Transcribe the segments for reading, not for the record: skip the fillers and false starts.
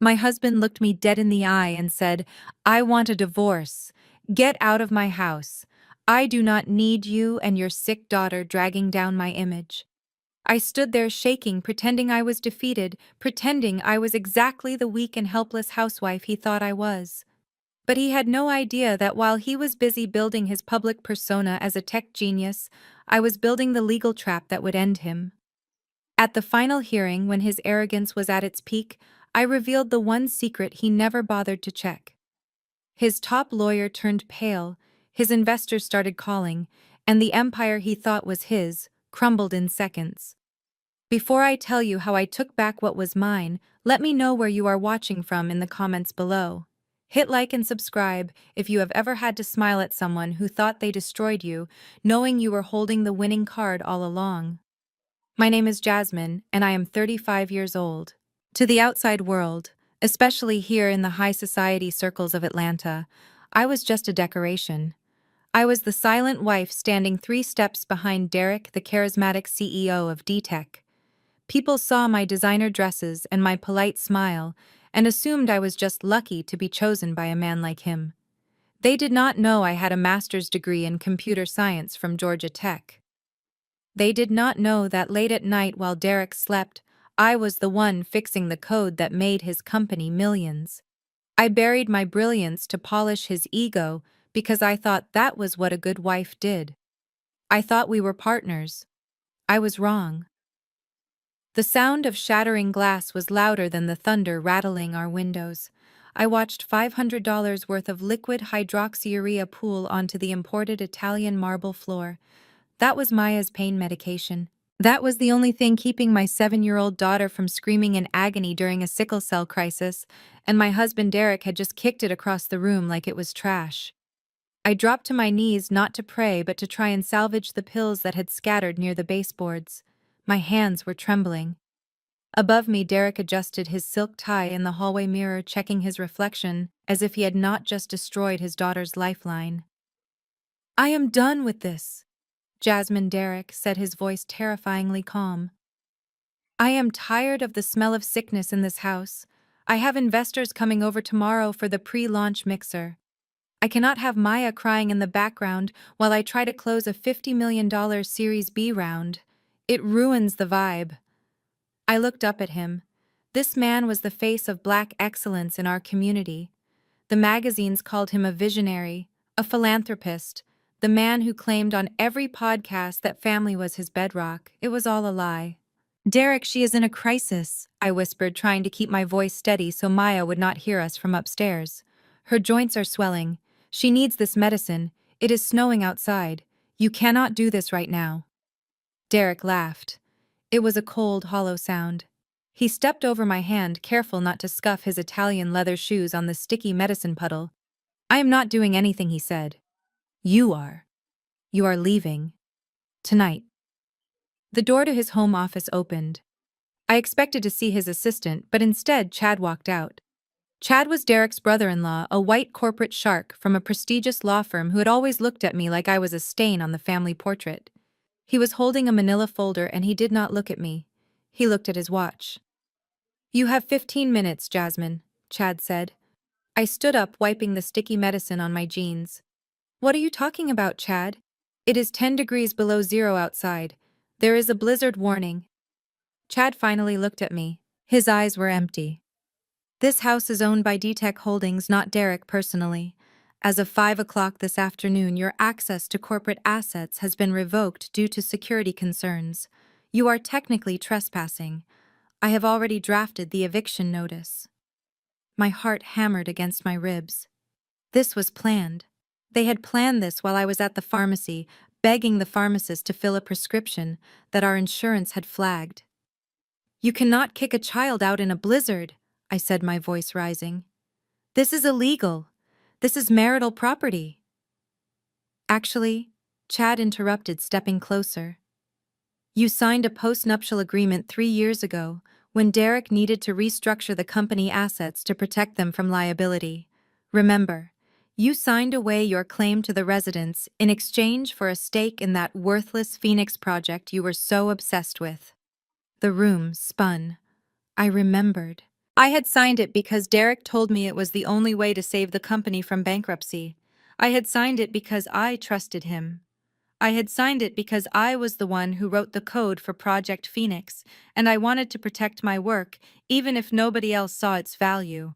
My husband looked me dead in the eye and said, "I want a divorce. Get out of my house. I do not need you and your sick daughter dragging down my image." I stood there shaking, pretending I was defeated, pretending I was exactly the weak and helpless housewife he thought I was. But he had no idea that while he was busy building his public persona as a tech genius, I was building the legal trap that would end him. At the final hearing, when his arrogance was at its peak, I revealed the one secret he never bothered to check. His top lawyer turned pale, his investors started calling, and the empire he thought was his crumbled in seconds. Before I tell you how I took back what was mine, let me know where you are watching from in the comments below. Hit like and subscribe if you have ever had to smile at someone who thought they destroyed you, knowing you were holding the winning card all along. My name is Jasmine, and I am 35 years old. To the outside world, especially here in the high society circles of Atlanta, I was just a decoration. I was the silent wife standing 3 steps behind Derek, the charismatic CEO of D-Tech. People saw my designer dresses and my polite smile and assumed I was just lucky to be chosen by a man like him. They did not know I had a master's degree in computer science from Georgia Tech. They did not know that late at night while Derek slept, I was the one fixing the code that made his company millions. I buried my brilliance to polish his ego because I thought that was what a good wife did. I thought we were partners. I was wrong. The sound of shattering glass was louder than the thunder rattling our windows. I watched $500 worth of liquid hydroxyurea pool onto the imported Italian marble floor. That was Maya's pain medication. That was the only thing keeping my 7-year-old daughter from screaming in agony during a sickle cell crisis, and my husband Derek had just kicked it across the room like it was trash. I dropped to my knees not to pray but to try and salvage the pills that had scattered near the baseboards. My hands were trembling. Above me, Derek adjusted his silk tie in the hallway mirror, checking his reflection, as if he had not just destroyed his daughter's lifeline. "I am done with this," Jasmine Derek said, his voice terrifyingly calm. "I am tired of the smell of sickness in this house. I have investors coming over tomorrow for the pre-launch mixer. I cannot have Maya crying in the background while I try to close a $50 million Series B round. It ruins the vibe." I looked up at him. This man was the face of Black excellence in our community. The magazines called him a visionary, a philanthropist, the man who claimed on every podcast that family was his bedrock. It was all a lie. "Derek, she is in a crisis," I whispered, trying to keep my voice steady so Maya would not hear us from upstairs. "Her joints are swelling. She needs this medicine. It is snowing outside. You cannot do this right now." Derek laughed. It was a cold, hollow sound. He stepped over my hand, careful not to scuff his Italian leather shoes on the sticky medicine puddle. "I am not doing anything," he said. "You are. You are leaving. Tonight." The door to his home office opened. I expected to see his assistant, but instead Chad walked out. Chad was Derek's brother-in-law, a white corporate shark from a prestigious law firm who had always looked at me like I was a stain on the family portrait. He was holding a manila folder and he did not look at me. He looked at his watch. "You have 15 minutes, Jasmine," Chad said. I stood up, wiping the sticky medicine on my jeans. "What are you talking about, Chad? It is 10 degrees below zero outside. There is a blizzard warning." Chad finally looked at me. His eyes were empty. "This house is owned by D-Tech Holdings, not Derek personally. As of 5 o'clock this afternoon, your access to corporate assets has been revoked due to security concerns. You are technically trespassing. I have already drafted the eviction notice." My heart hammered against my ribs. This was planned. They had planned this while I was at the pharmacy, begging the pharmacist to fill a prescription that our insurance had flagged. "You cannot kick a child out in a blizzard," I said, my voice rising. "This is illegal. This is marital property." "Actually," Chad interrupted, stepping closer. "You signed a post-nuptial agreement 3 years ago, when Derek needed to restructure the company assets to protect them from liability. Remember, you signed away your claim to the residence in exchange for a stake in that worthless Phoenix project you were so obsessed with." The room spun. I remembered. I had signed it because Derek told me it was the only way to save the company from bankruptcy. I had signed it because I trusted him. I had signed it because I was the one who wrote the code for Project Phoenix, and I wanted to protect my work, even if nobody else saw its value.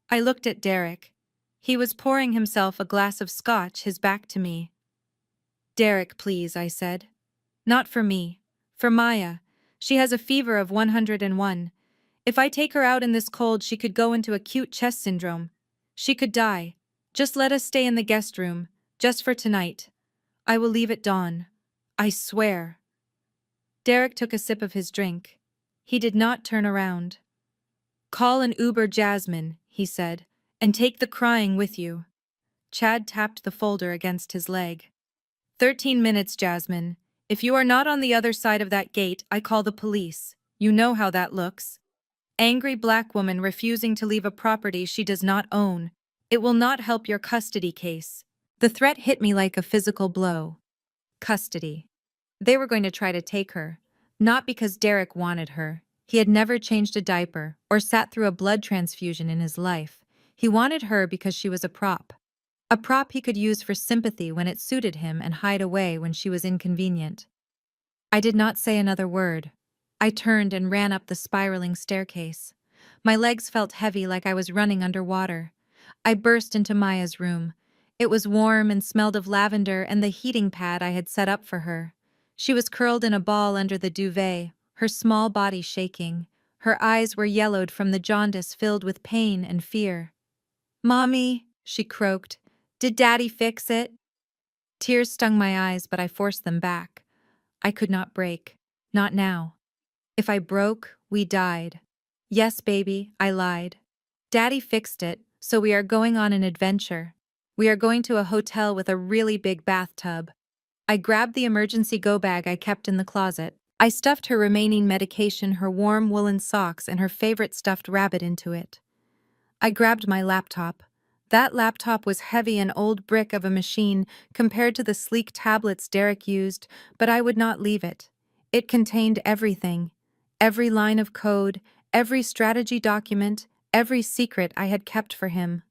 I looked at Derek. He was pouring himself a glass of scotch, his back to me. Derek, please, I said. Not for me. For Maya. She has a fever of 101. If I take her out in this cold, she could go into acute chest syndrome. She could die. Just let us stay in the guest room, just for tonight. I will leave at dawn. I swear. Derek took a sip of his drink. He did not turn around. Call an Uber, Jasmine, he said, and take the crying with you. Chad tapped the folder against his leg. 13 minutes, Jasmine. If you are not on the other side of that gate, I call the police. You know how that looks. Angry black woman refusing to leave a property she does not own. It will not help your custody case. The threat hit me like a physical blow. Custody. They were going to try to take her. Not because Derek wanted her. He had never changed a diaper or sat through a blood transfusion in his life. He wanted her because she was a prop. A prop he could use for sympathy when it suited him and hide away when she was inconvenient. I did not say another word. I turned and ran up the spiraling staircase. My legs felt heavy like I was running underwater. I burst into Maya's room. It was warm and smelled of lavender and the heating pad I had set up for her. She was curled in a ball under the duvet, her small body shaking. Her eyes were yellowed from the jaundice filled with pain and fear. "Mommy," she croaked, "did Daddy fix it?" Tears stung my eyes, but I forced them back. I could not break. Not now. If I broke, we died. Yes, baby, I lied. Daddy fixed it, so we are going on an adventure. We are going to a hotel with a really big bathtub. I grabbed the emergency go bag I kept in the closet. I stuffed her remaining medication, her warm woolen socks, and her favorite stuffed rabbit into it. I grabbed my laptop. That laptop was heavy, an old brick of a machine compared to the sleek tablets Derek used, but I would not leave it. It contained everything. Every line of code, every strategy document, every secret I had kept for him.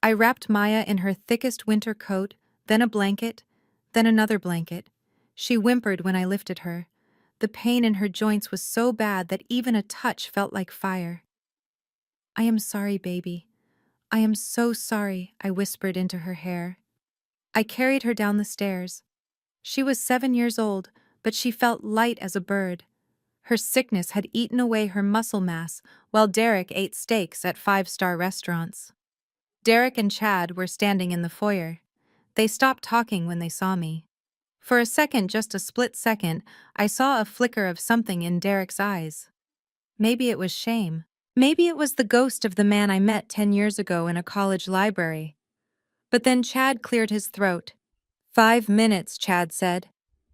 I wrapped Maya in her thickest winter coat, then a blanket, then another blanket. She whimpered when I lifted her. The pain in her joints was so bad that even a touch felt like fire. "I am sorry, baby. I am so sorry," I whispered into her hair. I carried her down the stairs. She was 7 years old, but she felt light as a bird. Her sickness had eaten away her muscle mass, while Derek ate steaks at 5-star restaurants. Derek and Chad were standing in the foyer. They stopped talking when they saw me. For a second, just a split second, I saw a flicker of something in Derek's eyes. Maybe it was shame. Maybe it was the ghost of the man I met 10 years ago in a college library. But then Chad cleared his throat. 5 minutes, Chad said.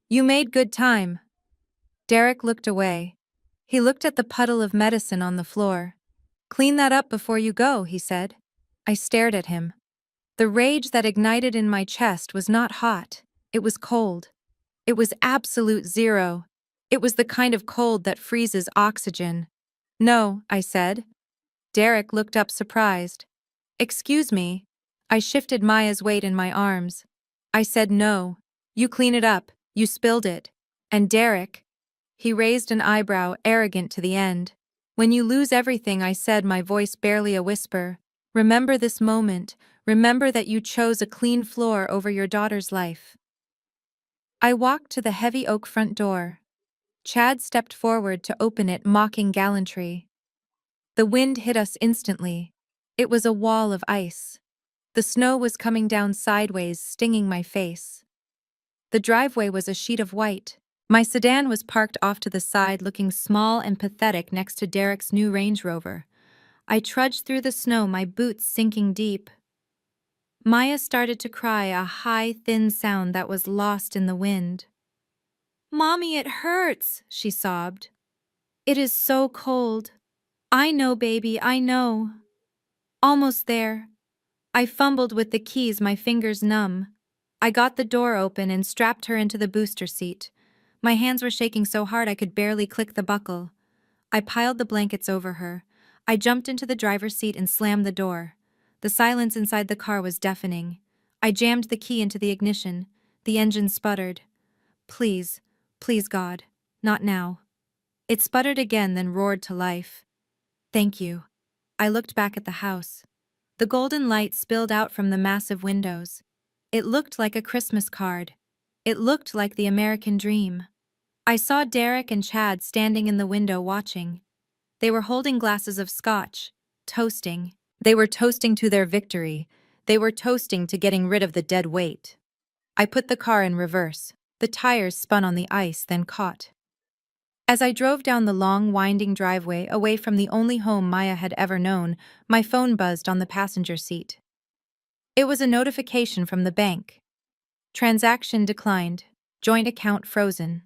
You made good time. Derek looked away. He looked at the puddle of medicine on the floor. Clean that up before you go, he said. I stared at him. The rage that ignited in my chest was not hot. It was cold. It was absolute zero. It was the kind of cold that freezes oxygen. No, I said. Derek looked up surprised. Excuse me. I shifted Maya's weight in my arms. I said no. You clean it up. You spilled it. And Derek. He raised an eyebrow, arrogant to the end. When you lose everything, I said, my voice barely a whisper. Remember this moment. Remember that you chose a clean floor over your daughter's life. I walked to the heavy oak front door. Chad stepped forward to open it, mocking gallantry. The wind hit us instantly. It was a wall of ice. The snow was coming down sideways, stinging my face. The driveway was a sheet of white. My sedan was parked off to the side, looking small and pathetic next to Derek's new Range Rover. I trudged through the snow, my boots sinking deep. Maya started to cry, a high, thin sound that was lost in the wind. "Mommy, it hurts," she sobbed. "It is so cold." "I know, baby, I know." Almost there. I fumbled with the keys, my fingers numb. I got the door open and strapped her into the booster seat. My hands were shaking so hard I could barely click the buckle. I piled the blankets over her. I jumped into the driver's seat and slammed the door. The silence inside the car was deafening. I jammed the key into the ignition. The engine sputtered. Please, please God, not now. It sputtered again, then roared to life. Thank you. I looked back at the house. The golden light spilled out from the massive windows. It looked like a Christmas card. It looked like the American dream. I saw Derek and Chad standing in the window watching. They were holding glasses of scotch, toasting. They were toasting to their victory. They were toasting to getting rid of the dead weight. I put the car in reverse. The tires spun on the ice, then caught. As I drove down the long, winding driveway away from the only home Maya had ever known, my phone buzzed on the passenger seat. It was a notification from the bank. Transaction declined. Joint account frozen.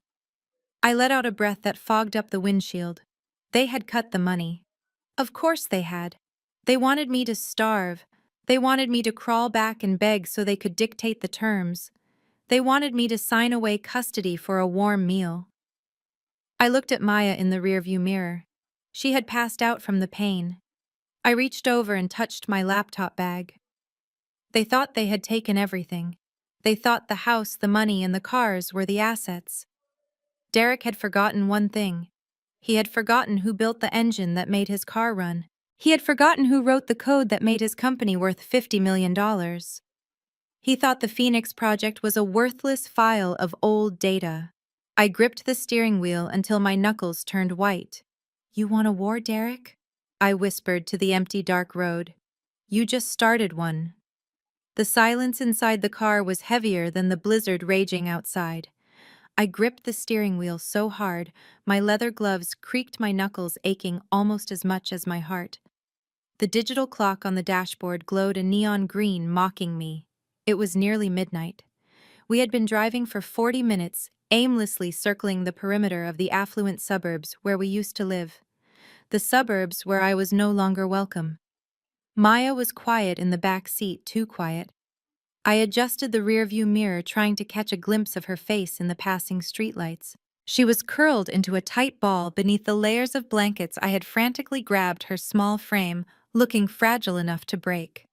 I let out a breath that fogged up the windshield. They had cut the money. Of course they had. They wanted me to starve. They wanted me to crawl back and beg so they could dictate the terms. They wanted me to sign away custody for a warm meal. I looked at Maya in the rearview mirror. She had passed out from the pain. I reached over and touched my laptop bag. They thought they had taken everything. They thought the house, the money, and the cars were the assets. Derek had forgotten one thing. He had forgotten who built the engine that made his car run. He had forgotten who wrote the code that made his company worth $50 million. He thought the Phoenix project was a worthless file of old data. I gripped the steering wheel until my knuckles turned white. You want a war, Derek? I whispered to the empty, dark road. You just started one. The silence inside the car was heavier than the blizzard raging outside. I gripped the steering wheel so hard, my leather gloves creaked, my knuckles aching almost as much as my heart. The digital clock on the dashboard glowed a neon green, mocking me. It was nearly midnight. We had been driving for 40 minutes, aimlessly circling the perimeter of the affluent suburbs where we used to live. The suburbs where I was no longer welcome. Maya was quiet in the back seat, too quiet. I adjusted the rearview mirror, trying to catch a glimpse of her face in the passing streetlights. She was curled into a tight ball beneath the layers of blankets I had frantically grabbed her small frame, looking fragile enough to break.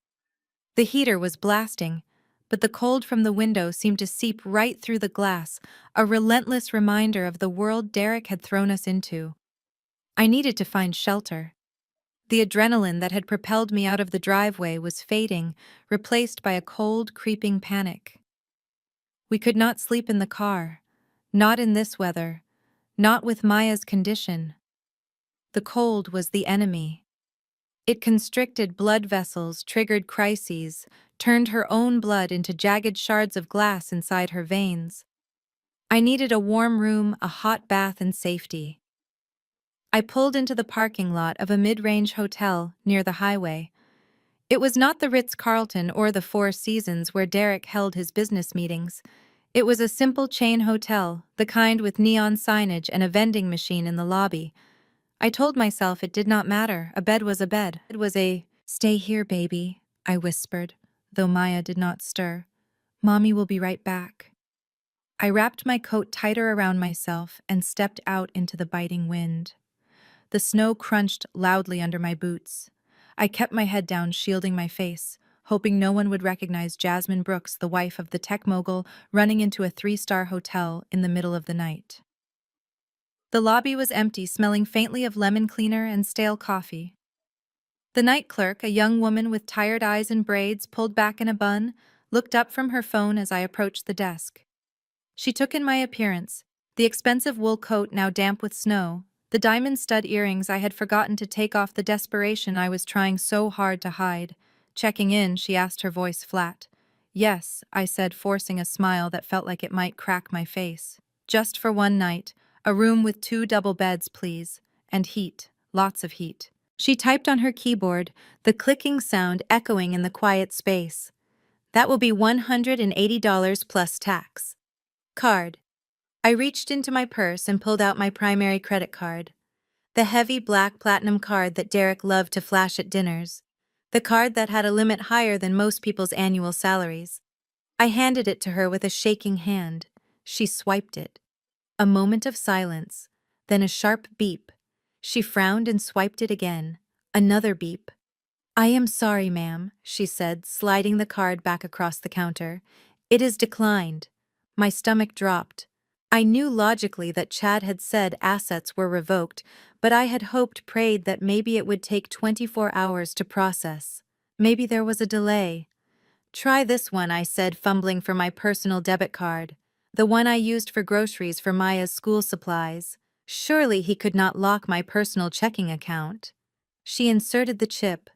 The heater was blasting, but the cold from the window seemed to seep right through the glass, a relentless reminder of the world Derek had thrown us into. I needed to find shelter. The adrenaline that had propelled me out of the driveway was fading, replaced by a cold, creeping panic. We could not sleep in the car. Not in this weather. Not with Maya's condition. The cold was the enemy. It constricted blood vessels, triggered crises, turned her own blood into jagged shards of glass inside her veins. I needed a warm room, a hot bath, and safety. I pulled into the parking lot of a mid-range hotel near the highway. It was not the Ritz-Carlton or the Four Seasons where Derek held his business meetings. It was a simple chain hotel, the kind with neon signage and a vending machine in the lobby. I told myself it did not matter, a bed was a bed. It was a, "Stay here, baby," I whispered, though Maya did not stir. "Mommy will be right back." I wrapped my coat tighter around myself and stepped out into the biting wind. The snow crunched loudly under my boots. I kept my head down, shielding my face, hoping no one would recognize Jasmine Brooks, the wife of the tech mogul, running into a 3-star hotel in the middle of the night. The lobby was empty, smelling faintly of lemon cleaner and stale coffee. The night clerk, a young woman with tired eyes and braids pulled back in a bun, looked up from her phone as I approached the desk. She took in my appearance, the expensive wool coat now damp with snow, the diamond stud earrings I had forgotten to take off, the desperation I was trying so hard to hide. Checking in, she asked, her voice flat. "Yes," I said, forcing a smile that felt like it might crack my face. "Just for one night. A room with 2 double beds, please. And heat. Lots of heat." She typed on her keyboard, the clicking sound echoing in the quiet space. "That will be $180 plus tax." Card. I reached into my purse and pulled out my primary credit card. The heavy black platinum card that Derek loved to flash at dinners. The card that had a limit higher than most people's annual salaries. I handed it to her with a shaking hand. She swiped it. A moment of silence, then a sharp beep. She frowned and swiped it again. Another beep. I am sorry, ma'am, she said, sliding the card back across the counter. It is declined. My stomach dropped. I knew logically that Chad had said assets were revoked, but I had prayed that maybe it would take 24 hours to process. Maybe there was a delay. Try this one, I said, fumbling for my personal debit card. The one I used for groceries for Maya's school supplies. Surely he could not lock my personal checking account. She inserted the chip.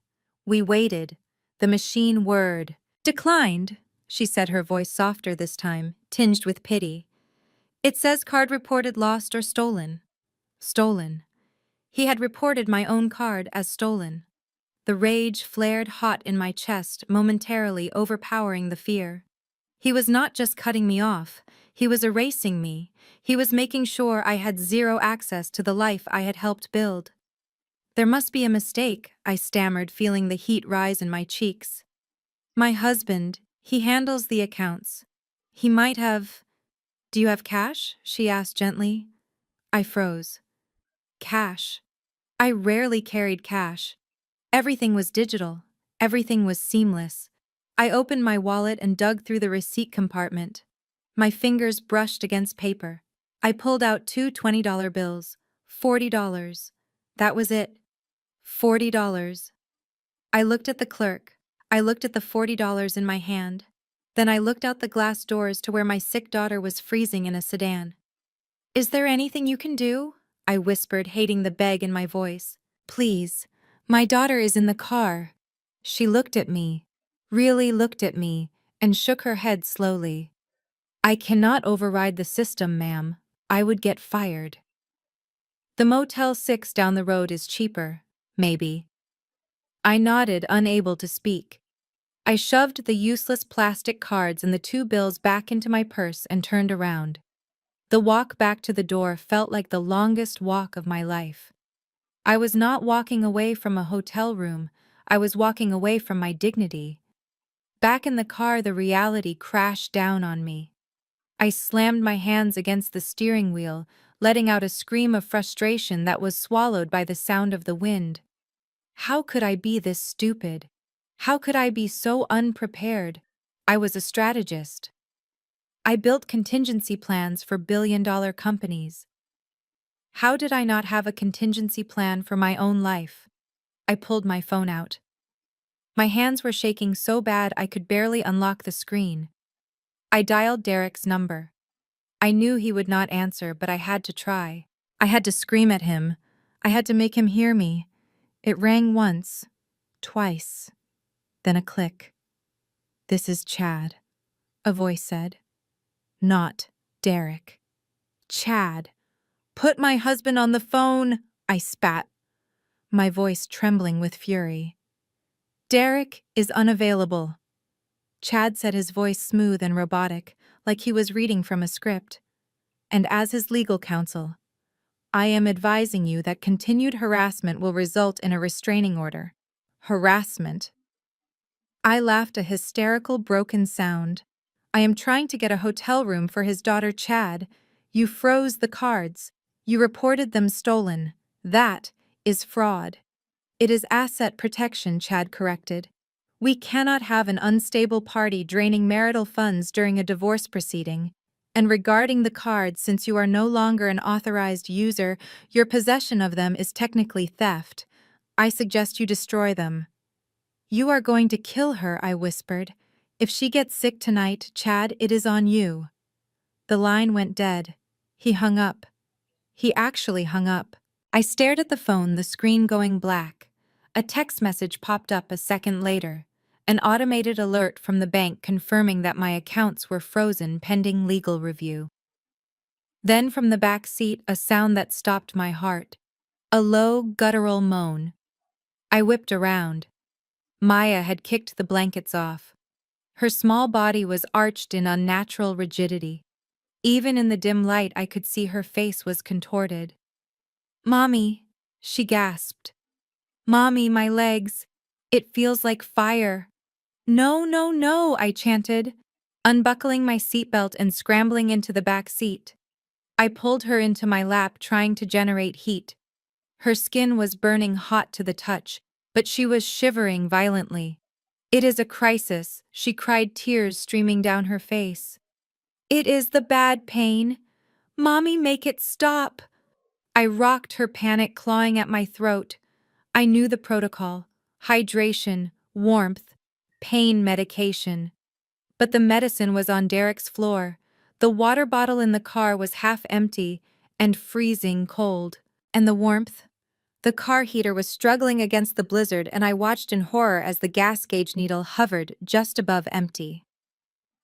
We waited. The machine whirred. Declined, she said, her voice softer this time, tinged with pity. It says card reported lost or stolen. Stolen. He had reported my own card as stolen. The rage flared hot in my chest, momentarily overpowering the fear. He was not just cutting me off, he was erasing me. He was making sure I had zero access to the life I had helped build. There must be a mistake, I stammered, feeling the heat rise in my cheeks. My husband, he handles the accounts. He might have... Do you have cash? She asked gently. I froze. Cash. I rarely carried cash. Everything was digital. Everything was seamless. I opened my wallet and dug through the receipt compartment. My fingers brushed against paper. I pulled out two $20 bills. $40. That was it. $40. I looked at the clerk. I looked at the $40 in my hand. Then I looked out the glass doors to where my sick daughter was freezing in a sedan. Is there anything you can do? I whispered, hating the beg in my voice. Please. My daughter is in the car. She looked at me, really looked at me, and shook her head slowly. I cannot override the system, ma'am. I would get fired. The Motel 6 down the road is cheaper, maybe. I nodded, unable to speak. I shoved the useless plastic cards and the two bills back into my purse and turned around. The walk back to the door felt like the longest walk of my life. I was not walking away from a hotel room, I was walking away from my dignity. Back in the car, the reality crashed down on me. I slammed my hands against the steering wheel, letting out a scream of frustration that was swallowed by the sound of the wind. How could I be this stupid? How could I be so unprepared? I was a strategist. I built contingency plans for billion-dollar companies. How did I not have a contingency plan for my own life? I pulled my phone out. My hands were shaking so bad I could barely unlock the screen. I dialed Derek's number. I knew he would not answer, but I had to try. I had to scream at him. I had to make him hear me. It rang once, twice, then a click. This is Chad, a voice said. Not Derek. Chad. Put my husband on the phone, I spat, my voice trembling with fury. Derek is unavailable. Chad said, his voice smooth and robotic, like he was reading from a script. And as his legal counsel, I am advising you that continued harassment will result in a restraining order. Harassment. I laughed, a hysterical, broken sound. I am trying to get a hotel room for his daughter Chad. You froze the cards. You reported them stolen. That is fraud. It is asset protection, Chad corrected. We cannot have an unstable party draining marital funds during a divorce proceeding. And regarding the cards, since you are no longer an authorized user, your possession of them is technically theft. I suggest you destroy them. You are going to kill her, I whispered. If she gets sick tonight, Chad, it is on you. The line went dead. He hung up. He actually hung up. I stared at the phone, the screen going black. A text message popped up a second later. An automated alert from the bank confirming that my accounts were frozen pending legal review. Then from the back seat, a sound that stopped my heart. A low, guttural moan. I whipped around. Maya had kicked the blankets off. Her small body was arched in unnatural rigidity. Even in the dim light, I could see her face was contorted. Mommy, she gasped. Mommy, my legs. It feels like fire. No, no, no, I chanted, unbuckling my seatbelt and scrambling into the back seat. I pulled her into my lap, trying to generate heat. Her skin was burning hot to the touch, but she was shivering violently. "It is a crisis," she cried, tears streaming down her face. "It is the bad pain. Mommy, make it stop." I rocked her, panic clawing at my throat. I knew the protocol: hydration, warmth, pain medication. But the medicine was on Derek's floor. The water bottle in the car was half empty and freezing cold. And the warmth? The car heater was struggling against the blizzard, and I watched in horror as the gas gauge needle hovered just above empty.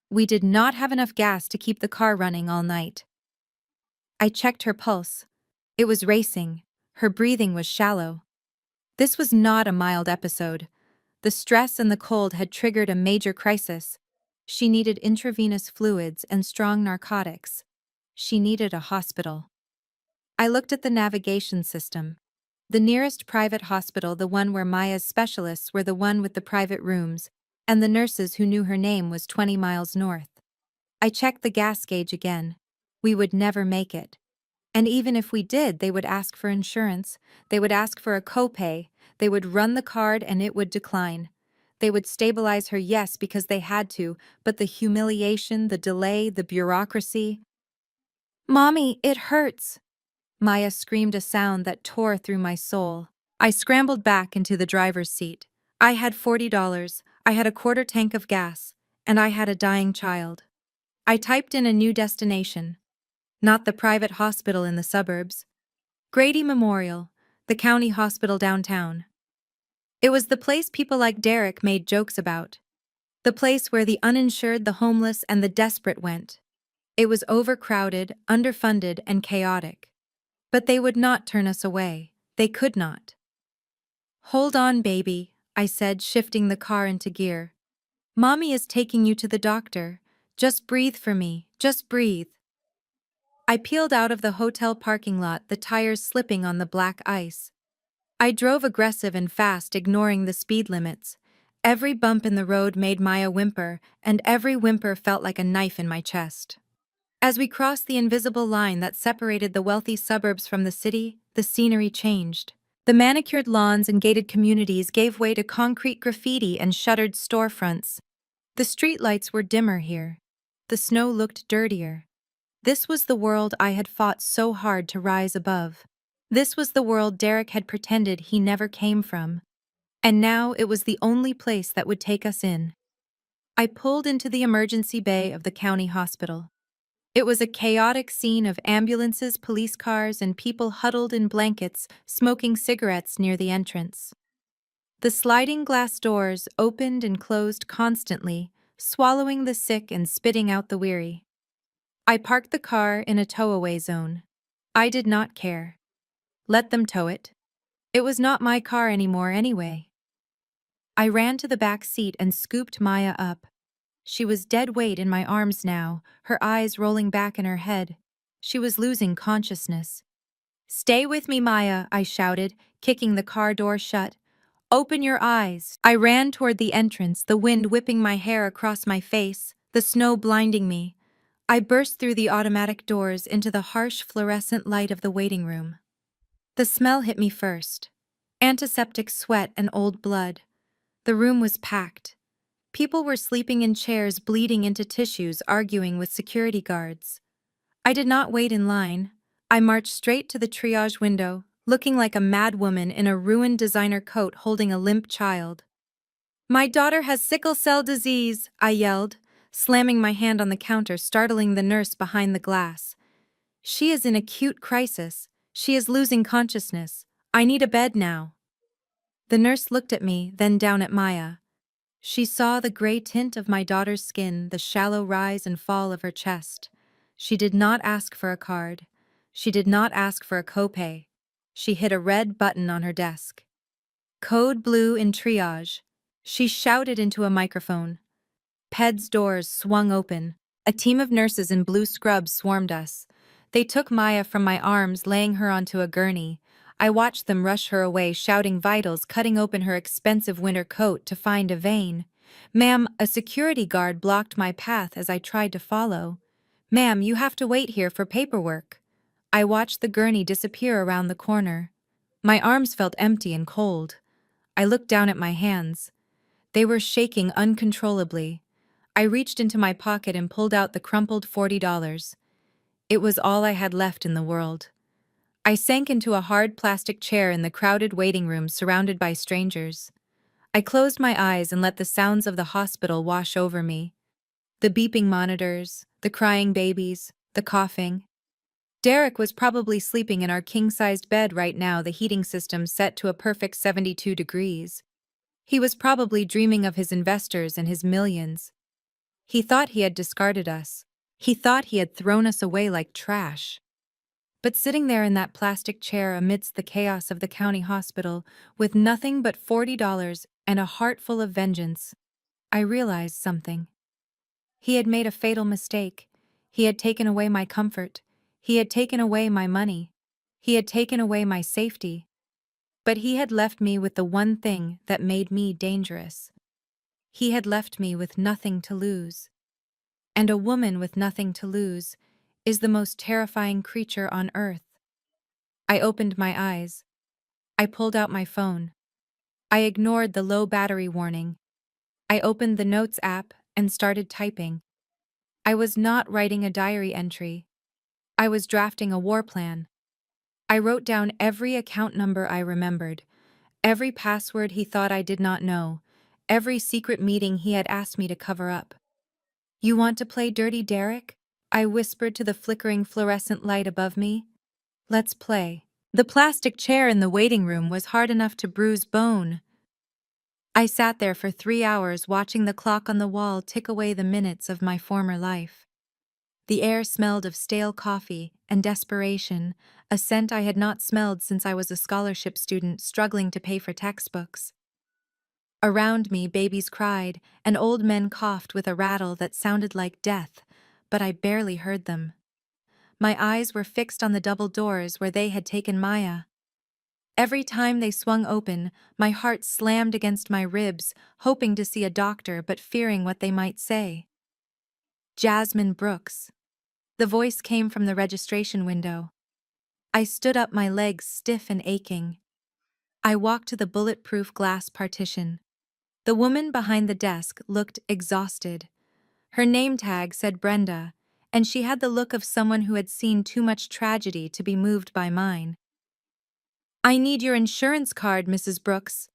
We did not have enough gas to keep the car running all night. I checked her pulse. It was racing. Her breathing was shallow. This was not a mild episode. The stress and the cold had triggered a major crisis. She needed intravenous fluids and strong narcotics. She needed a hospital. I looked at the navigation system. The nearest private hospital, the one where Maya's specialists were, the one with the private rooms, and the nurses who knew her name, was 20 miles north. I checked the gas gauge again. We would never make it. And even if we did, they would ask for insurance, they would ask for a copay, they would run the card and it would decline. They would stabilize her, yes, because they had to, but the humiliation, the delay, the bureaucracy. "Mommy, it hurts!" Maya screamed, a sound that tore through my soul. I scrambled back into the driver's seat. I had $40, I had a quarter tank of gas, and I had a dying child. I typed in a new destination. Not the private hospital in the suburbs. Grady Memorial, the county hospital downtown. It was the place people like Derek made jokes about. The place where the uninsured, the homeless, and the desperate went. It was overcrowded, underfunded, and chaotic. But they would not turn us away. They could not. "Hold on, baby," I said, shifting the car into gear. "Mommy is taking you to the doctor. Just breathe for me, just breathe." I peeled out of the hotel parking lot, the tires slipping on the black ice. I drove aggressive and fast, ignoring the speed limits. Every bump in the road made Maya whimper, and every whimper felt like a knife in my chest. As we crossed the invisible line that separated the wealthy suburbs from the city, the scenery changed. The manicured lawns and gated communities gave way to concrete graffiti and shuttered storefronts. The streetlights were dimmer here. The snow looked dirtier. This was the world I had fought so hard to rise above. This was the world Derek had pretended he never came from. And now it was the only place that would take us in. I pulled into the emergency bay of the county hospital. It was a chaotic scene of ambulances, police cars, and people huddled in blankets, smoking cigarettes near the entrance. The sliding glass doors opened and closed constantly, swallowing the sick and spitting out the weary. I parked the car in a tow-away zone. I did not care. Let them tow it. It was not my car anymore anyway. I ran to the back seat and scooped Maya up. She was dead weight in my arms now, her eyes rolling back in her head. She was losing consciousness. "Stay with me, Maya," I shouted, kicking the car door shut. "Open your eyes." I ran toward the entrance, the wind whipping my hair across my face, the snow blinding me. I burst through the automatic doors into the harsh fluorescent light of the waiting room. The smell hit me first. Antiseptic sweat and old blood. The room was packed. People were sleeping in chairs, bleeding into tissues, arguing with security guards. I did not wait in line. I marched straight to the triage window, looking like a mad woman in a ruined designer coat holding a limp child. "My daughter has sickle cell disease," I yelled, slamming my hand on the counter, startling the nurse behind the glass. "She is in acute crisis. She is losing consciousness. I need a bed now." The nurse looked at me, then down at Maya. She saw the gray tint of my daughter's skin, the shallow rise and fall of her chest. She did not ask for a card. She did not ask for a copay. She hit a red button on her desk. "Code blue in triage." She shouted into a microphone. PED's doors swung open. A team of nurses in blue scrubs swarmed us. They took Maya from my arms, laying her onto a gurney. I watched them rush her away, shouting vitals, cutting open her expensive winter coat to find a vein. "Ma'am," a security guard blocked my path as I tried to follow. "Ma'am, you have to wait here for paperwork." I watched the gurney disappear around the corner. My arms felt empty and cold. I looked down at my hands. They were shaking uncontrollably. I reached into my pocket and pulled out the crumpled $40. It was all I had left in the world. I sank into a hard plastic chair in the crowded waiting room surrounded by strangers. I closed my eyes and let the sounds of the hospital wash over me. The beeping monitors, the crying babies, the coughing. Derek was probably sleeping in our king-sized bed right now, the heating system set to a perfect 72 degrees. He was probably dreaming of his investors and his millions. He thought he had discarded us. He thought he had thrown us away like trash. But sitting there in that plastic chair amidst the chaos of the county hospital, with nothing but $40 and a heart full of vengeance, I realized something. He had made a fatal mistake. He had taken away my comfort. He had taken away my money. He had taken away my safety. But he had left me with the one thing that made me dangerous. He had left me with nothing to lose. And a woman with nothing to lose is the most terrifying creature on earth. I opened my eyes. I pulled out my phone. I ignored the low battery warning. I opened the Notes app and started typing. I was not writing a diary entry. I was drafting a war plan. I wrote down every account number I remembered, every password he thought I did not know, every secret meeting he had asked me to cover up. "You want to play dirty, Derek?" I whispered to the flickering fluorescent light above me. "Let's play." The plastic chair in the waiting room was hard enough to bruise bone. I sat there for 3 hours watching the clock on the wall tick away the minutes of my former life. The air smelled of stale coffee and desperation, a scent I had not smelled since I was a scholarship student struggling to pay for textbooks. Around me, babies cried, and old men coughed with a rattle that sounded like death, but I barely heard them. My eyes were fixed on the double doors where they had taken Maya. Every time they swung open, my heart slammed against my ribs, hoping to see a doctor but fearing what they might say. "Jasmine Brooks." The voice came from the registration window. I stood up, my legs stiff and aching. I walked to the bulletproof glass partition. The woman behind the desk looked exhausted. Her name tag said Brenda, and she had the look of someone who had seen too much tragedy to be moved by mine. "I need your insurance card, Mrs. Brooks,"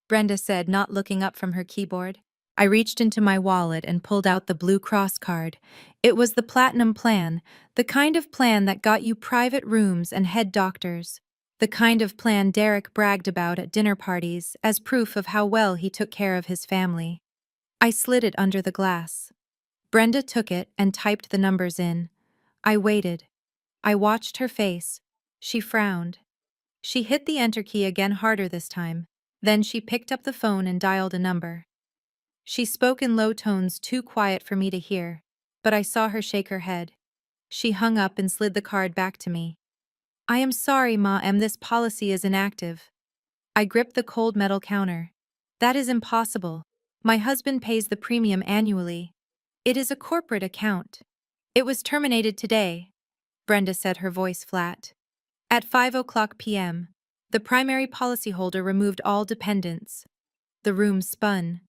Brenda said, not looking up from her keyboard. I reached into my wallet and pulled out the Blue Cross card. It was the Platinum plan, the kind of plan that got you private rooms and head doctors. The kind of plan Derek bragged about at dinner parties as proof of how well he took care of his family. I slid it under the glass. Brenda took it and typed the numbers in. I waited. I watched her face. She frowned. She hit the enter key again, harder this time. Then she picked up the phone and dialed a number. She spoke in low tones too quiet for me to hear, but I saw her shake her head. She hung up and slid the card back to me. "I am sorry, Ma, this policy is inactive." I gripped the cold metal counter. "That is impossible. My husband pays the premium annually. It is a corporate account." "It was terminated today," Brenda said, her voice flat. "At 5:00 p.m., the primary policyholder removed all dependents." The room spun.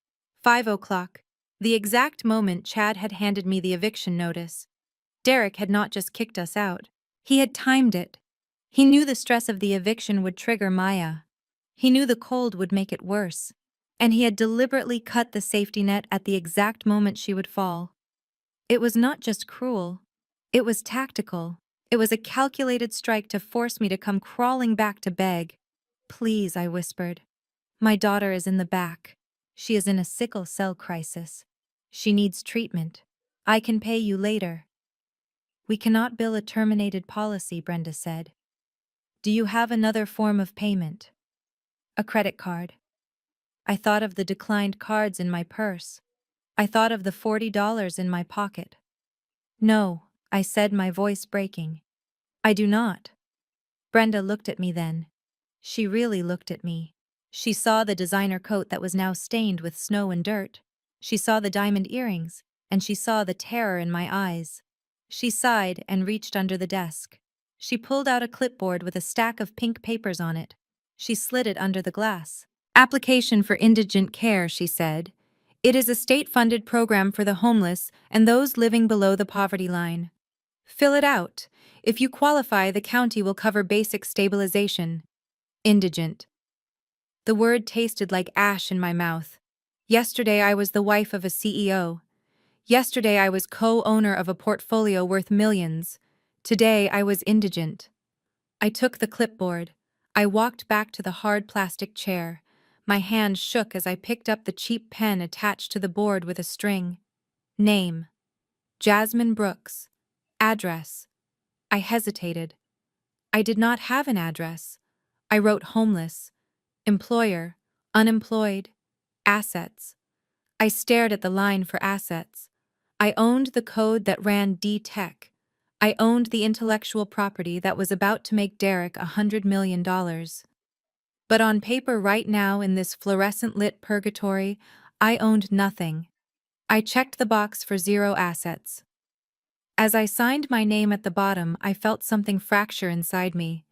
5:00, the exact moment Chad had handed me the eviction notice. Derek had not just kicked us out. He had timed it. He knew the stress of the eviction would trigger Maya. He knew the cold would make it worse. And he had deliberately cut the safety net at the exact moment she would fall. It was not just cruel. It was tactical. It was a calculated strike to force me to come crawling back to beg. "Please," I whispered. "My daughter is in the back. She is in a sickle cell crisis. She needs treatment. I can pay you later." "We cannot bill a terminated policy," Brenda said. "Do you have another form of payment?" "A credit card." I thought of the declined cards in my purse. I thought of the $40 in my pocket. "No," I said, my voice breaking. "I do not." Brenda looked at me then. She really looked at me. She saw the designer coat that was now stained with snow and dirt. She saw the diamond earrings, and she saw the terror in my eyes. She sighed and reached under the desk. She pulled out a clipboard with a stack of pink papers on it. She slid it under the glass. Application for indigent care, she said. It is a state-funded program for the homeless and those living below the poverty line. Fill it out. If you qualify, the county will cover basic stabilization. Indigent. The word tasted like ash in my mouth. Yesterday I was the wife of a CEO. Yesterday I was co-owner of a portfolio worth millions. Today I was indigent. I took the clipboard. I walked back to the hard plastic chair. My hand shook as I picked up the cheap pen attached to the board with a string. Name: Jasmine Brooks. Address: I hesitated. I did not have an address. I wrote homeless. Employer: unemployed. Assets. I stared at the line for assets. I owned the code that ran D-Tech. I owned the intellectual property that was about to make Derek $100 million. But on paper right now in this fluorescent-lit purgatory, I owned nothing. I checked the box for 0 assets. As I signed my name at the bottom, I felt something fracture inside me.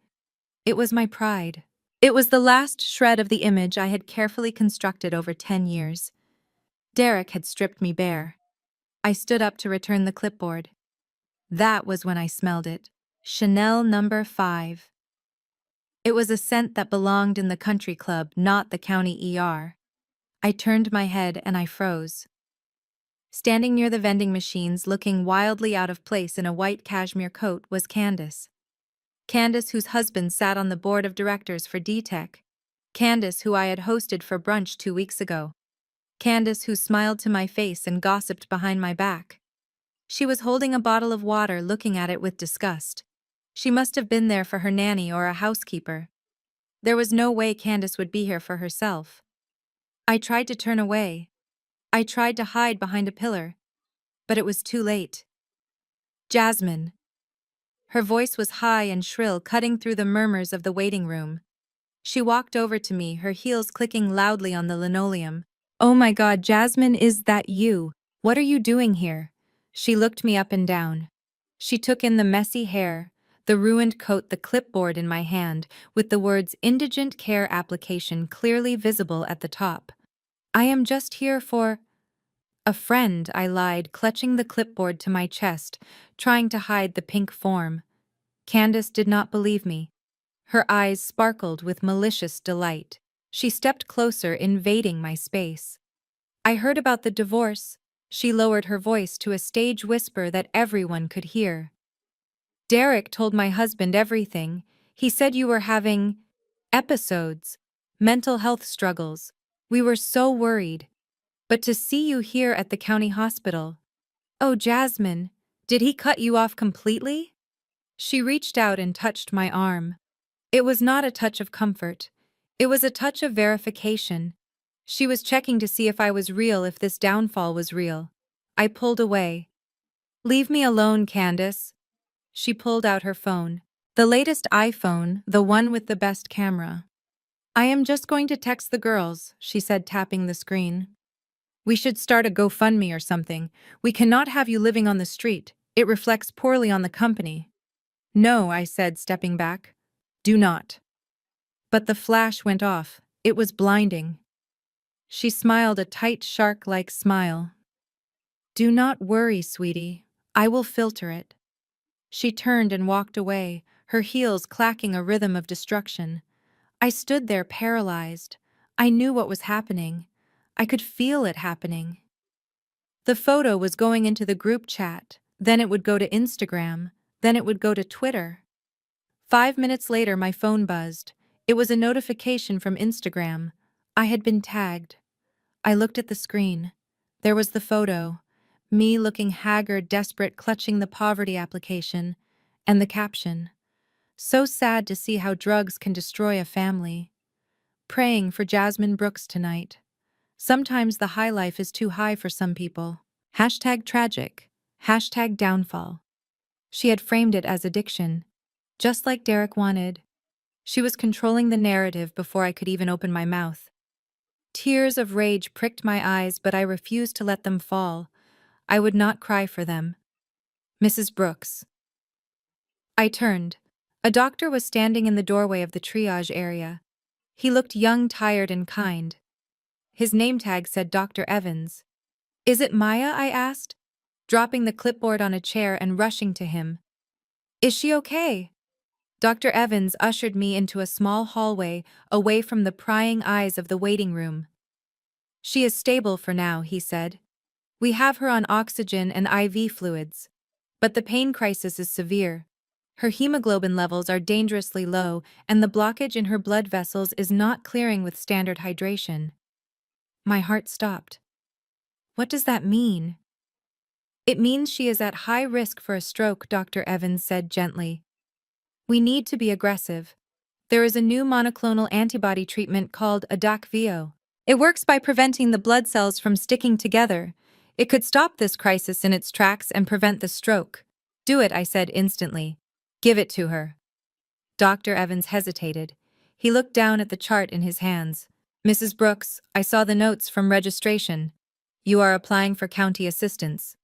It was my pride. It was the last shred of the image I had carefully constructed over 10 years. Derek had stripped me bare. I stood up to return the clipboard. That was when I smelled it. Chanel number 5. It was a scent that belonged in the country club, not the county ER. I turned my head and I froze. Standing near the vending machines, looking wildly out of place in a white cashmere coat, was Candace. Candace, whose husband sat on the board of directors for D-Tech. Candace, who I had hosted for brunch 2 weeks ago. Candace, who smiled to my face and gossiped behind my back. She was holding a bottle of water, looking at it with disgust. She must have been there for her nanny or a housekeeper. There was no way Candace would be here for herself. I tried to turn away. I tried to hide behind a pillar. But it was too late. Jasmine. Her voice was high and shrill, cutting through the murmurs of the waiting room. She walked over to me, her heels clicking loudly on the linoleum. "Oh my God, Jasmine, is that you? What are you doing here?" She looked me up and down. She took in the messy hair, the ruined coat, the clipboard in my hand, with the words "Indigent Care Application" clearly visible at the top. "I am just here for a friend," I lied, clutching the clipboard to my chest, trying to hide the pink form. Candace did not believe me. Her eyes sparkled with malicious delight. She stepped closer, invading my space. "I heard about the divorce." She lowered her voice to a stage whisper that everyone could hear. "Derek told my husband everything. He said you were having episodes, mental health struggles. We were so worried. But to see you here at the county hospital. Oh, Jasmine, did he cut you off completely?" She reached out and touched my arm. It was not a touch of comfort. It was a touch of verification. She was checking to see if I was real, if this downfall was real. I pulled away. "Leave me alone, Candace." She pulled out her phone. The latest iPhone, the one with the best camera. "I am just going to text the girls," she said, tapping the screen. "We should start a GoFundMe or something. We cannot have you living on the street. It reflects poorly on the company." "No," I said, stepping back. "Do not." But the flash went off. It was blinding. She smiled a tight shark-like smile. "Do not worry, sweetie. I will filter it." She turned and walked away, her heels clacking a rhythm of destruction. I stood there paralyzed. I knew what was happening. I could feel it happening. The photo was going into the group chat, then it would go to Instagram, then it would go to Twitter. 5 minutes later, my phone buzzed. It was a notification from Instagram. I had been tagged. I looked at the screen. There was the photo. Me looking haggard, desperate, clutching the poverty application. And the caption. "So sad to see how drugs can destroy a family. Praying for Jasmine Brooks tonight. Sometimes the high life is too high for some people. Hashtag tragic. Hashtag downfall." She had framed it as addiction. Just like Derek wanted. She was controlling the narrative before I could even open my mouth. Tears of rage pricked my eyes, but I refused to let them fall. I would not cry for them. "Mrs. Brooks." I turned. A doctor was standing in the doorway of the triage area. He looked young, tired, and kind. His name tag said Dr. Evans. Is it Maya? I asked, dropping the clipboard on a chair and rushing to him. Is she okay? Dr. Evans ushered me into a small hallway away from the prying eyes of the waiting room. She is stable for now, he said. We have her on oxygen and IV fluids. But the pain crisis is severe. Her hemoglobin levels are dangerously low, and the blockage in her blood vessels is not clearing with standard hydration. My heart stopped. What does that mean? It means she is at high risk for a stroke, Dr. Evans said gently. We need to be aggressive. There is a new monoclonal antibody treatment called Adakveo. It works by preventing the blood cells from sticking together. It could stop this crisis in its tracks and prevent the stroke. Do it, I said instantly. Give it to her. Dr. Evans hesitated. He looked down at the chart in his hands. Mrs. Brooks, I saw the notes from registration. You are applying for county assistance.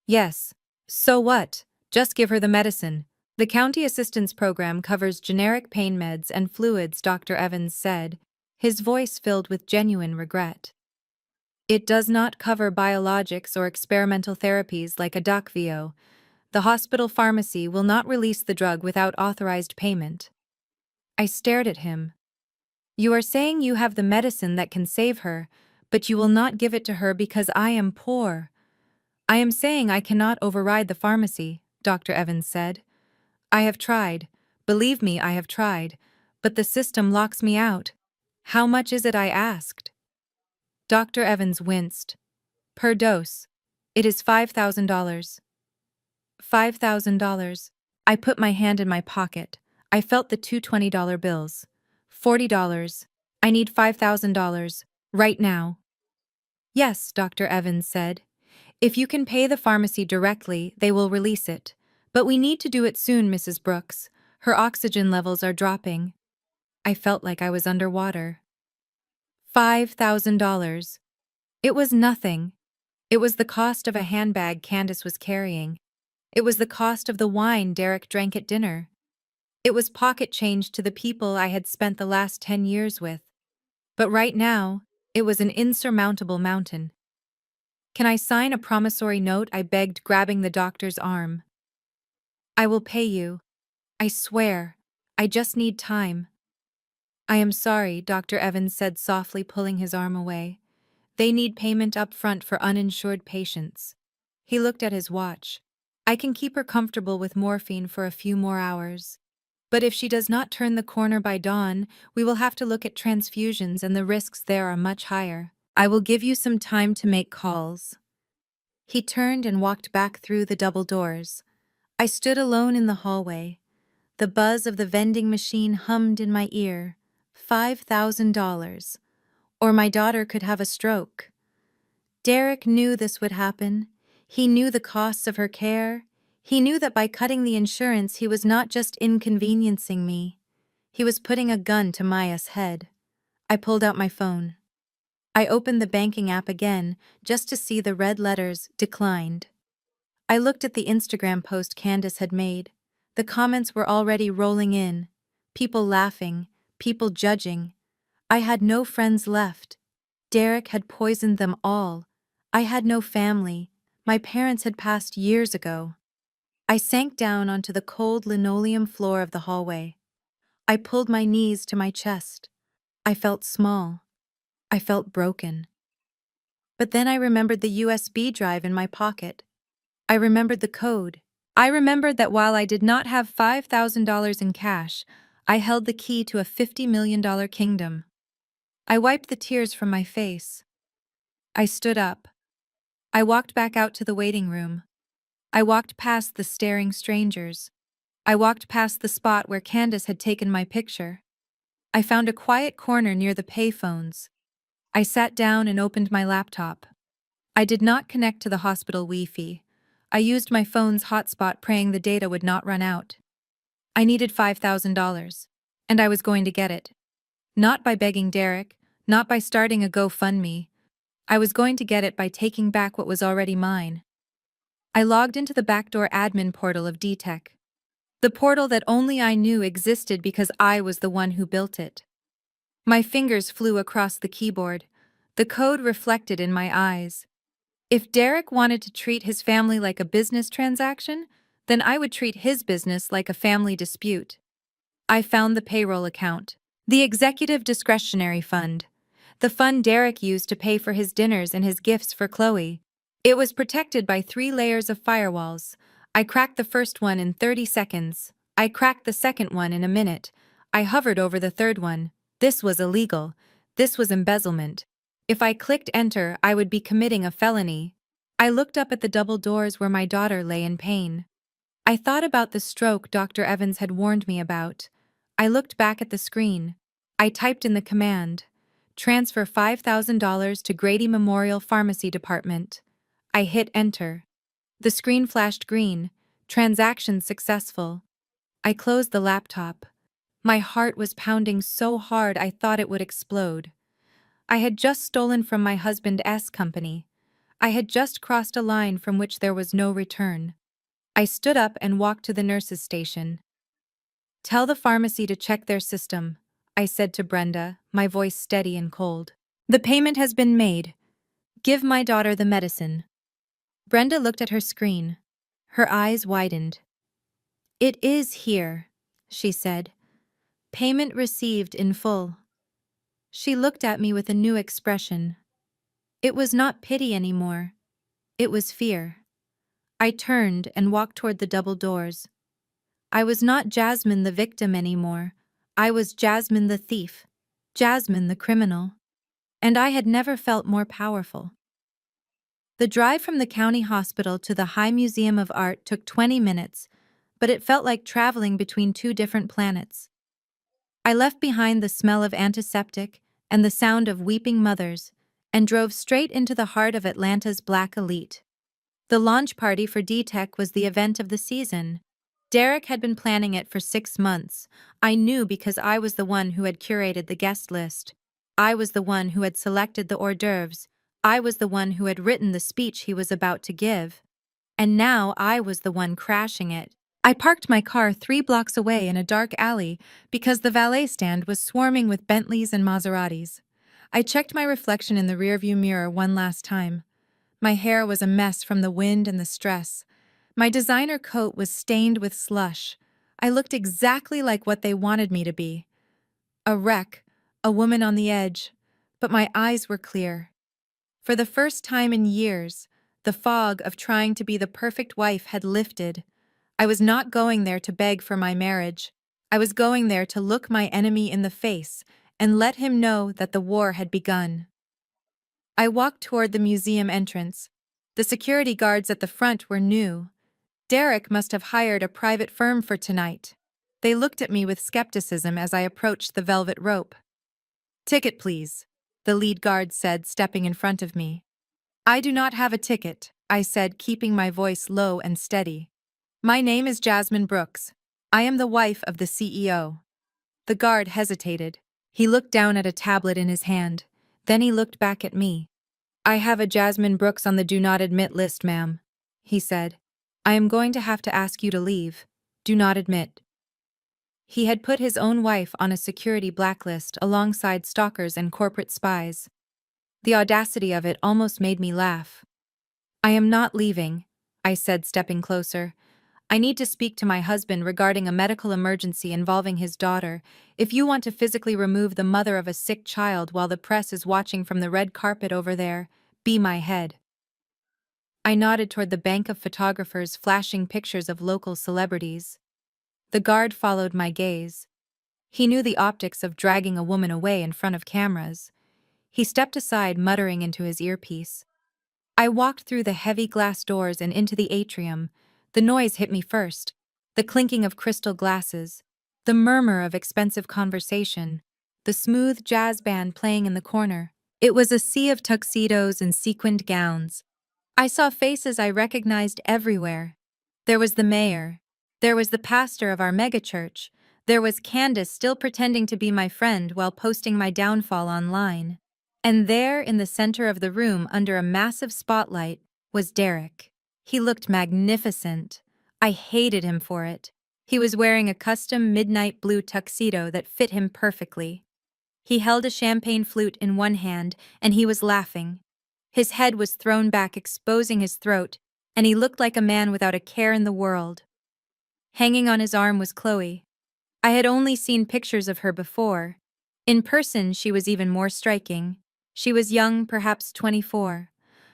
Yes. So what? Just give her the medicine. The county assistance program covers generic pain meds and fluids, Dr. Evans said, his voice filled with genuine regret. It does not cover biologics or experimental therapies like Adakveo. The hospital pharmacy will not release the drug without authorized payment. I stared at him. You are saying you have the medicine that can save her, but you will not give it to her because I am poor. I am saying I cannot override the pharmacy, Dr. Evans said. I have tried. Believe me, I have tried. But the system locks me out. How much is it? I asked. Dr. Evans winced. Per dose. It is $5,000. $5,000. I put my hand in my pocket. I felt the two $20 bills. $40. I need $5,000. Right now. Yes, Dr. Evans said. If you can pay the pharmacy directly, they will release it. But we need to do it soon, Mrs. Brooks. Her oxygen levels are dropping. I felt like I was underwater. $5,000. It was nothing. It was the cost of a handbag Candace was carrying. It was the cost of the wine Derek drank at dinner. It was pocket change to the people I had spent the last 10 years with. But right now, it was an insurmountable mountain. Can I sign a promissory note? I begged, grabbing the doctor's arm. I will pay you. I swear. I just need time. I am sorry, Dr. Evans said softly, pulling his arm away. They need payment up front for uninsured patients. He looked at his watch. I can keep her comfortable with morphine for a few more hours. But if she does not turn the corner by dawn, we will have to look at transfusions, and the risks there are much higher. I will give you some time to make calls. He turned and walked back through the double doors. I stood alone in the hallway. The buzz of the vending machine hummed in my ear. $5,000. Or my daughter could have a stroke. Derek knew this would happen. He knew the costs of her care. He knew that by cutting the insurance, he was not just inconveniencing me. He was putting a gun to Maya's head. I pulled out my phone. I opened the banking app again, just to see the red letters, declined. I looked at the Instagram post Candace had made. The comments were already rolling in. People laughing, people judging. I had no friends left. Derek had poisoned them all. I had no family. My parents had passed years ago. I sank down onto the cold linoleum floor of the hallway. I pulled my knees to my chest. I felt small. I felt broken. But then I remembered the USB drive in my pocket. I remembered the code. I remembered that while I did not have $5,000 in cash, I held the key to a $50 million kingdom. I wiped the tears from my face. I stood up. I walked back out to the waiting room. I walked past the staring strangers. I walked past the spot where Candace had taken my picture. I found a quiet corner near the payphones. I sat down and opened my laptop. I did not connect to the hospital Wi-Fi. I used my phone's hotspot, praying the data would not run out. I needed $5,000, and I was going to get it. Not by begging Derek, not by starting a GoFundMe. I was going to get it by taking back what was already mine. I logged into the backdoor admin portal of DTech. The portal that only I knew existed because I was the one who built it. My fingers flew across the keyboard. The code reflected in my eyes. If Derek wanted to treat his family like a business transaction, then I would treat his business like a family dispute. I found the payroll account. The executive discretionary fund. The fund Derek used to pay for his dinners and his gifts for Chloe. It was protected by 3 layers of firewalls. I cracked the first one in 30 seconds. I cracked the second one in a minute. I hovered over the third one. This was illegal. This was embezzlement. If I clicked enter, I would be committing a felony. I looked up at the double doors where my daughter lay in pain. I thought about the stroke Dr. Evans had warned me about. I looked back at the screen. I typed in the command, transfer $5,000 to Grady Memorial Pharmacy Department. I hit enter. The screen flashed green, transaction successful. I closed the laptop. My heart was pounding so hard I thought it would explode. I had just stolen from my husband's company. I had just crossed a line from which there was no return. I stood up and walked to the nurse's station. "Tell the pharmacy to check their system," I said to Brenda, my voice steady and cold. "The payment has been made. Give my daughter the medicine." Brenda looked at her screen. Her eyes widened. "It is here," she said. "Payment received in full." She looked at me with a new expression. It was not pity anymore. It was fear. I turned and walked toward the double doors. I was not Jasmine the victim anymore. I was Jasmine the thief. Jasmine the criminal. And I had never felt more powerful. The drive from the county hospital to the High Museum of Art took 20 minutes, but it felt like traveling between 2 different planets. I left behind the smell of antiseptic and the sound of weeping mothers, and drove straight into the heart of Atlanta's Black elite. The launch party for D-Tech was the event of the season. Derek had been planning it for 6 months. I knew because I was the one who had curated the guest list. I was the one who had selected the hors d'oeuvres. I was the one who had written the speech he was about to give. And now I was the one crashing it. I parked my car 3 blocks away in a dark alley because the valet stand was swarming with Bentleys and Maseratis. I checked my reflection in the rearview mirror one last time. My hair was a mess from the wind and the stress. My designer coat was stained with slush. I looked exactly like what they wanted me to be. A wreck, a woman on the edge, but my eyes were clear. For the first time in years, the fog of trying to be the perfect wife had lifted. I was not going there to beg for my marriage. I was going there to look my enemy in the face and let him know that the war had begun. I walked toward the museum entrance. The security guards at the front were new. Derek must have hired a private firm for tonight. They looked at me with skepticism as I approached the velvet rope. "Ticket, please," the lead guard said, stepping in front of me. "I do not have a ticket," I said, keeping my voice low and steady. "My name is Jasmine Brooks. I am the wife of the CEO." The guard hesitated. He looked down at a tablet in his hand. Then he looked back at me. "I have a Jasmine Brooks on the do not admit list, ma'am," he said. "I am going to have to ask you to leave. Do not admit." He had put his own wife on a security blacklist alongside stalkers and corporate spies. The audacity of it almost made me laugh. "I am not leaving," I said, stepping closer. "I need to speak to my husband regarding a medical emergency involving his daughter. If you want to physically remove the mother of a sick child while the press is watching from the red carpet over there, be my head." I nodded toward the bank of photographers flashing pictures of local celebrities. The guard followed my gaze. He knew the optics of dragging a woman away in front of cameras. He stepped aside, muttering into his earpiece. I walked through the heavy glass doors and into the atrium. The noise hit me first. The clinking of crystal glasses, the murmur of expensive conversation, the smooth jazz band playing in the corner. It was a sea of tuxedos and sequined gowns. I saw faces I recognized everywhere. There was the mayor. There was the pastor of our megachurch. There was Candace still pretending to be my friend while posting my downfall online. And there, in the center of the room under a massive spotlight, was Derek. He looked magnificent. I hated him for it. He was wearing a custom midnight blue tuxedo that fit him perfectly. He held a champagne flute in one hand, and he was laughing. His head was thrown back, exposing his throat, and he looked like a man without a care in the world. Hanging on his arm was Chloe. I had only seen pictures of her before. In person, she was even more striking. She was young, perhaps 24.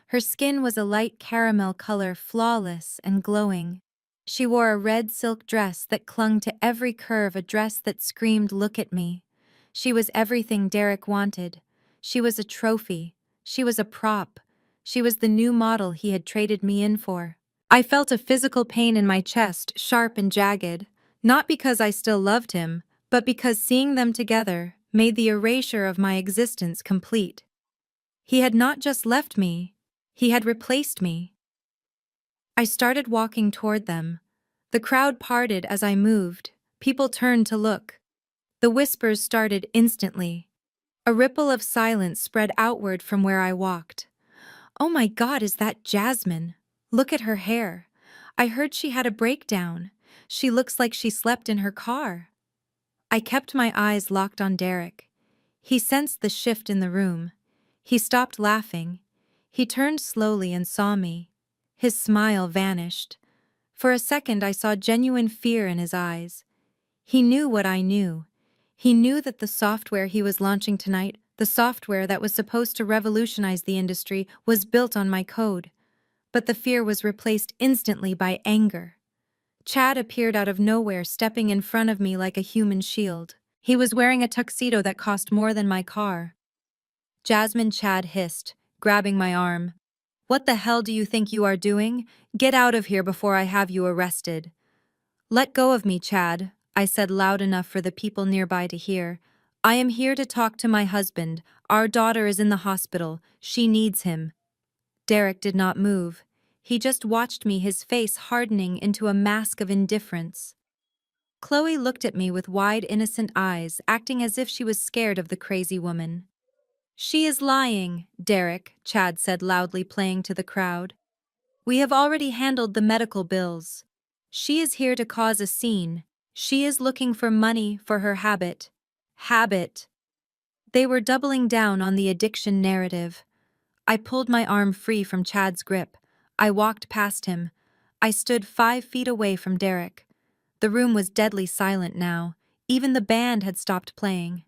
Her skin was a light caramel color, flawless and glowing. She wore a red silk dress that clung to every curve, a dress that screamed, "Look at me." She was everything Derek wanted. She was a trophy. She was a prop. She was the new model he had traded me in for. I felt a physical pain in my chest, sharp and jagged, not because I still loved him, but because seeing them together made the erasure of my existence complete. He had not just left me, he had replaced me. I started walking toward them. The crowd parted as I moved. People turned to look. The whispers started instantly. A ripple of silence spread outward from where I walked. "Oh my God, is that Jasmine? Look at her hair. I heard she had a breakdown. She looks like she slept in her car." I kept my eyes locked on Derek. He sensed the shift in the room. He stopped laughing. He turned slowly and saw me. His smile vanished. For a second I saw genuine fear in his eyes. He knew what I knew. He knew that the software he was launching tonight, the software that was supposed to revolutionize the industry, was built on my code. But the fear was replaced instantly by anger. Chad appeared out of nowhere, stepping in front of me like a human shield. He was wearing a tuxedo that cost more than my car. "Jasmine," Chad hissed, grabbing my arm. "What the hell do you think you are doing? Get out of here before I have you arrested." "Let go of me, Chad," I said loud enough for the people nearby to hear. "I am here to talk to my husband. Our daughter is in the hospital. She needs him." Derek did not move. He just watched me, his face hardening into a mask of indifference. Chloe looked at me with wide, innocent eyes, acting as if she was scared of the crazy woman. "She is lying, Derek," Chad said loudly, playing to the crowd. "We have already handled the medical bills. She is here to cause a scene. She is looking for money for her habit." Habit. They were doubling down on the addiction narrative. I pulled my arm free from Chad's grip. I walked past him. I stood 5 feet away from Derek. The room was deadly silent now. Even the band had stopped playing.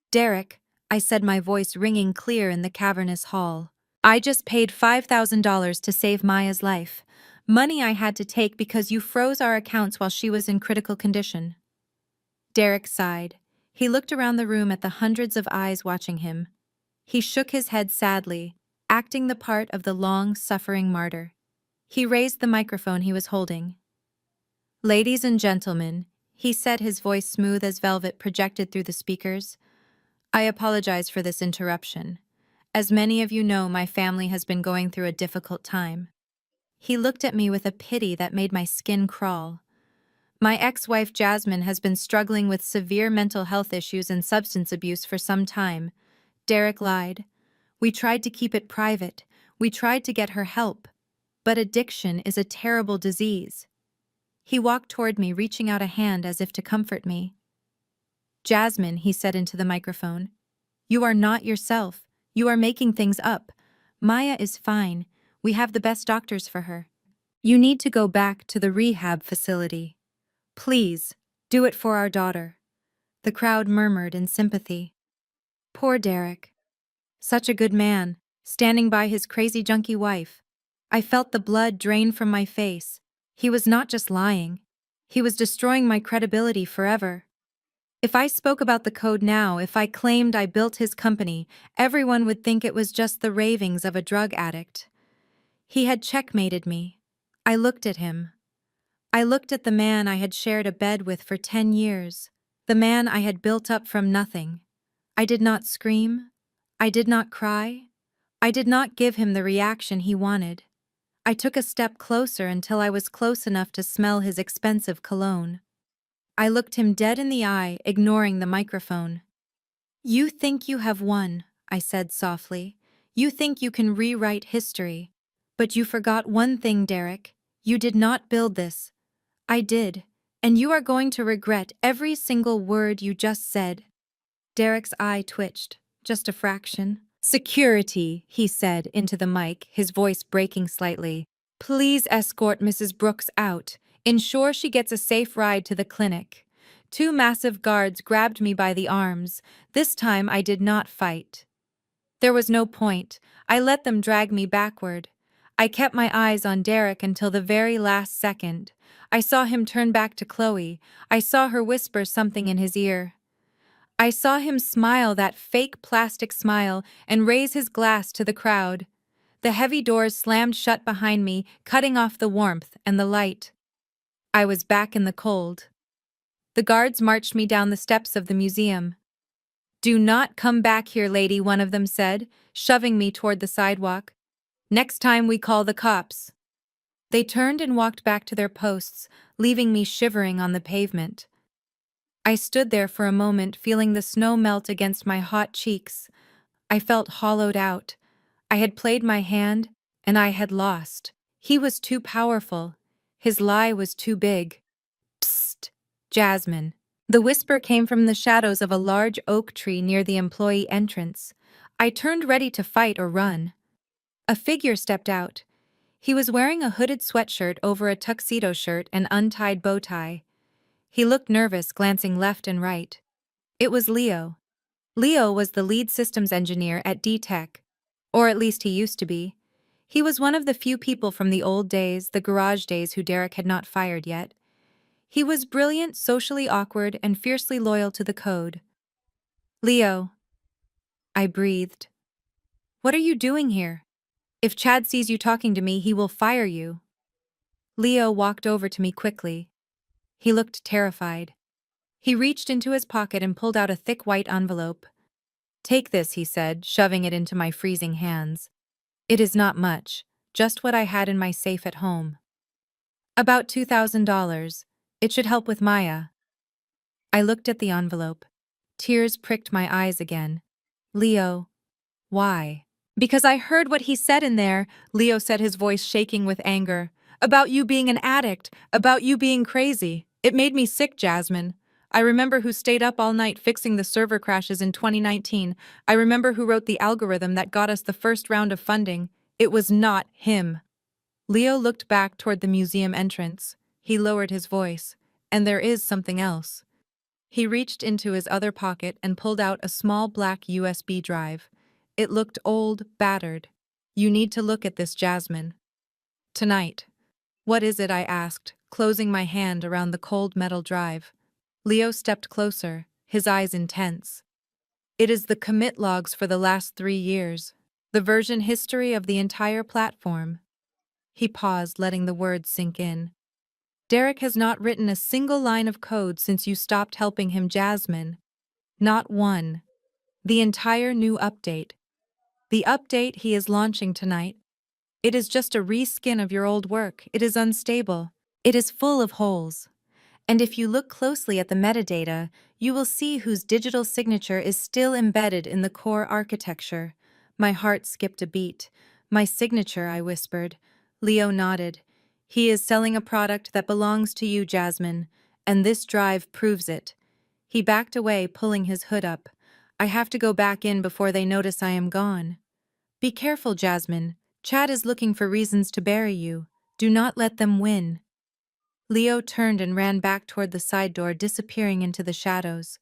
"Derek," I said, my voice ringing clear in the cavernous hall. "I just paid $5,000 to save Maya's life. Money I had to take because you froze our accounts while she was in critical condition." Derek sighed. He looked around the room at the hundreds of eyes watching him. He shook his head sadly, acting the part of the long-suffering martyr. He raised the microphone he was holding. "Ladies and gentlemen," he said, his voice smooth as velvet projected through the speakers, "I apologize for this interruption. As many of you know, my family has been going through a difficult time." He looked at me with a pity that made my skin crawl. "My ex-wife Jasmine has been struggling with severe mental health issues and substance abuse for some time." Derek lied. "We tried to keep it private. We tried to get her help. But addiction is a terrible disease." He walked toward me, reaching out a hand as if to comfort me. "Jasmine," he said into the microphone, "you are not yourself. You are making things up. Maya is fine. We have the best doctors for her. You need to go back to the rehab facility. Please, do it for our daughter." The crowd murmured in sympathy. Poor Derek. Such a good man, standing by his crazy junkie wife. I felt the blood drain from my face. He was not just lying. He was destroying my credibility forever. If I spoke about the code now, if I claimed I built his company, everyone would think it was just the ravings of a drug addict. He had checkmated me. I looked at him. I looked at the man I had shared a bed with for 10 years, the man I had built up from nothing. I did not scream. I did not cry. I did not give him the reaction he wanted. I took a step closer until I was close enough to smell his expensive cologne. I looked him dead in the eye, ignoring the microphone. "You think you have won," I said softly. "You think you can rewrite history. But you forgot one thing, Derek. You did not build this. I did, and you are going to regret every single word you just said." Derek's eye twitched, just a fraction. "Security," he said into the mic, his voice breaking slightly. "Please escort Mrs. Brooks out. Ensure she gets a safe ride to the clinic." Two massive guards grabbed me by the arms. This time I did not fight. There was no point. I let them drag me backward. I kept my eyes on Derek until the very last second. I saw him turn back to Chloe. I saw her whisper something in his ear. I saw him smile that fake plastic smile and raise his glass to the crowd. The heavy doors slammed shut behind me, cutting off the warmth and the light. I was back in the cold. The guards marched me down the steps of the museum. "Do not come back here, lady," one of them said, shoving me toward the sidewalk. "Next time we call the cops." They turned and walked back to their posts, leaving me shivering on the pavement. I stood there for a moment, feeling the snow melt against my hot cheeks. I felt hollowed out. I had played my hand, and I had lost. He was too powerful. His lie was too big. "Psst, Jasmine." The whisper came from the shadows of a large oak tree near the employee entrance. I turned ready to fight or run. A figure stepped out. He was wearing a hooded sweatshirt over a tuxedo shirt and untied bow tie. He looked nervous, glancing left and right. It was Leo. Leo was the lead systems engineer at D-Tech, or at least he used to be. He was one of the few people from the old days, the garage days, who Derek had not fired yet. He was brilliant, socially awkward, and fiercely loyal to the code. "Leo," I breathed. "What are you doing here? If Chad sees you talking to me, he will fire you." Leo walked over to me quickly. He looked terrified. He reached into his pocket and pulled out a thick white envelope. "Take this," he said, shoving it into my freezing hands. "It is not much, just what I had in my safe at home. About $2,000. It should help with Maya." I looked at the envelope. Tears pricked my eyes again. "Leo, why?" "Because I heard what he said in there," Leo said, his voice shaking with anger. "About you being an addict, about you being crazy. It made me sick, Jasmine. I remember who stayed up all night fixing the server crashes in 2019. I remember who wrote the algorithm that got us the first round of funding. It was not him." Leo looked back toward the museum entrance. He lowered his voice. "And there is something else." He reached into his other pocket and pulled out a small black USB drive. It looked old, battered. "You need to look at this, Jasmine. Tonight." "What is it?" I asked, closing my hand around the cold metal drive. Leo stepped closer, his eyes intense. "It is the commit logs for the last 3 years. The version history of the entire platform." He paused, letting the words sink in. "Derek has not written a single line of code since you stopped helping him, Jasmine. Not one. The entire new update. The update he is launching tonight. It is just a reskin of your old work. It is unstable. It is full of holes. And if you look closely at the metadata, you will see whose digital signature is still embedded in the core architecture." My heart skipped a beat. "My signature," I whispered. Leo nodded. "He is selling a product that belongs to you, Jasmine, and this drive proves it." He backed away, pulling his hood up. "I have to go back in before they notice I am gone." "Be careful, Jasmine. Chad is looking for reasons to bury you. Do not let them win." Leo turned and ran back toward the side door, disappearing into the shadows.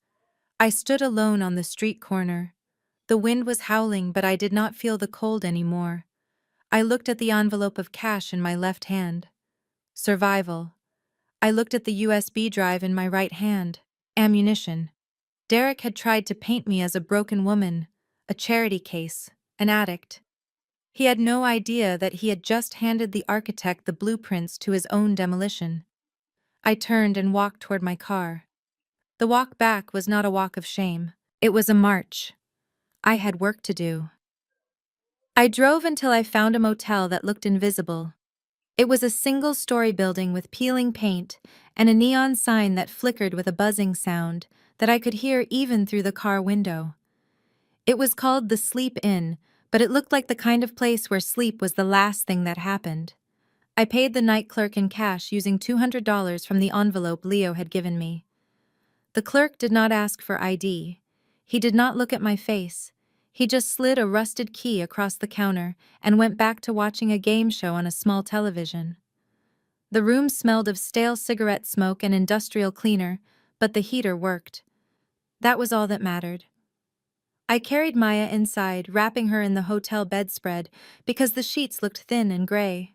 I stood alone on the street corner. The wind was howling, but I did not feel the cold anymore. I looked at the envelope of cash in my left hand. Survival. I looked at the USB drive in my right hand. Ammunition. Derek had tried to paint me as a broken woman, a charity case, an addict. He had no idea that he had just handed the architect the blueprints to his own demolition. I turned and walked toward my car. The walk back was not a walk of shame. It was a march. I had work to do. I drove until I found a motel that looked invisible. It was a single-story building with peeling paint and a neon sign that flickered with a buzzing sound that I could hear even through the car window. It was called the Sleep Inn, but it looked like the kind of place where sleep was the last thing that happened. I paid the night clerk in cash using $200 from the envelope Leo had given me. The clerk did not ask for ID. He did not look at my face. He just slid a rusted key across the counter and went back to watching a game show on a small television. The room smelled of stale cigarette smoke and industrial cleaner, but the heater worked. That was all that mattered. I carried Maya inside, wrapping her in the hotel bedspread because the sheets looked thin and gray.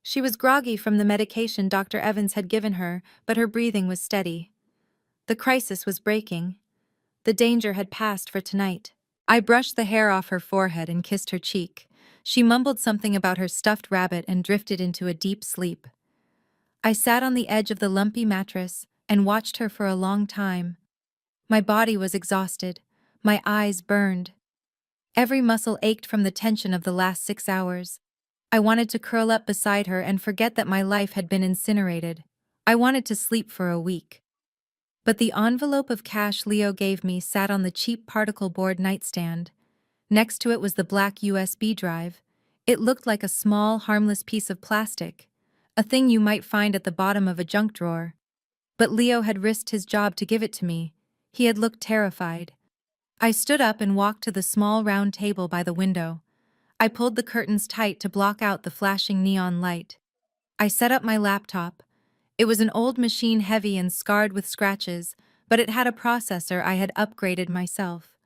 She was groggy from the medication Dr. Evans had given her, but her breathing was steady. The crisis was breaking. The danger had passed for tonight. I brushed the hair off her forehead and kissed her cheek. She mumbled something about her stuffed rabbit and drifted into a deep sleep. I sat on the edge of the lumpy mattress and watched her for a long time. My body was exhausted. My eyes burned. Every muscle ached from the tension of the last 6 hours. I wanted to curl up beside her and forget that my life had been incinerated. I wanted to sleep for a week. But the envelope of cash Leo gave me sat on the cheap particle board nightstand. Next to it was the black USB drive. It looked like a small, harmless piece of plastic, a thing you might find at the bottom of a junk drawer. But Leo had risked his job to give it to me. He had looked terrified. I stood up and walked to the small round table by the window. I pulled the curtains tight to block out the flashing neon light. I set up my laptop. It was an old machine, heavy and scarred with scratches, but it had a processor I had upgraded myself.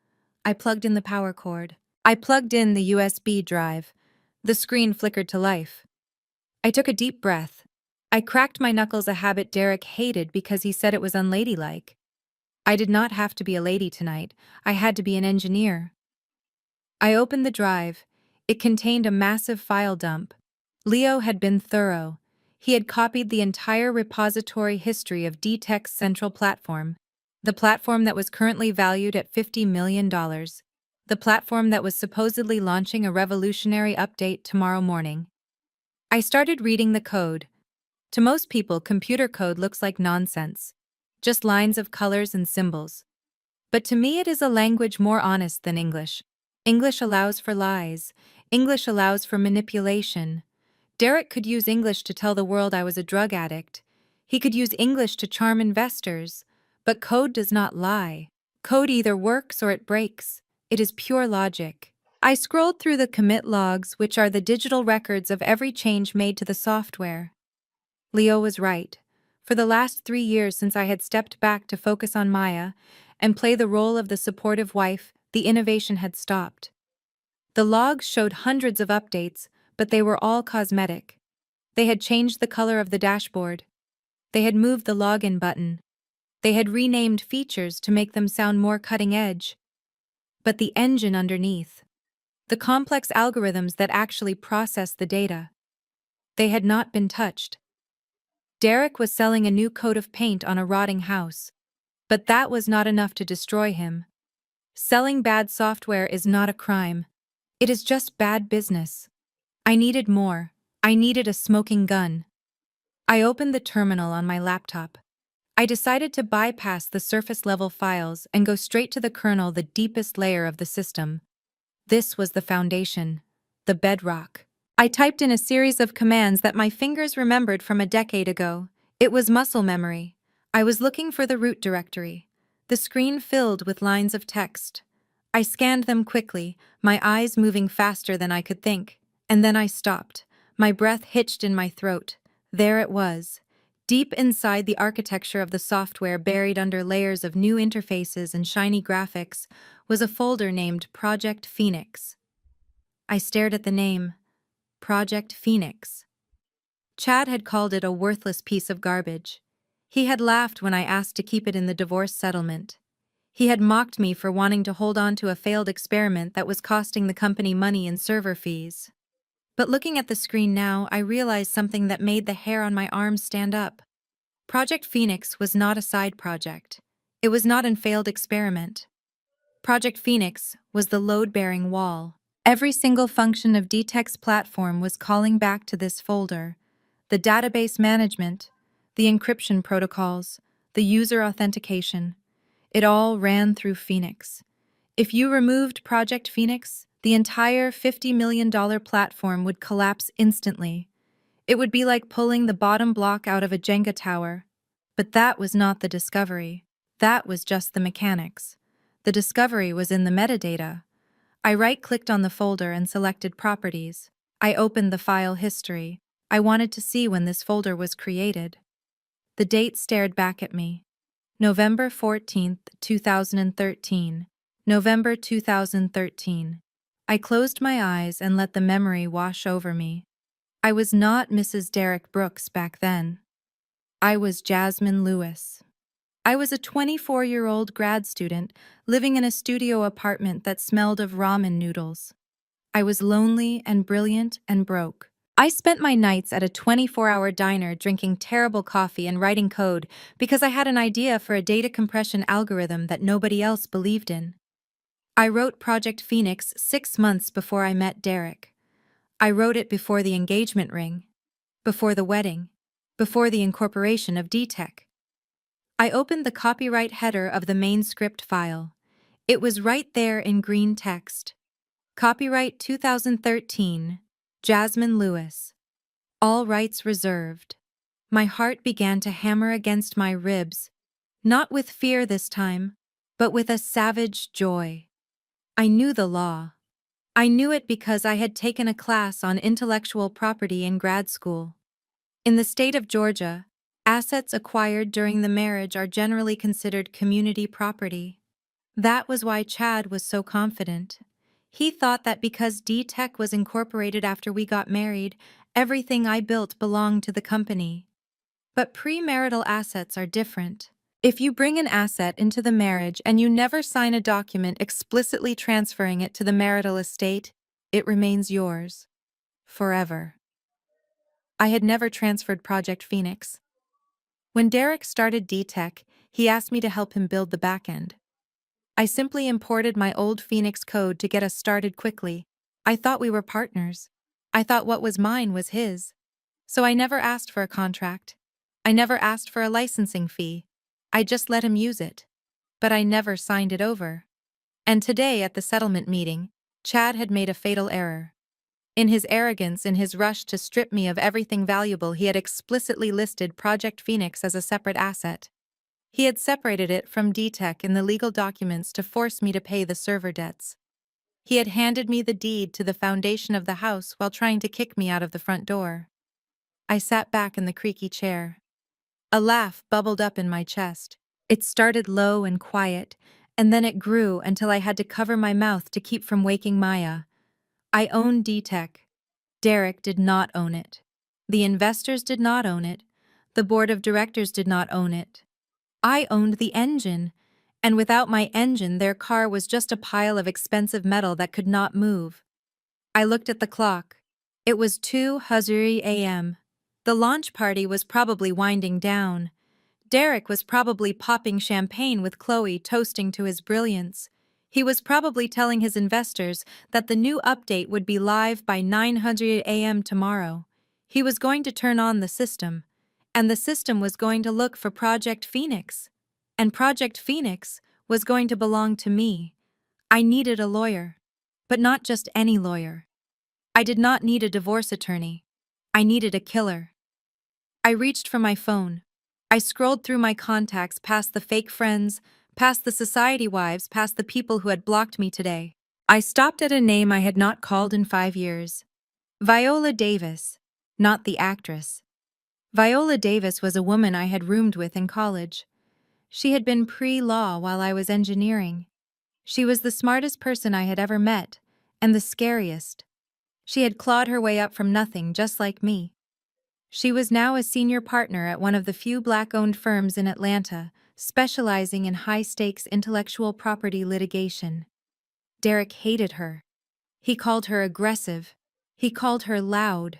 I plugged in the power cord. I plugged in the USB drive. The screen flickered to life. I took a deep breath. I cracked my knuckles, a habit Derek hated because he said it was unladylike. I did not have to be a lady tonight. I had to be an engineer. I opened the drive. It contained a massive file dump. Leo had been thorough. He had copied the entire repository history of DTech's central platform, the platform that was currently valued at $50 million, the platform that was supposedly launching a revolutionary update tomorrow morning. I started reading the code. To most people, computer code looks like nonsense, just lines of colors and symbols. But to me, it is a language more honest than English. English allows for lies. English allows for manipulation. Derek could use English to tell the world I was a drug addict. He could use English to charm investors. But code does not lie. Code either works or it breaks. It is pure logic. I scrolled through the commit logs, which are the digital records of every change made to the software. Leo was right. For the last 3 years since I had stepped back to focus on Maya and play the role of the supportive wife, the innovation had stopped. The logs showed hundreds of updates, but they were all cosmetic. They had changed the color of the dashboard. They had moved the login button. They had renamed features to make them sound more cutting edge. But the engine underneath, the complex algorithms that actually process the data, they had not been touched. Derek was selling a new coat of paint on a rotting house. But that was not enough to destroy him. Selling bad software is not a crime. It is just bad business. I needed more. I needed a smoking gun. I opened the terminal on my laptop. I decided to bypass the surface-level files and go straight to the kernel, the deepest layer of the system. This was the foundation, the bedrock. I typed in a series of commands that my fingers remembered from a decade ago. It was muscle memory. I was looking for the root directory. The screen filled with lines of text. I scanned them quickly, my eyes moving faster than I could think. And then I stopped. My breath hitched in my throat. There it was. Deep inside the architecture of the software, buried under layers of new interfaces and shiny graphics, was a folder named Project Phoenix. I stared at the name. Project Phoenix. Chad had called it a worthless piece of garbage. He had laughed when I asked to keep it in the divorce settlement. He had mocked me for wanting to hold on to a failed experiment that was costing the company money in server fees. But looking at the screen now, I realized something that made the hair on my arms stand up. Project Phoenix was not a side project. It was not a failed experiment. Project Phoenix was the load-bearing wall. Every single function of DTech's platform was calling back to this folder. The database management, the encryption protocols, the user authentication. It all ran through Phoenix. If you removed Project Phoenix, the entire $50 million platform would collapse instantly. It would be like pulling the bottom block out of a Jenga tower. But that was not the discovery. That was just the mechanics. The discovery was in the metadata. I right-clicked on the folder and selected Properties. I opened the file history. I wanted to see when this folder was created. The date stared back at me. November 14th, 2013. November 2013. I closed my eyes and let the memory wash over me. I was not Mrs. Derek Brooks back then. I was Jasmine Lewis. I was a 24-year-old grad student living in a studio apartment that smelled of ramen noodles. I was lonely and brilliant and broke. I spent my nights at a 24-hour diner drinking terrible coffee and writing code because I had an idea for a data compression algorithm that nobody else believed in. I wrote Project Phoenix 6 months before I met Derek. I wrote it before the engagement ring, before the wedding, before the incorporation of DTech. I opened the copyright header of the main script file. It was right there in green text. Copyright 2013, Jasmine Lewis. All rights reserved. My heart began to hammer against my ribs, not with fear this time, but with a savage joy. I knew the law. I knew it because I had taken a class on intellectual property in grad school. In the state of Georgia, assets acquired during the marriage are generally considered community property. That was why Chad was so confident. He thought that because DTech was incorporated after we got married, everything I built belonged to the company. But premarital assets are different. If you bring an asset into the marriage and you never sign a document explicitly transferring it to the marital estate, it remains yours. Forever. I had never transferred Project Phoenix. When Derek started DTech, he asked me to help him build the backend. I simply imported my old Phoenix code to get us started quickly. I thought we were partners. I thought what was mine was his. So I never asked for a contract. I never asked for a licensing fee. I just let him use it. But I never signed it over. And today at the settlement meeting, Chad had made a fatal error. In his arrogance, in his rush to strip me of everything valuable, he had explicitly listed Project Phoenix as a separate asset. He had separated it from DTech in the legal documents to force me to pay the server debts. He had handed me the deed to the foundation of the house while trying to kick me out of the front door. I sat back in the creaky chair. A laugh bubbled up in my chest. It started low and quiet, and then it grew until I had to cover my mouth to keep from waking Maya. I owned DTech. Derek did not own it. The investors did not own it. The board of directors did not own it. I owned the engine, and without my engine, their car was just a pile of expensive metal that could not move. I looked at the clock. It was 2:00 a.m. The launch party was probably winding down. Derek was probably popping champagne with Chloe, toasting to his brilliance. He was probably telling his investors that the new update would be live by 9:00 a.m. tomorrow. He was going to turn on the system, and the system was going to look for Project Phoenix. And Project Phoenix was going to belong to me. I needed a lawyer, but not just any lawyer. I did not need a divorce attorney. I needed a killer. I reached for my phone. I scrolled through my contacts past the fake friends, past the society wives, past the people who had blocked me today. I stopped at a name I had not called in 5 years. Viola Davis, not the actress. Viola Davis was a woman I had roomed with in college. She had been pre-law while I was engineering. She was the smartest person I had ever met, and the scariest. She had clawed her way up from nothing, just like me. She was now a senior partner at one of the few Black-owned firms in Atlanta, specializing in high-stakes intellectual property litigation. Derek hated her. He called her aggressive. He called her loud.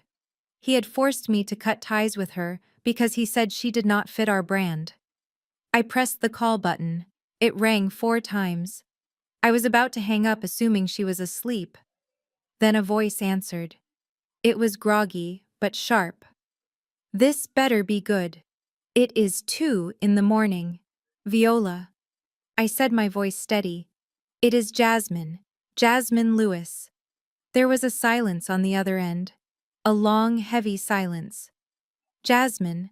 He had forced me to cut ties with her because he said she did not fit our brand. I pressed the call button. It rang 4 times. I was about to hang up, assuming she was asleep. Then a voice answered. It was groggy, but sharp. This better be good. It is 2 in the morning. Viola. I said, my voice steady. It is Jasmine. Jasmine Lewis. There was a silence on the other end. A long, heavy silence. Jasmine.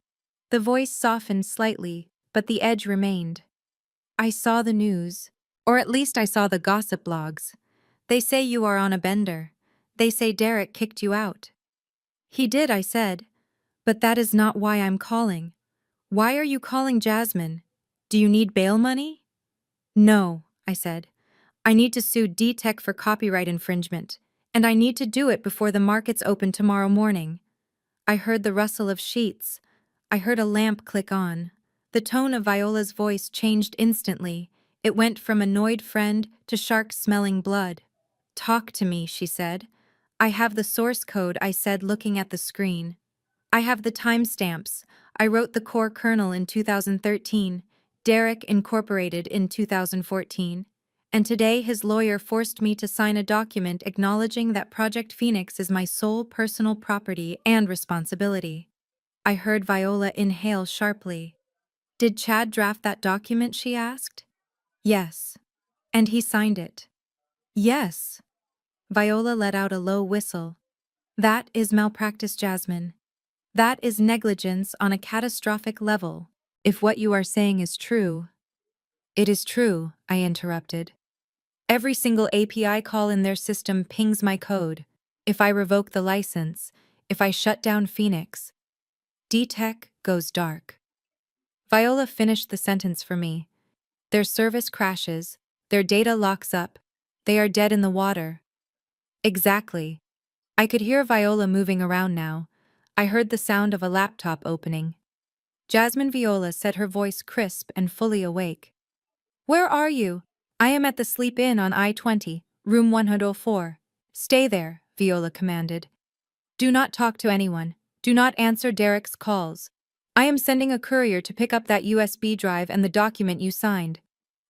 The voice softened slightly, but the edge remained. I saw the news. Or at least I saw the gossip blogs. They say you are on a bender. They say Derek kicked you out. He did, I said. But that is not why I'm calling. Why are you calling Jasmine? Do you need bail money? No, I said. I need to sue D-Tech for copyright infringement, and I need to do it before the markets open tomorrow morning. I heard the rustle of sheets. I heard a lamp click on. The tone of Viola's voice changed instantly. It went from annoyed friend to shark-smelling blood. Talk to me, she said. I have the source code, I said, looking at the screen. I have the timestamps. I wrote the core kernel in 2013, Derek Incorporated in 2014. And today his lawyer forced me to sign a document acknowledging that Project Phoenix is my sole personal property and responsibility. I heard Viola inhale sharply. Did Chad draft that document, she asked? Yes. And he signed it. Yes. Viola let out a low whistle. That is malpractice, Jasmine. That is negligence on a catastrophic level. If what you are saying is true. It is true, I interrupted. Every single API call in their system pings my code. If I revoke the license, if I shut down Phoenix, D-Tech goes dark. Viola finished the sentence for me. Their service crashes, their data locks up, they are dead in the water. Exactly. I could hear Viola moving around now. I heard the sound of a laptop opening. Jasmine Viola said, her voice crisp and fully awake. Where are you? I am at the Sleep Inn on I-20, room 104. Stay there, Viola commanded. Do not talk to anyone. Do not answer Derek's calls. I am sending a courier to pick up that USB drive and the document you signed.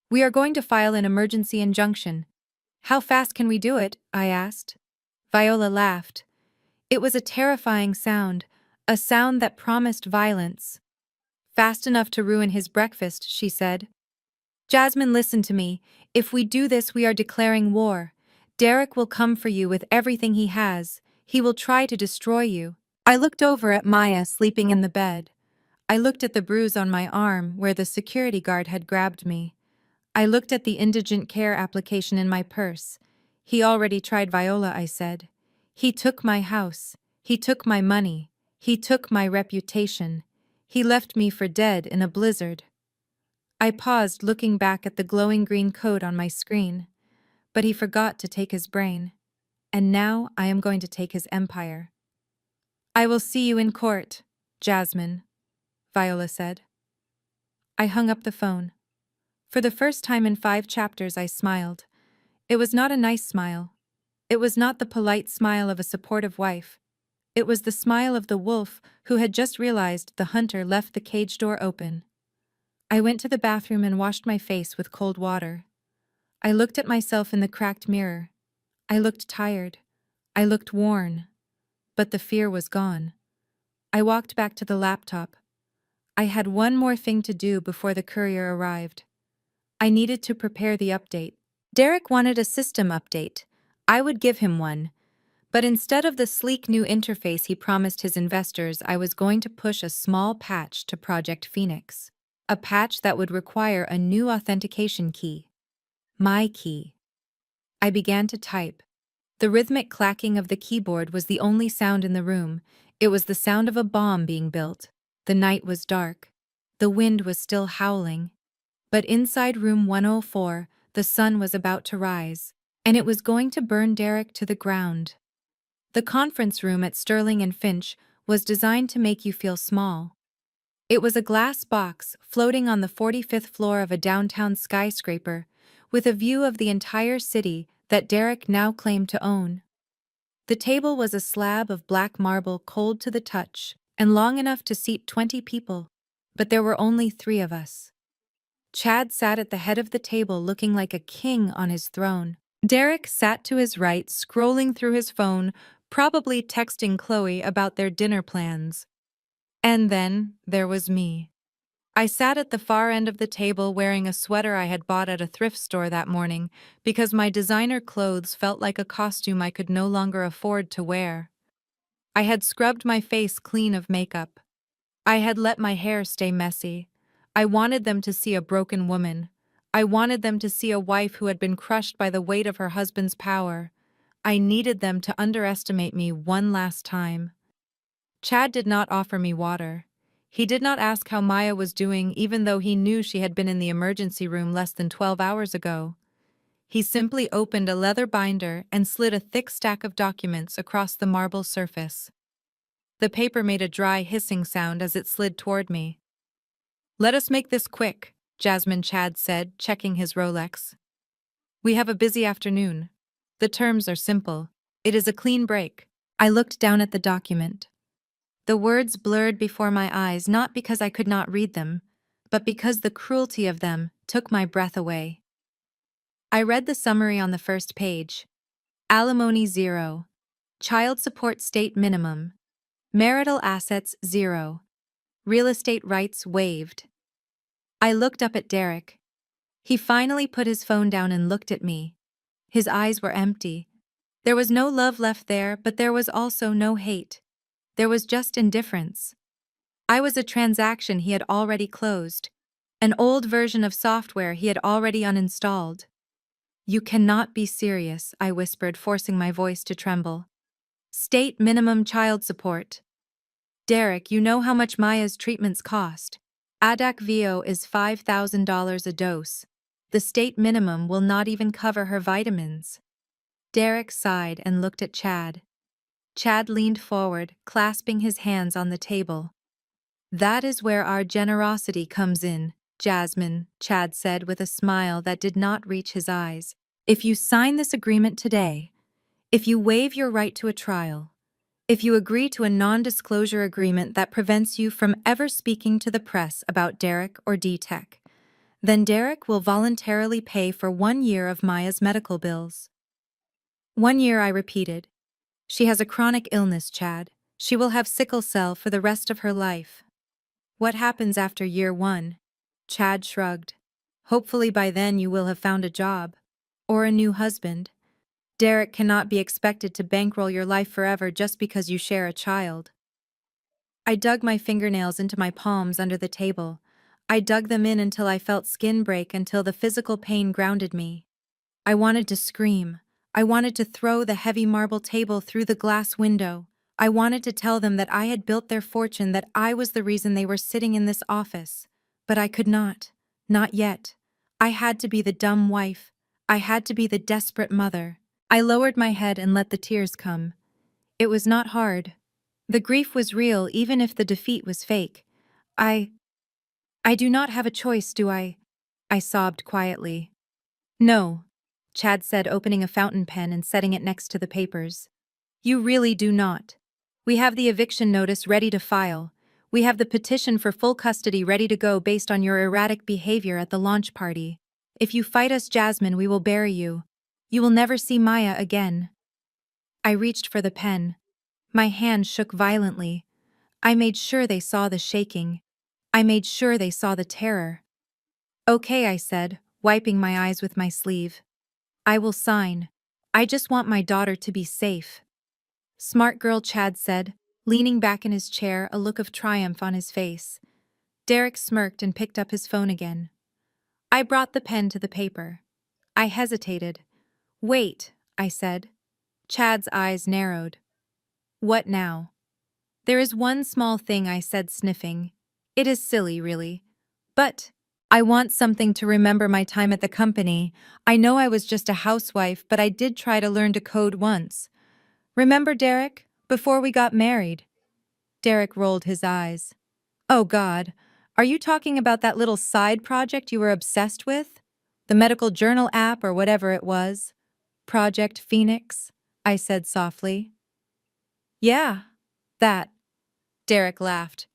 We are going to file an emergency injunction. How fast can we do it? I asked. Viola laughed. It was a terrifying sound, a sound that promised violence. Fast enough to ruin his breakfast, she said. Jasmine, listen to me. If we do this, we are declaring war. Derek will come for you with everything he has. He will try to destroy you. I looked over at Maya sleeping in the bed. I looked at the bruise on my arm where the security guard had grabbed me. I looked at the indigent care application in my purse. He already tried Viola, I said. He took my house. He took my money. He took my reputation. He left me for dead in a blizzard. I paused, looking back at the glowing green code on my screen. But he forgot to take his brain. And now I am going to take his empire. I will see you in court, Jasmine, Viola said. I hung up the phone. For the first time in 5 chapters, I smiled. It was not a nice smile. It was not the polite smile of a supportive wife. It was the smile of the wolf who had just realized the hunter left the cage door open. I went to the bathroom and washed my face with cold water. I looked at myself in the cracked mirror. I looked tired. I looked worn. But the fear was gone. I walked back to the laptop. I had one more thing to do before the courier arrived. I needed to prepare the update. Derek wanted a system update. I would give him one. But instead of the sleek new interface he promised his investors, I was going to push a small patch to Project Phoenix. A patch that would require a new authentication key. My key. I began to type. The rhythmic clacking of the keyboard was the only sound in the room. It was the sound of a bomb being built. The night was dark. The wind was still howling. But inside room 104, the sun was about to rise, and it was going to burn Derek to the ground. The conference room at Sterling and Finch was designed to make you feel small. It was a glass box floating on the 45th floor of a downtown skyscraper, with a view of the entire city that Derek now claimed to own. The table was a slab of black marble, cold to the touch, and long enough to seat 20 people, but there were only 3 of us. Chad sat at the head of the table looking like a king on his throne. Derek sat to his right, scrolling through his phone, probably texting Chloe about their dinner plans. And then there was me. I sat at the far end of the table wearing a sweater I had bought at a thrift store that morning because my designer clothes felt like a costume I could no longer afford to wear. I had scrubbed my face clean of makeup. I had let my hair stay messy. I wanted them to see a broken woman. I wanted them to see a wife who had been crushed by the weight of her husband's power. I needed them to underestimate me one last time. Chad did not offer me water. He did not ask how Maya was doing, even though he knew she had been in the emergency room less than 12 hours ago. He simply opened a leather binder and slid a thick stack of documents across the marble surface. The paper made a dry hissing sound as it slid toward me. "Let us make this quick," Jasmine Chad said, checking his Rolex. "We have a busy afternoon. The terms are simple. It is a clean break." I looked down at the document. The words blurred before my eyes not because I could not read them, but because the cruelty of them took my breath away. I read the summary on the first page. Alimony 0. Child support state minimum. Marital assets 0. Real estate rights waived. I looked up at Derek. He finally put his phone down and looked at me. His eyes were empty. There was no love left there, but there was also no hate. There was just indifference. I was a transaction he had already closed, an old version of software he had already uninstalled. "You cannot be serious," I whispered, forcing my voice to tremble. "State minimum child support." "Derek, you know how much Maya's treatments cost. Adakveo is $5,000 a dose. The state minimum will not even cover her vitamins." Derek sighed and looked at Chad. Chad leaned forward, clasping his hands on the table. "That is where our generosity comes in, Jasmine," Chad said with a smile that did not reach his eyes. "If you sign this agreement today, if you waive your right to a trial, if you agree to a non-disclosure agreement that prevents you from ever speaking to the press about Derek or D-Tech, then Derek will voluntarily pay for 1 year of Maya's medical bills." 1 year, I repeated. "She has a chronic illness, Chad. She will have sickle cell for the rest of her life." "What happens after year 1? Chad shrugged. "Hopefully by then you will have found a job. Or a new husband. Derek cannot be expected to bankroll your life forever just because you share a child." I dug my fingernails into my palms under the table. I dug them in until I felt skin break, until the physical pain grounded me. I wanted to scream. I wanted to throw the heavy marble table through the glass window. I wanted to tell them that I had built their fortune, that I was the reason they were sitting in this office. But I could not. Not yet. I had to be the dumb wife. I had to be the desperate mother. I lowered my head and let the tears come. It was not hard. The grief was real, even if the defeat was fake. I do not have a choice, do I?" I sobbed quietly. "No," Chad said, opening a fountain pen and setting it next to the papers. "You really do not. We have the eviction notice ready to file. We have the petition for full custody ready to go based on your erratic behavior at the launch party. If you fight us, Jasmine, we will bury you. You will never see Maya again." I reached for the pen. My hand shook violently. I made sure they saw the shaking. I made sure they saw the terror. "Okay," I said, wiping my eyes with my sleeve. "I will sign. I just want my daughter to be safe." "Smart girl," Chad said, leaning back in his chair, a look of triumph on his face. Derek smirked and picked up his phone again. I brought the pen to the paper. I hesitated. "Wait," I said. Chad's eyes narrowed. "What now?" "There is one small thing," I said, sniffing. "It is silly, really. But I want something to remember my time at the company. I know I was just a housewife, but I did try to learn to code once. Remember, Derek, before we got married?" Derek rolled his eyes. "Oh God, are you talking about that little side project you were obsessed with? The medical journal app or whatever it was? Project Phoenix?" I said softly. "Yeah, that." Derek laughed.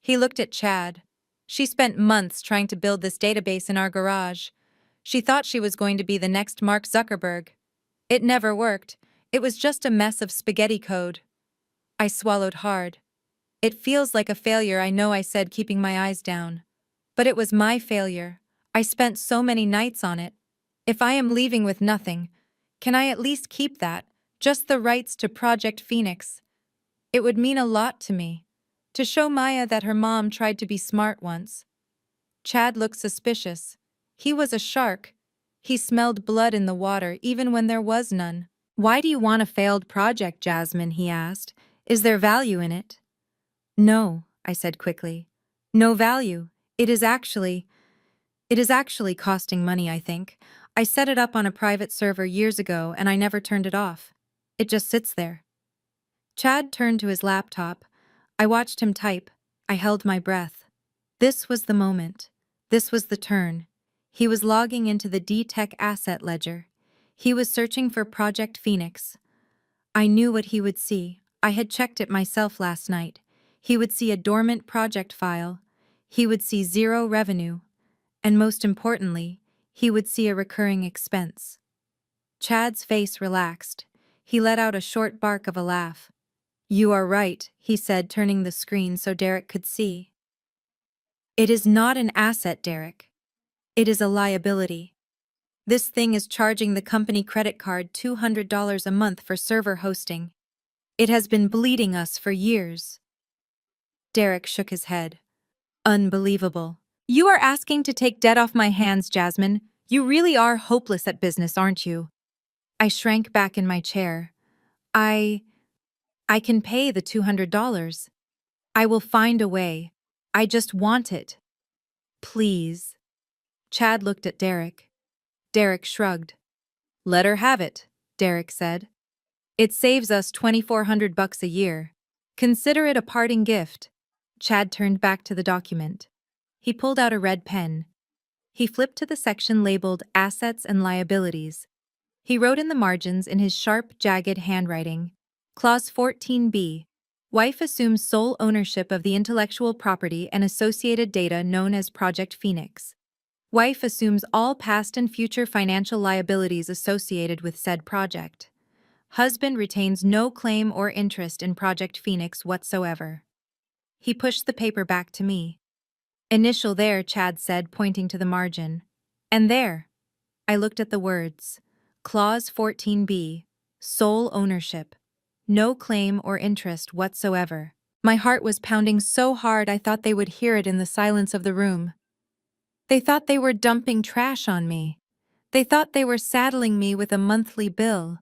He looked at Chad. "She spent months trying to build this database in our garage. She thought she was going to be the next Mark Zuckerberg. It never worked. It was just a mess of spaghetti code." I swallowed hard. "It feels like a failure," I know I said, keeping my eyes down. "But it was my failure. I spent so many nights on it. If I am leaving with nothing, can I at least keep that, just the rights to Project Phoenix? It would mean a lot to me. To show Maya that her mom tried to be smart once." Chad looked suspicious. He was a shark. He smelled blood in the water even when there was none. Why do you want a failed project, Jasmine? He asked. Is there value in it? No, I said quickly. No value. It is actually costing money, I think. I set it up on a private server years ago and I never turned it off. It just sits there. Chad turned to his laptop. I watched him type. I held my breath. This was the moment. This was the turn. He was logging into the D-Tech asset ledger. He was searching for Project Phoenix. I knew what he would see. I had checked it myself last night. He would see a dormant project file. He would see zero revenue. And most importantly, he would see a recurring expense. Chad's face relaxed. He let out a short bark of a laugh. You are right, he said, turning the screen so Derek could see. It is not an asset, Derek. It is a liability. This thing is charging the company credit card $200 a month for server hosting. It has been bleeding us for years. Derek shook his head. Unbelievable. You are asking to take debt off my hands, Jasmine. You really are hopeless at business, aren't you? I shrank back in my chair. I can pay the $200. I will find a way. I just want it. Please. Chad looked at Derek. Derek shrugged. Let her have it, Derek said. It saves us $2,400 a year. Consider it a parting gift. Chad turned back to the document. He pulled out a red pen. He flipped to the section labeled Assets and Liabilities. He wrote in the margins in his sharp, jagged handwriting. Clause 14b. Wife assumes sole ownership of the intellectual property and associated data known as Project Phoenix. Wife assumes all past and future financial liabilities associated with said project. Husband retains no claim or interest in Project Phoenix whatsoever. He pushed the paper back to me. Initial there, Chad said, pointing to the margin. And there. I looked at the words. Clause 14b. Sole ownership. No claim or interest whatsoever. My heart was pounding so hard I thought they would hear it in the silence of the room. They thought they were dumping trash on me. They thought they were saddling me with a monthly bill.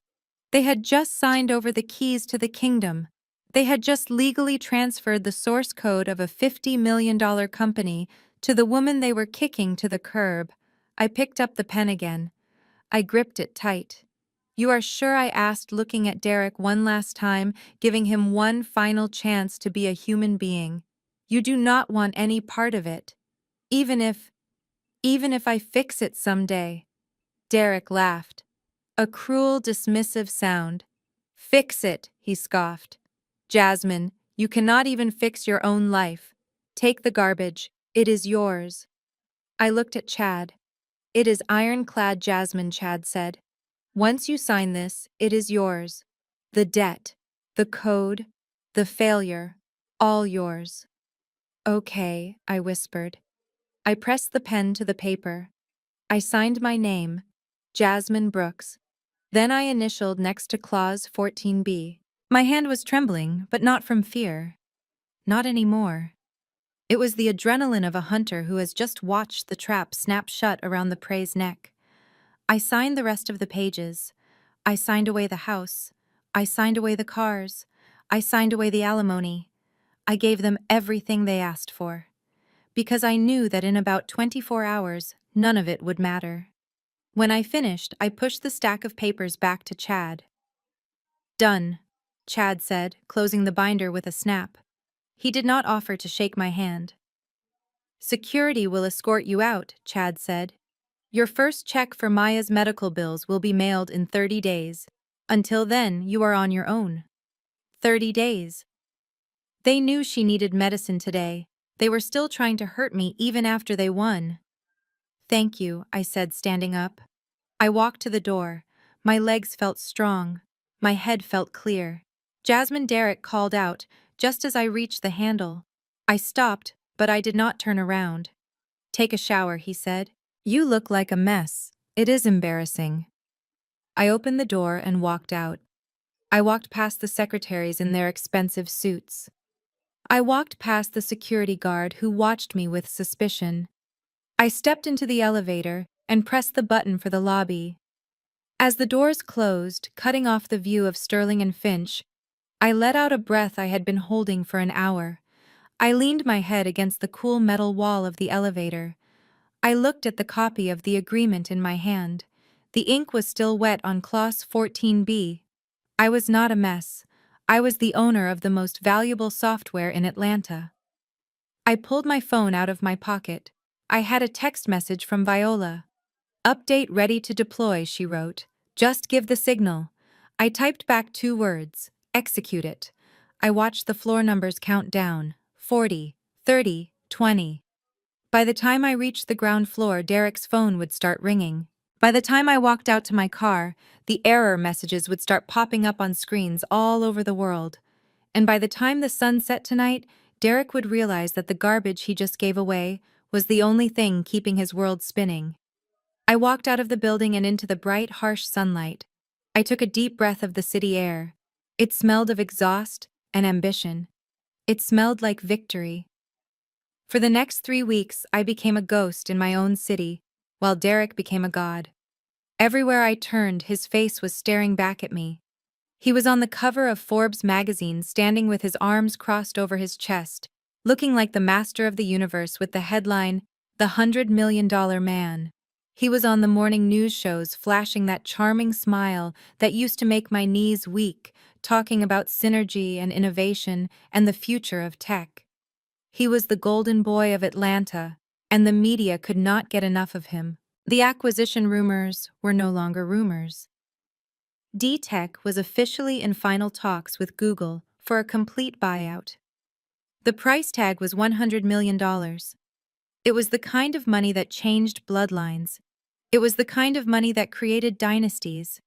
They had just signed over the keys to the kingdom. They had just legally transferred the source code of a $50 million company to the woman they were kicking to the curb. I picked up the pen again. I gripped it tight. You are sure, I asked, looking at Derek one last time, giving him one final chance to be a human being. You do not want any part of it. Even if I fix it someday. Derek laughed. A cruel, dismissive sound. Fix it, he scoffed. Jasmine, you cannot even fix your own life. Take the garbage. It is yours. I looked at Chad. It is ironclad, Jasmine, Chad said. Once you sign this, it is yours. The debt, the code, the failure, all yours. Okay, I whispered. I pressed the pen to the paper. I signed my name, Jasmine Brooks. Then I initialed next to Clause 14b. My hand was trembling, but not from fear. Not anymore. It was the adrenaline of a hunter who has just watched the trap snap shut around the prey's neck. I signed the rest of the pages. I signed away the house. I signed away the cars. I signed away the alimony. I gave them everything they asked for. Because I knew that in about 24 hours, none of it would matter. When I finished, I pushed the stack of papers back to Chad. Done, Chad said, closing the binder with a snap. He did not offer to shake my hand. Security will escort you out, Chad said. Your first check for Maya's medical bills will be mailed in 30 days. Until then, you are on your own. 30 days. They knew she needed medicine today. They were still trying to hurt me even after they won. Thank you, I said, standing up. I walked to the door. My legs felt strong. My head felt clear. Jasmine, Derek called out, just as I reached the handle. I stopped, but I did not turn around. Take a shower, he said. You look like a mess. It is embarrassing. I opened the door and walked out. I walked past the secretaries in their expensive suits. I walked past the security guard who watched me with suspicion. I stepped into the elevator and pressed the button for the lobby. As the doors closed, cutting off the view of Sterling and Finch, I let out a breath I had been holding for an hour. I leaned my head against the cool metal wall of the elevator. I looked at the copy of the agreement in my hand. The ink was still wet on Clause 14B. I was not a mess. I was the owner of the most valuable software in Atlanta. I pulled my phone out of my pocket. I had a text message from Viola. "Update ready to deploy," she wrote. "Just give the signal." I typed back 2 words: execute it. I watched the floor numbers count down: 40, 30, 20. By the time I reached the ground floor, Derek's phone would start ringing. By the time I walked out to my car, the error messages would start popping up on screens all over the world. And by the time the sun set tonight, Derek would realize that the garbage he just gave away was the only thing keeping his world spinning. I walked out of the building and into the bright, harsh sunlight. I took a deep breath of the city air. It smelled of exhaust and ambition. It smelled like victory. For the next 3 weeks, I became a ghost in my own city, while Derek became a god. Everywhere I turned, his face was staring back at me. He was on the cover of Forbes magazine, standing with his arms crossed over his chest, looking like the master of the universe with the headline, "The $100 Million Man." He was on the morning news shows, flashing that charming smile that used to make my knees weak, talking about synergy and innovation and the future of tech. He was the golden boy of Atlanta, and the media could not get enough of him. The acquisition rumors were no longer rumors. D-Tech was officially in final talks with Google for a complete buyout. The price tag was $100 million. It was the kind of money that changed bloodlines. It was the kind of money that created dynasties.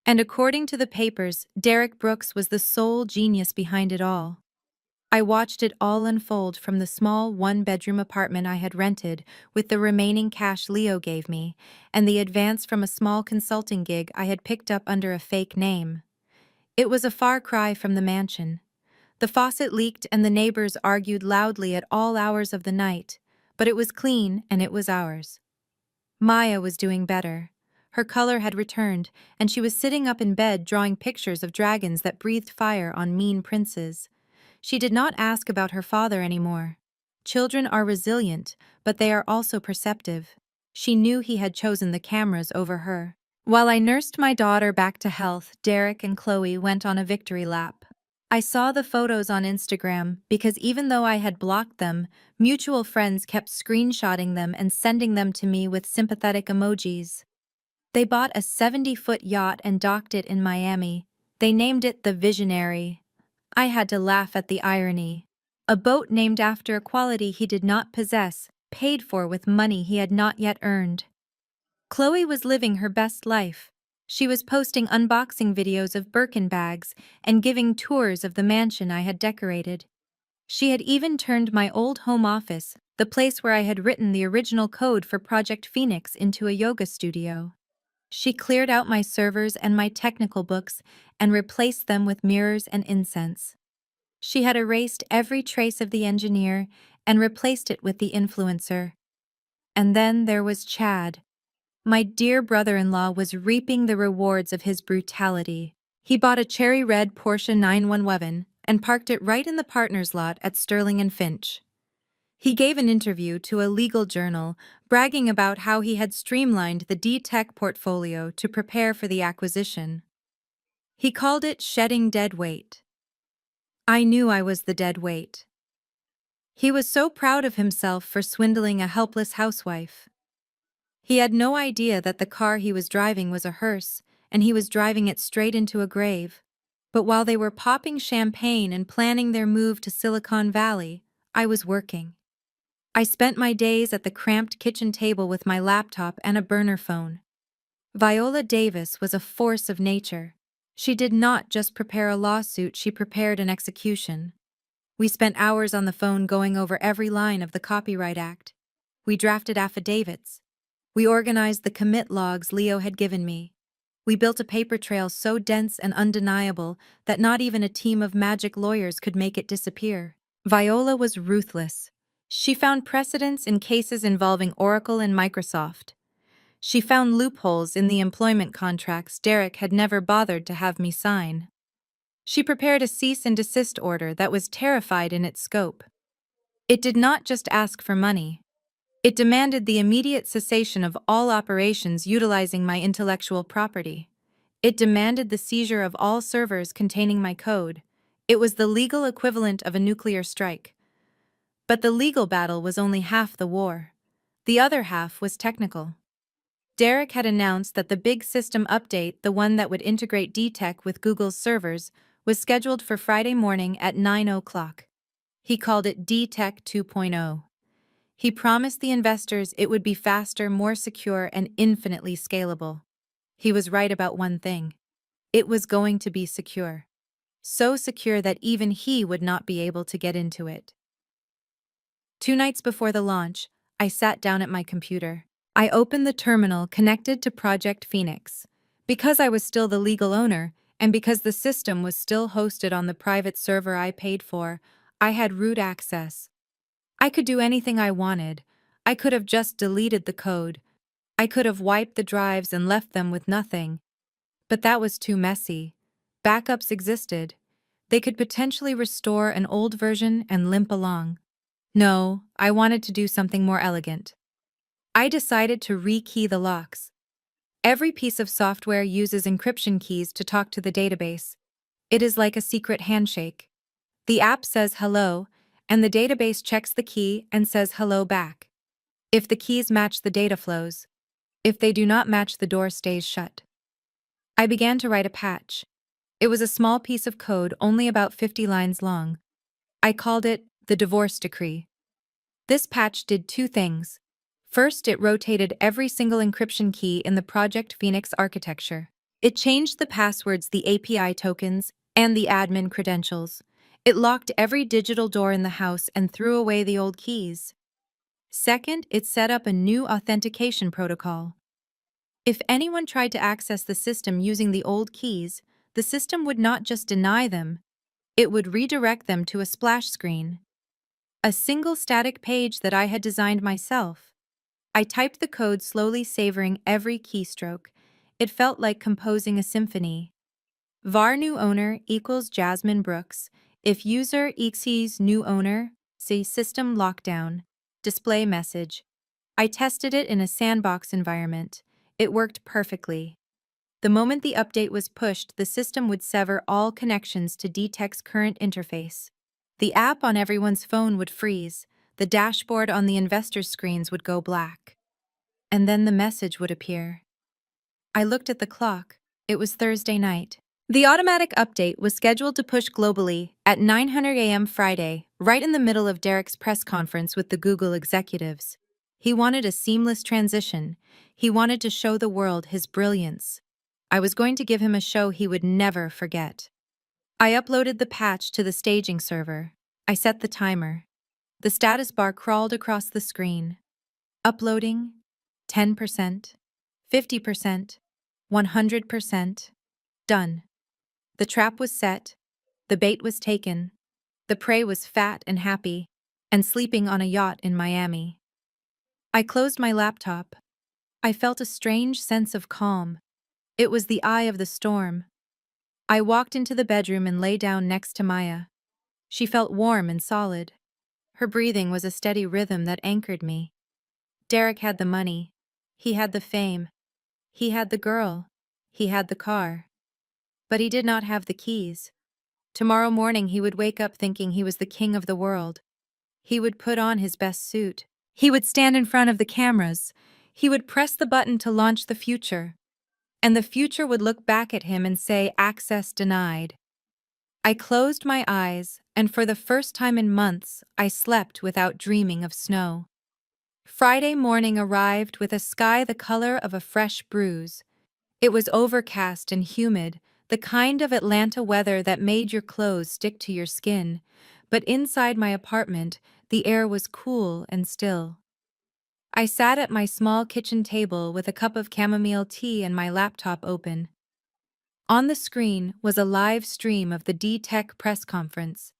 And according to the papers, Derek Brooks was the sole genius behind it all. I watched it all unfold from the small one-bedroom apartment I had rented with the remaining cash Leo gave me, and the advance from a small consulting gig I had picked up under a fake name. It was a far cry from the mansion. The faucet leaked and the neighbors argued loudly at all hours of the night, but it was clean and it was ours. Maya was doing better. Her color had returned, and she was sitting up in bed drawing pictures of dragons that breathed fire on mean princes. She did not ask about her father anymore. Children are resilient, but they are also perceptive. She knew he had chosen the cameras over her. While I nursed my daughter back to health, Derek and Chloe went on a victory lap. I saw the photos on Instagram because even though I had blocked them, mutual friends kept screenshotting them and sending them to me with sympathetic emojis. They bought a 70-foot yacht and docked it in Miami. They named it the Visionary. I had to laugh at the irony. A boat named after a quality he did not possess, paid for with money he had not yet earned. Chloe was living her best life. She was posting unboxing videos of Birkin bags and giving tours of the mansion I had decorated. She had even turned my old home office, the place where I had written the original code for Project Phoenix, into a yoga studio. She cleared out my servers and my technical books and replaced them with mirrors and incense. She had erased every trace of the engineer and replaced it with the influencer. And then there was Chad. My dear brother-in-law was reaping the rewards of his brutality. He bought a cherry red Porsche 911 and parked it right in the partner's lot at Sterling and Finch. He gave an interview to a legal journal, bragging about how he had streamlined the D-Tech portfolio to prepare for the acquisition. He called it shedding dead weight. I knew I was the dead weight. He was so proud of himself for swindling a helpless housewife. He had no idea that the car he was driving was a hearse, and he was driving it straight into a grave. But while they were popping champagne and planning their move to Silicon Valley, I was working. I spent my days at the cramped kitchen table with my laptop and a burner phone. Viola Davis was a force of nature. She did not just prepare a lawsuit, she prepared an execution. We spent hours on the phone going over every line of the Copyright Act. We drafted affidavits. We organized the commit logs Leo had given me. We built a paper trail so dense and undeniable that not even a team of magic lawyers could make it disappear. Viola was ruthless. She found precedents in cases involving Oracle and Microsoft. She found loopholes in the employment contracts Derek had never bothered to have me sign. She prepared a cease and desist order that was terrified in its scope. It did not just ask for money. It demanded the immediate cessation of all operations utilizing my intellectual property. It demanded the seizure of all servers containing my code. It was the legal equivalent of a nuclear strike. But the legal battle was only half the war. The other half was technical. Derek had announced that the big system update, the one that would integrate DTech with Google's servers, was scheduled for Friday morning at 9 o'clock. He called it DTech 2.0. He promised the investors it would be faster, more secure, and infinitely scalable. He was right about one thing. It was going to be secure. So secure that even he would not be able to get into it. 2 nights before the launch, I sat down at my computer. I opened the terminal connected to Project Phoenix. Because I was still the legal owner, and because the system was still hosted on the private server I paid for, I had root access. I could do anything I wanted. I could have just deleted the code. I could have wiped the drives and left them with nothing. But that was too messy. Backups existed. They could potentially restore an old version and limp along. No, I wanted to do something more elegant. I decided to rekey the locks. Every piece of software uses encryption keys to talk to the database. It is like a secret handshake. The app says hello, and the database checks the key and says hello back. If the keys match, the data flows. If they do not match, the door stays shut. I began to write a patch. It was a small piece of code, only about 50 lines long. I called it the divorce decree. This patch did two things. First, it rotated every single encryption key in the Project Phoenix architecture. It changed the passwords, the API tokens, and the admin credentials. It locked every digital door in the house and threw away the old keys. Second, it set up a new authentication protocol. If anyone tried to access the system using the old keys, the system would not just deny them, it would redirect them to a splash screen. A single static page that I had designed myself. I typed the code slowly, savoring every keystroke. It felt like composing a symphony. var new owner equals Jasmine Brooks. If user equals new owner, say system lockdown. Display message. I tested it in a sandbox environment. It worked perfectly. The moment the update was pushed, the system would sever all connections to DTech's current interface. The app on everyone's phone would freeze. The dashboard on the investors' screens would go black. And then the message would appear. I looked at the clock. It was Thursday night. The automatic update was scheduled to push globally at 9:00 a.m. Friday, right in the middle of Derek's press conference with the Google executives. He wanted a seamless transition. He wanted to show the world his brilliance. I was going to give him a show he would never forget. I uploaded the patch to the staging server. I set the timer. The status bar crawled across the screen. Uploading, 10%, 50%, 100%. Done. The trap was set. The bait was taken. The prey was fat and happy, and sleeping on a yacht in Miami. I closed my laptop. I felt a strange sense of calm. It was the eye of the storm. I walked into the bedroom and lay down next to Maya. She felt warm and solid. Her breathing was a steady rhythm that anchored me. Derek had the money. He had the fame. He had the girl. He had the car. But he did not have the keys. Tomorrow morning he would wake up thinking he was the king of the world. He would put on his best suit. He would stand in front of the cameras. He would press the button to launch the future. And the future would look back at him and say, "Access denied." I closed my eyes, and for the first time in months, I slept without dreaming of snow. Friday morning arrived with a sky the color of a fresh bruise. It was overcast and humid, the kind of Atlanta weather that made your clothes stick to your skin, but inside my apartment, the air was cool and still. I sat at my small kitchen table with a cup of chamomile tea and my laptop open. On the screen was a live stream of the DTech press conference.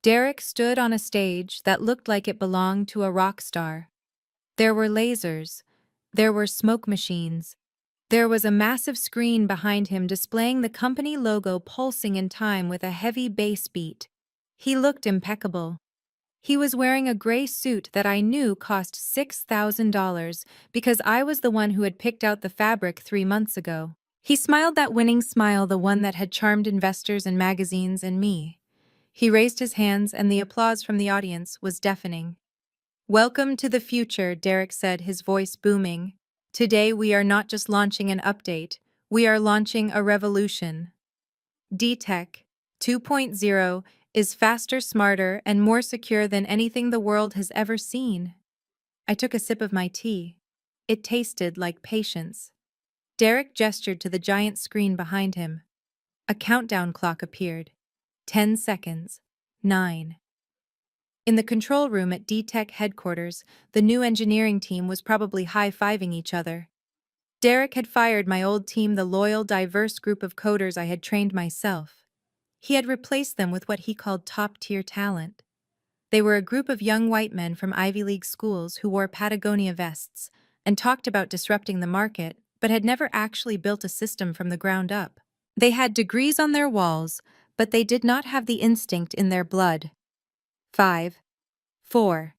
Derek stood on a stage that looked like it belonged to a rock star. There were lasers. There were smoke machines. There was a massive screen behind him displaying the company logo pulsing in time with a heavy bass beat. He looked impeccable. He was wearing a gray suit that I knew cost $6,000 because I was the one who had picked out the fabric 3 months ago. He smiled that winning smile, the one that had charmed investors and magazines and me. He raised his hands and the applause from the audience was deafening. "Welcome to the future," Derek said, his voice booming. "Today we are not just launching an update, we are launching a revolution. D-Tech 2.0 is faster, smarter, and more secure than anything the world has ever seen." I took a sip of my tea. It tasted like patience. Derek gestured to the giant screen behind him. A countdown clock appeared. 10 seconds. 9. In the control room at D-Tech headquarters, the new engineering team was probably high-fiving each other. Derek had fired my old team, the loyal, diverse group of coders I had trained myself. He had replaced them with what he called top-tier talent. They were a group of young white men from Ivy League schools who wore Patagonia vests and talked about disrupting the market, but had never actually built a system from the ground up. They had degrees on their walls, but they did not have the instinct in their blood. 5. 4.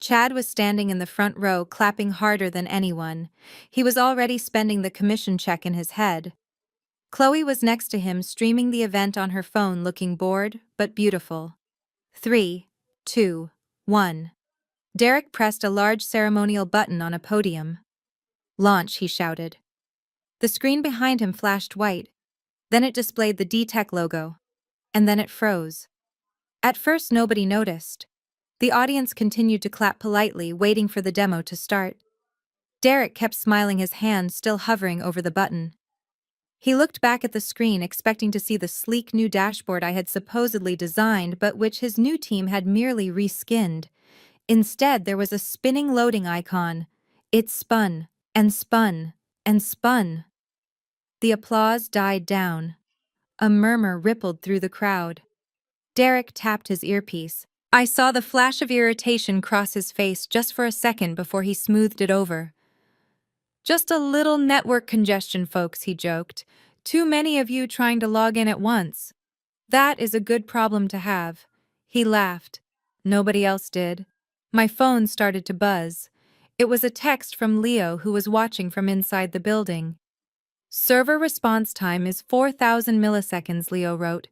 Chad was standing in the front row, clapping harder than anyone. He was already spending the commission check in his head. Chloe was next to him, streaming the event on her phone, looking bored but beautiful. 3, 2, 1. Derek pressed a large ceremonial button on a podium. "Launch," he shouted. The screen behind him flashed white, then it displayed the D-Tech logo, and then it froze. At first nobody noticed. The audience continued to clap politely, waiting for the demo to start. Derek kept smiling, his hand still hovering over the button. He looked back at the screen, expecting to see the sleek new dashboard I had supposedly designed, but which his new team had merely reskinned. Instead, there was a spinning loading icon. It spun, and spun, and spun. The applause died down. A murmur rippled through the crowd. Derek tapped his earpiece. I saw the flash of irritation cross his face just for a second before he smoothed it over. "Just a little network congestion, folks," he joked. "Too many of you trying to log in at once. That is a good problem to have." He laughed. Nobody else did. My phone started to buzz. It was a text from Leo, who was watching from inside the building. "Server response time is 4,000 milliseconds," Leo wrote.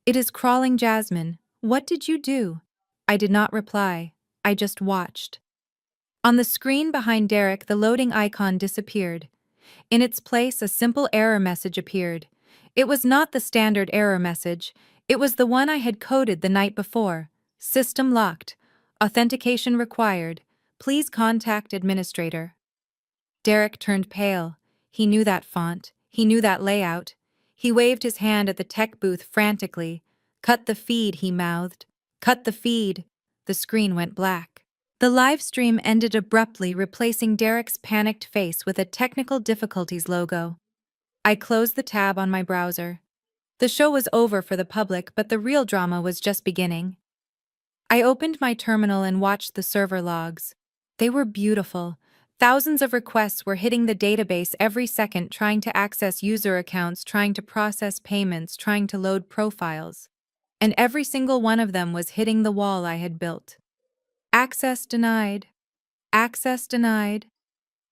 "It is crawling, Jasmine. What did you do?" I did not reply. I just watched. On the screen behind Derek, the loading icon disappeared. In its place, a simple error message appeared. It was not the standard error message. It was the one I had coded the night before. "System locked. Authentication required. Please contact administrator." Derek turned pale. He knew that font. He knew that layout. He waved his hand at the tech booth frantically. "Cut the feed," he mouthed. "Cut the feed." The screen went black. The live stream ended abruptly, replacing Derek's panicked face with a technical difficulties logo. I closed the tab on my browser. The show was over for the public, but the real drama was just beginning. I opened my terminal and watched the server logs. They were beautiful. Thousands of requests were hitting the database every second, trying to access user accounts, trying to process payments, trying to load profiles. And every single one of them was hitting the wall I had built. "Access denied. Access denied.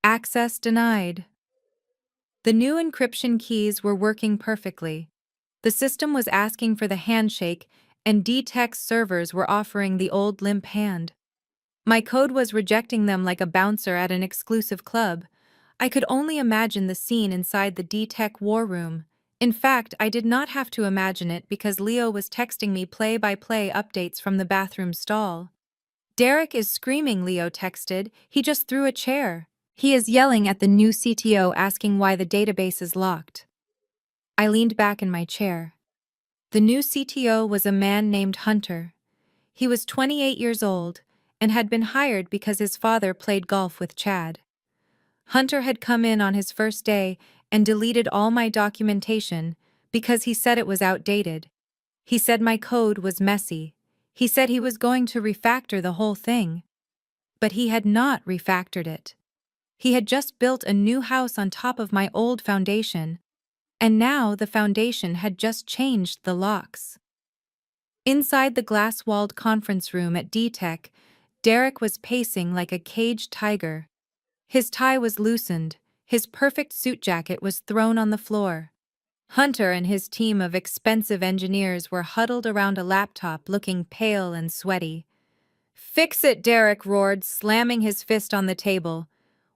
Access denied." The new encryption keys were working perfectly. The system was asking for the handshake, and D-Tech's servers were offering the old limp hand. My code was rejecting them like a bouncer at an exclusive club. I could only imagine the scene inside the D-Tech war room. In fact, I did not have to imagine it because Leo was texting me play-by-play updates from the bathroom stall. "Derek is screaming," Leo texted. "He just threw a chair. He is yelling at the new CTO, asking why the database is locked." I leaned back in my chair. The new CTO was a man named Hunter. He was 28 years old and had been hired because his father played golf with Chad. Hunter had come in on his first day and deleted all my documentation because he said it was outdated. He said my code was messy. He said he was going to refactor the whole thing, but he had not refactored it. He had just built a new house on top of my old foundation, and now the foundation had just changed the locks. Inside the glass-walled conference room at D-Tech, Derek was pacing like a caged tiger. His tie was loosened, his perfect suit jacket was thrown on the floor. Hunter and his team of expensive engineers were huddled around a laptop looking pale and sweaty. "Fix it," Derek roared, slamming his fist on the table.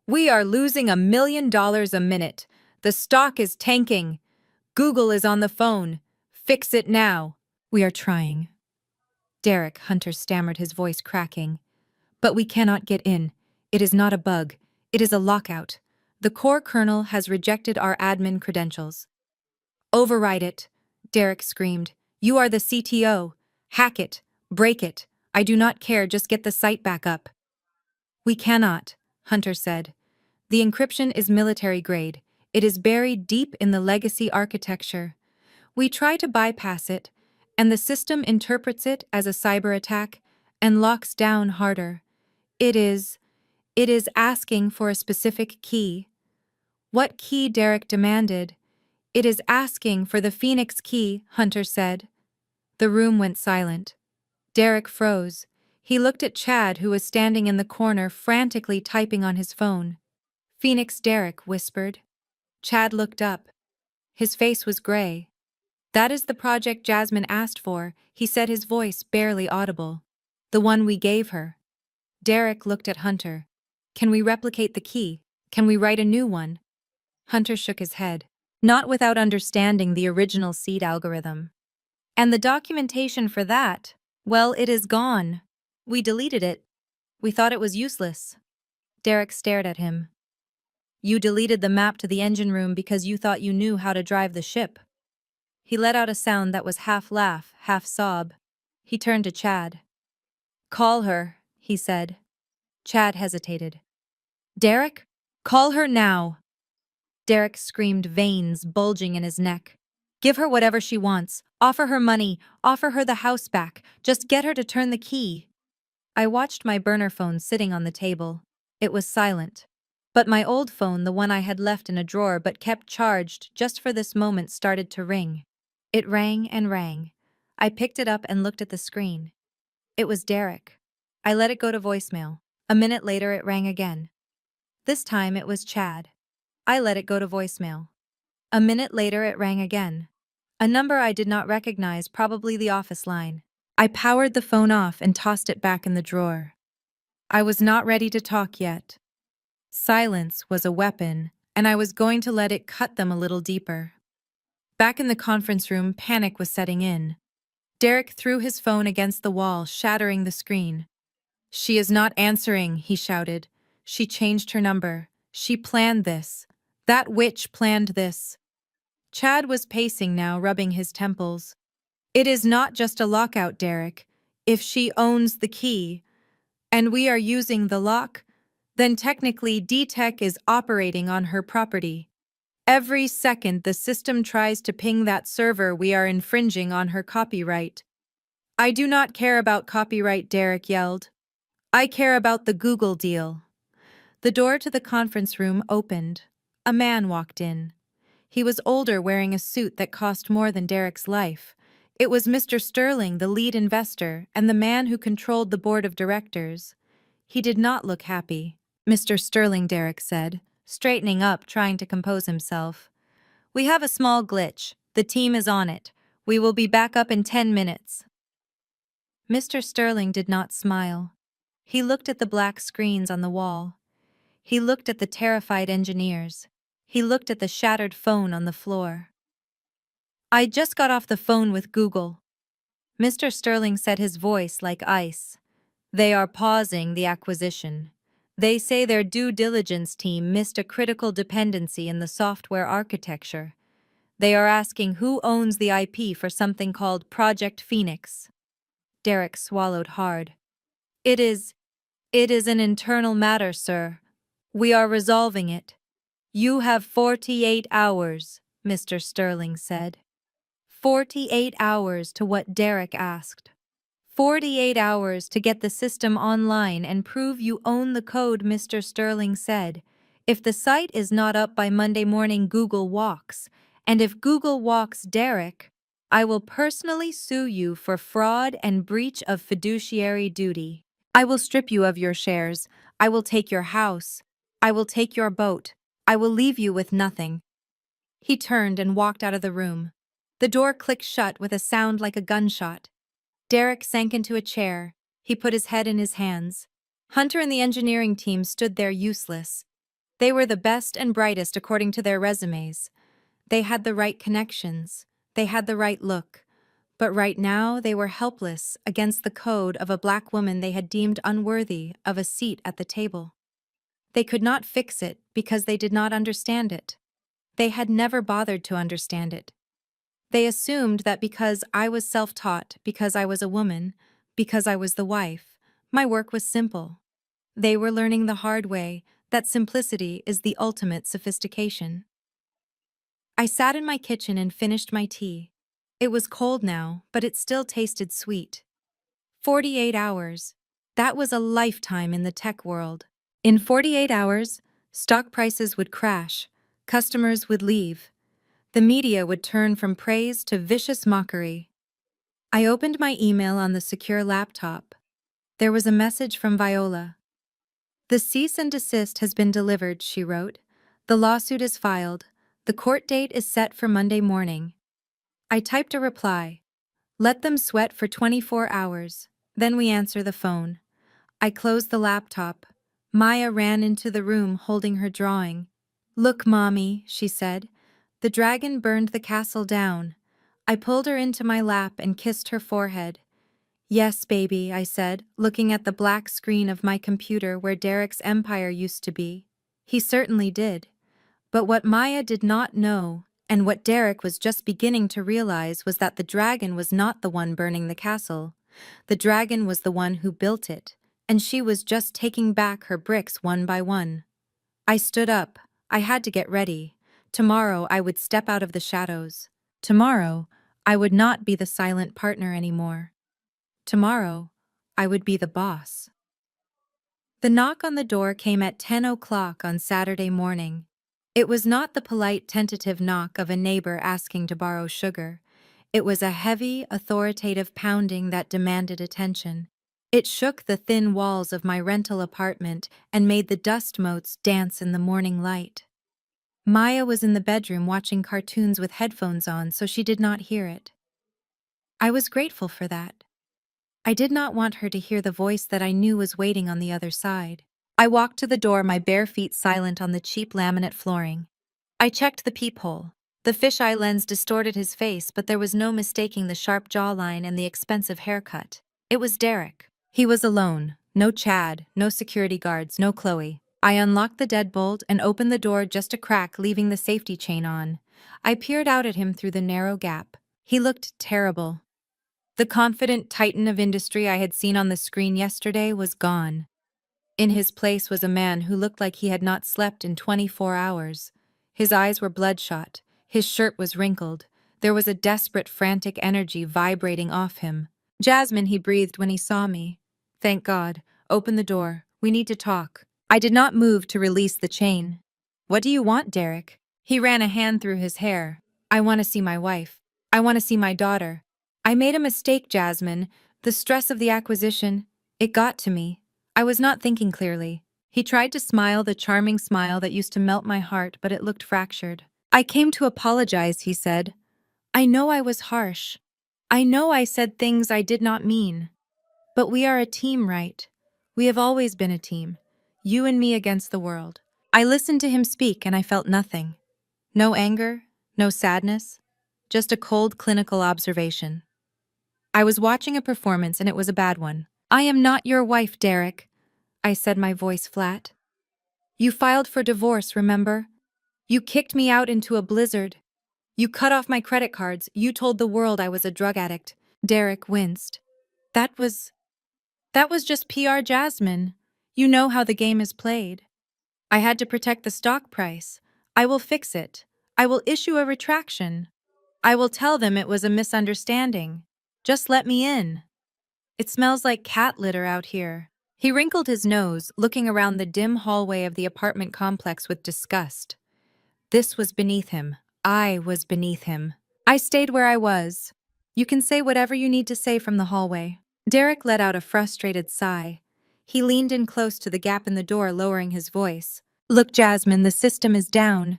"We are losing $1 million a minute. The stock is tanking. Google is on the phone. Fix it now." "We are trying." Derek, Hunter stammered, his voice cracking. "But we cannot get in. It is not a bug. It is a lockout. The core kernel has rejected our admin credentials." "Override it," Derek screamed. "You are the CTO. Hack it. Break it. I do not care, just get the site back up." "We cannot," Hunter said. "The encryption is military grade. It is buried deep in the legacy architecture. We try to bypass it, and the system interprets it as a cyber attack and locks down harder. It is asking for a specific key." "What key?" Derek demanded. "It is asking for the Phoenix key," Hunter said. The room went silent. Derek froze. He looked at Chad, who was standing in the corner frantically typing on his phone. "Phoenix," Derek whispered. Chad looked up. His face was gray. "That is the project Jasmine asked for," he said, his voice barely audible. "The one we gave her." Derek looked at Hunter. "Can we replicate the key? Can we write a new one?" Hunter shook his head. "Not without understanding the original seed algorithm. And the documentation for that, well, it is gone. We deleted it. We thought it was useless." Derek stared at him. "You deleted the map to the engine room because you thought you knew how to drive the ship." He let out a sound that was half laugh, half sob. He turned to Chad. "Call her," he said. Chad hesitated. "Derek? Call her now." Derek screamed, veins bulging in his neck. "Give her whatever she wants. Offer her money. Offer her the house back. Just get her to turn the key." I watched my burner phone sitting on the table. It was silent. But my old phone, the one I had left in a drawer but kept charged just for this moment, started to ring. It rang and rang. I picked it up and looked at the screen. It was Derek. I let it go to voicemail. A minute later it rang again. This time it was Chad. I let it go to voicemail. A minute later it rang again. A number I did not recognize, probably the office line. I powered the phone off and tossed it back in the drawer. I was not ready to talk yet. Silence was a weapon, and I was going to let it cut them a little deeper. Back in the conference room, panic was setting in. Derek threw his phone against the wall, shattering the screen. "She is not answering," he shouted. "She changed her number. She planned this. That witch planned this." Chad was pacing now, rubbing his temples. "It is not just a lockout, Derek. If she owns the key, and we are using the lock, then technically D-Tech is operating on her property. Every second the system tries to ping that server, we are infringing on her copyright." "I do not care about copyright," Derek yelled. "I care about the Google deal." The door to the conference room opened. A man walked in. He was older, wearing a suit that cost more than Derek's life. It was Mr. Sterling, the lead investor, and the man who controlled the board of directors. He did not look happy. "Mr. Sterling," Derek said, straightening up, trying to compose himself. "We have a small glitch. The team is on it. We will be back up in 10 minutes. Mr. Sterling did not smile. He looked at the black screens on the wall. He looked at the terrified engineers. He looked at the shattered phone on the floor. "I just got off the phone with Google," Mr. Sterling said, his voice like ice. "They are pausing the acquisition. They say their due diligence team missed a critical dependency in the software architecture. They are asking who owns the IP for something called Project Phoenix." Derek swallowed hard. It is an internal matter, sir. We are resolving it." "You have 48 hours," Mr. Sterling said. 48 hours to what Derek asked. 48 hours to get the system online and prove you own the code, Mr. Sterling said. If the site is not up by Monday morning, Google walks. And if Google walks Derek, I will personally sue you for fraud and breach of fiduciary duty. I will strip you of your shares. I will take your house. I will take your boat. I will leave you with nothing. He turned and walked out of the room. The door clicked shut with a sound like a gunshot. Derek sank into a chair. He put his head in his hands. Hunter and the engineering team stood there useless. They were the best and brightest according to their resumes. They had the right connections. They had the right look. But right now they were helpless against the code of a black woman they had deemed unworthy of a seat at the table. They could not fix it because they did not understand it. They had never bothered to understand it. They assumed that because I was self-taught, because I was a woman, because I was the wife, my work was simple. They were learning the hard way that simplicity is the ultimate sophistication. I sat in my kitchen and finished my tea. It was cold now, but it still tasted sweet. 48 hours. That was a lifetime in the tech world. In 48 hours, stock prices would crash, customers would leave, the media would turn from praise to vicious mockery. I opened my email on the secure laptop. There was a message from Viola. The cease and desist has been delivered, she wrote. The lawsuit is filed. The court date is set for Monday morning. I typed a reply. Let them sweat for 24 hours. Then we answer the phone. I closed the laptop. Maya ran into the room holding her drawing. Look, Mommy, she said. The dragon burned the castle down. I pulled her into my lap and kissed her forehead. Yes, baby, I said, looking at the black screen of my computer where Derek's empire used to be. He certainly did. But what Maya did not know, and what Derek was just beginning to realize, was that the dragon was not the one burning the castle. The dragon was the one who built it, and she was just taking back her bricks one by one. I stood up. I had to get ready. Tomorrow I would step out of the shadows. Tomorrow I would not be the silent partner anymore. Tomorrow I would be the boss. The knock on the door came at 10 o'clock on Saturday morning. It was not the polite, tentative knock of a neighbor asking to borrow sugar. It was a heavy, authoritative pounding that demanded attention. It shook the thin walls of my rental apartment and made the dust motes dance in the morning light. Maya was in the bedroom watching cartoons with headphones on, so she did not hear it. I was grateful for that. I did not want her to hear the voice that I knew was waiting on the other side. I walked to the door, my bare feet silent on the cheap laminate flooring. I checked the peephole. The fisheye lens distorted his face, but there was no mistaking the sharp jawline and the expensive haircut. It was Derek. He was alone. No Chad, no security guards, no Chloe. I unlocked the deadbolt and opened the door just a crack, leaving the safety chain on. I peered out at him through the narrow gap. He looked terrible. The confident titan of industry I had seen on the screen yesterday was gone. In his place was a man who looked like he had not slept in 24 hours. His eyes were bloodshot. His shirt was wrinkled. There was a desperate, frantic energy vibrating off him. Jasmine, he breathed when he saw me. Thank God. Open the door. We need to talk. I did not move to release the chain. What do you want, Derek? He ran a hand through his hair. I want to see my wife. I want to see my daughter. I made a mistake, Jasmine. The stress of the acquisition, it got to me. I was not thinking clearly. He tried to smile, the charming smile that used to melt my heart, but it looked fractured. I came to apologize, he said. I know I was harsh. I know I said things I did not mean. But we are a team, right? We have always been a team. You and me against the world. I listened to him speak and I felt nothing. No anger, no sadness, just a cold clinical observation. I was watching a performance and it was a bad one. I am not your wife, Derek, I said, my voice flat. You filed for divorce, remember? You kicked me out into a blizzard. You cut off my credit cards. You told the world I was a drug addict. Derek winced. That was just PR, Jasmine. You know how the game is played. I had to protect the stock price. I will fix it. I will issue a retraction. I will tell them it was a misunderstanding. Just let me in. It smells like cat litter out here. He wrinkled his nose, looking around the dim hallway of the apartment complex with disgust. This was beneath him. I was beneath him. I stayed where I was. You can say whatever you need to say from the hallway. Derek let out a frustrated sigh. He leaned in close to the gap in the door, lowering his voice. Look, Jasmine, the system is down.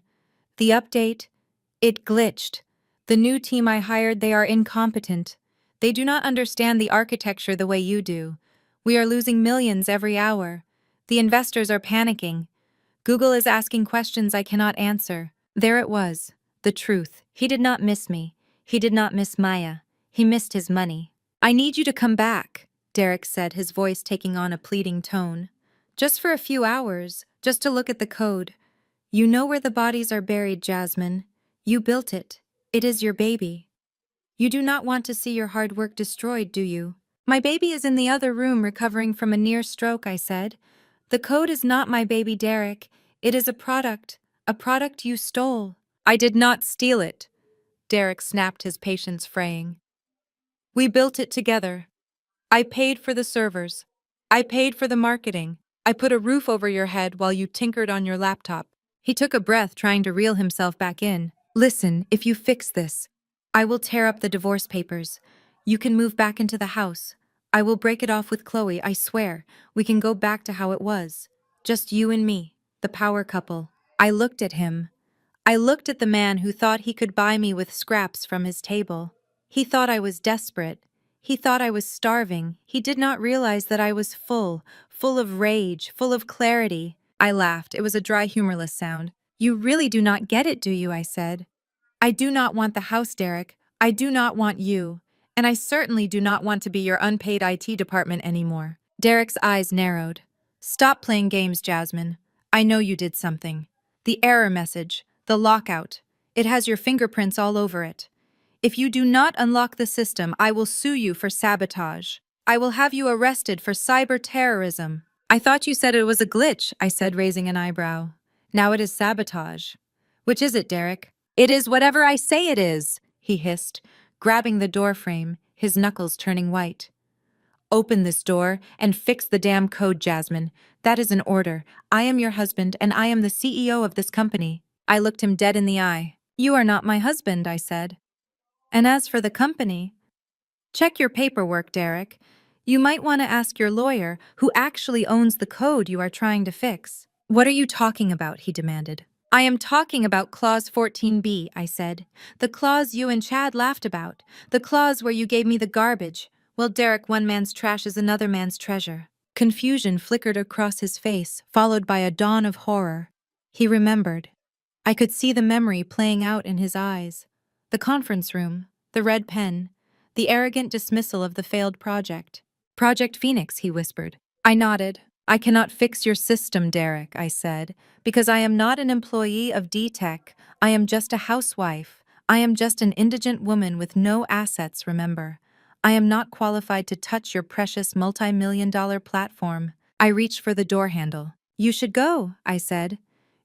The update, it glitched. The new team I hired, they are incompetent. They do not understand the architecture the way you do. We are losing millions every hour. The investors are panicking. Google is asking questions I cannot answer. There it was, the truth. He did not miss me. He did not miss Maya. He missed his money. I need you to come back, Derek said, his voice taking on a pleading tone. Just for a few hours, just to look at the code. You know where the bodies are buried, Jasmine. You built it. It is your baby. You do not want to see your hard work destroyed, do you? My baby is in the other room recovering from a near stroke, I said. The code is not my baby, Derek. It is a product you stole. I did not steal it. Derek snapped, his patience fraying. We built it together. I paid for the servers. I paid for the marketing. I put a roof over your head while you tinkered on your laptop. He took a breath, trying to reel himself back in. Listen, if you fix this, I will tear up the divorce papers. You can move back into the house. I will break it off with Chloe, I swear. We can go back to how it was. Just you and me, the power couple. I looked at him. I looked at the man who thought he could buy me with scraps from his table. He thought I was desperate. He thought I was starving. He did not realize that I was full of rage, full of clarity. I laughed. It was a dry, humorless sound. You really do not get it, do you? I said. I do not want the house, Derek. I do not want you. And I certainly do not want to be your unpaid IT department anymore. Derek's eyes narrowed. Stop playing games, Jasmine. I know you did something. The error message, the lockout, it has your fingerprints all over it. If you do not unlock the system, I will sue you for sabotage. I will have you arrested for cyber terrorism. I thought you said it was a glitch, I said, raising an eyebrow. Now it is sabotage. Which is it, Derek? It is whatever I say it is, he hissed, grabbing the door frame, his knuckles turning white. Open this door and fix the damn code, Jasmine. That is an order. I am your husband and I am the CEO of this company. I looked him dead in the eye. You are not my husband, I said. And as for the company, check your paperwork, Derek. You might want to ask your lawyer who actually owns the code you are trying to fix. What are you talking about? He demanded. I am talking about Clause 14B, I said. The clause you and Chad laughed about. The clause where you gave me the garbage. Well, Derek, one man's trash is another man's treasure. Confusion flickered across his face, followed by a dawn of horror. He remembered. I could see the memory playing out in his eyes. The conference room, the red pen, the arrogant dismissal of the failed project. Project Phoenix, he whispered. I nodded. I cannot fix your system, Derek, I said, because I am not an employee of D-Tech. I am just a housewife. I am just an indigent woman with no assets, remember. I am not qualified to touch your precious multi-million-dollar platform. I reached for the door handle. You should go, I said.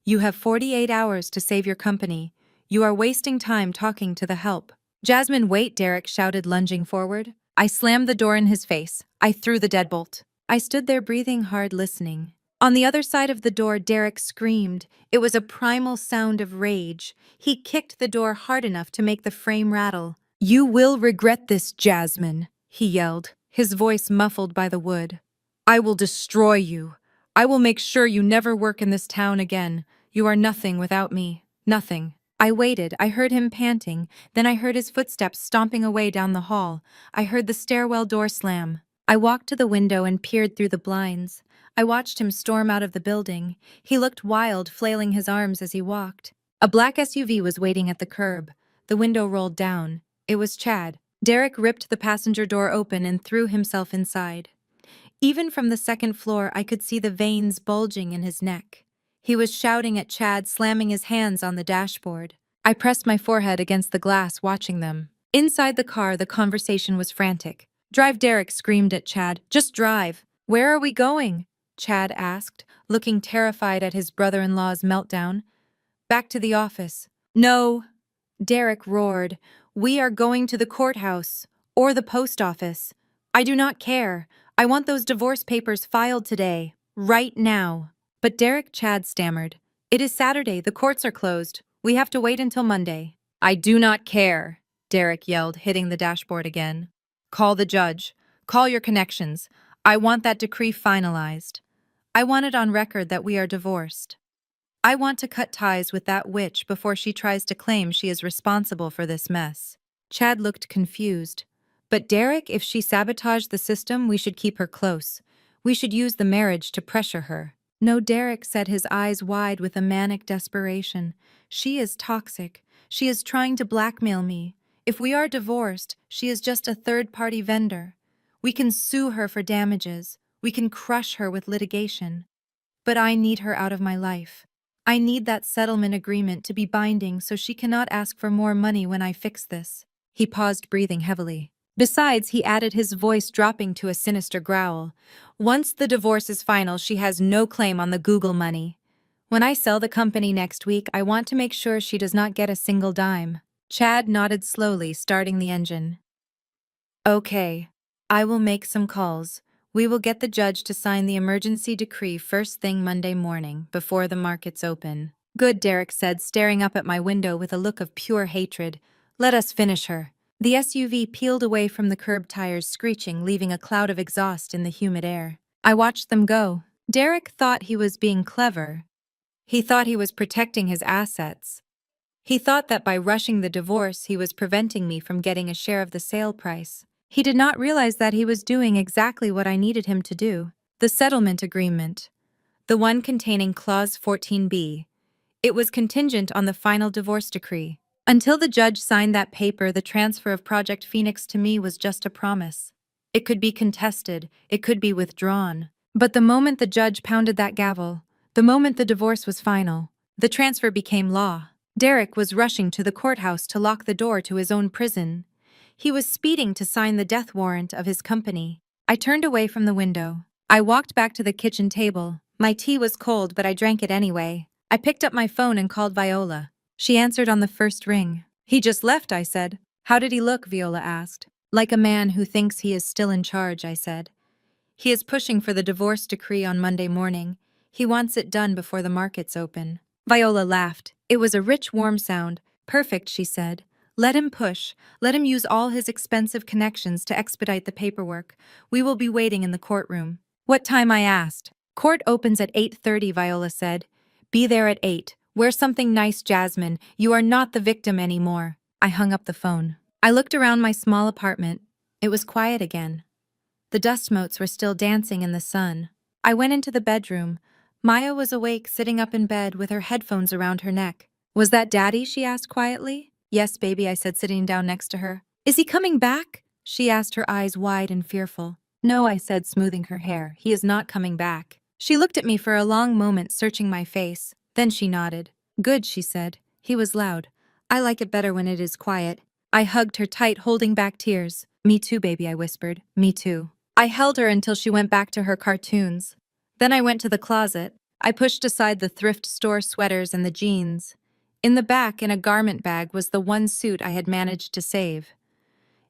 You have 48 hours to save your company. You are wasting time talking to the help. Jasmine, wait, Derek shouted, lunging forward. I slammed the door in his face. I threw the deadbolt. I stood there breathing hard, listening. On the other side of the door, Derek screamed. It was a primal sound of rage. He kicked the door hard enough to make the frame rattle. You will regret this, Jasmine, he yelled, his voice muffled by the wood. I will destroy you. I will make sure you never work in this town again. You are nothing without me. Nothing. I waited. I heard him panting. Then I heard his footsteps stomping away down the hall. I heard the stairwell door slam. I walked to the window and peered through the blinds. I watched him storm out of the building. He looked wild, flailing his arms as he walked. A black SUV was waiting at the curb. The window rolled down. It was Chad. Derek ripped the passenger door open and threw himself inside. Even from the second floor, I could see the veins bulging in his neck. He was shouting at Chad, slamming his hands on the dashboard. I pressed my forehead against the glass, watching them. Inside the car, the conversation was frantic. Drive, Derek screamed at Chad. Just drive. Where are we going? Chad asked, looking terrified at his brother-in-law's meltdown. Back to the office. No, Derek roared. We are going to the courthouse. Or the post office. I do not care. I want those divorce papers filed today. Right now. But Chad stammered. It is Saturday. The courts are closed. We have to wait until Monday. I do not care, Derek yelled, hitting the dashboard again. Call the judge. Call your connections. I want that decree finalized. I want it on record that we are divorced. I want to cut ties with that witch before she tries to claim she is responsible for this mess. Chad looked confused. But Derek, if she sabotaged the system, we should keep her close. We should use the marriage to pressure her. No, Derek said, his eyes wide with a manic desperation. She is toxic. She is trying to blackmail me. If we are divorced, she is just a third-party vendor. We can sue her for damages. We can crush her with litigation. But I need her out of my life. I need that settlement agreement to be binding so she cannot ask for more money when I fix this. He paused, breathing heavily. Besides, he added, his voice dropping to a sinister growl, once the divorce is final, she has no claim on the Google money. When I sell the company next week, I want to make sure she does not get a single dime. Chad nodded slowly, starting the engine. Okay, I will make some calls. We will get the judge to sign the emergency decree first thing Monday morning, before the markets open. Good, Derek said, staring up at my window with a look of pure hatred. Let us finish her. The SUV peeled away from the curb, tires screeching, leaving a cloud of exhaust in the humid air. I watched them go. Derek thought he was being clever. He thought he was protecting his assets. He thought that by rushing the divorce, he was preventing me from getting a share of the sale price. He did not realize that he was doing exactly what I needed him to do. The settlement agreement. The one containing Clause 14b. It was contingent on the final divorce decree. Until the judge signed that paper, the transfer of Project Phoenix to me was just a promise. It could be contested, it could be withdrawn. But the moment the judge pounded that gavel, the moment the divorce was final, the transfer became law. Derek was rushing to the courthouse to lock the door to his own prison. He was speeding to sign the death warrant of his company. I turned away from the window. I walked back to the kitchen table. My tea was cold, but I drank it anyway. I picked up my phone and called Viola. She answered on the first ring. He just left, I said. How did he look? Viola asked. Like a man who thinks he is still in charge, I said. He is pushing for the divorce decree on Monday morning. He wants it done before the markets open. Viola laughed. It was a rich, warm sound. Perfect, she said. Let him push. Let him use all his expensive connections to expedite the paperwork. We will be waiting in the courtroom. What time? I asked. Court opens at 8:30, Viola said. Be there at 8. Wear something nice, Jasmine. You are not the victim anymore. I hung up the phone. I looked around my small apartment. It was quiet again. The dust motes were still dancing in the sun. I went into the bedroom. Maya was awake, sitting up in bed with her headphones around her neck. Was that Daddy? She asked quietly. Yes, baby, I said, sitting down next to her. Is he coming back? She asked, her eyes wide and fearful. No, I said, smoothing her hair. He is not coming back. She looked at me for a long moment, searching my face. Then she nodded. Good, she said. He was loud. I like it better when it is quiet. I hugged her tight, holding back tears. Me too, baby, I whispered. Me too. I held her until she went back to her cartoons. Then I went to the closet. I pushed aside the thrift store sweaters and the jeans. In the back, in a garment bag, was the one suit I had managed to save.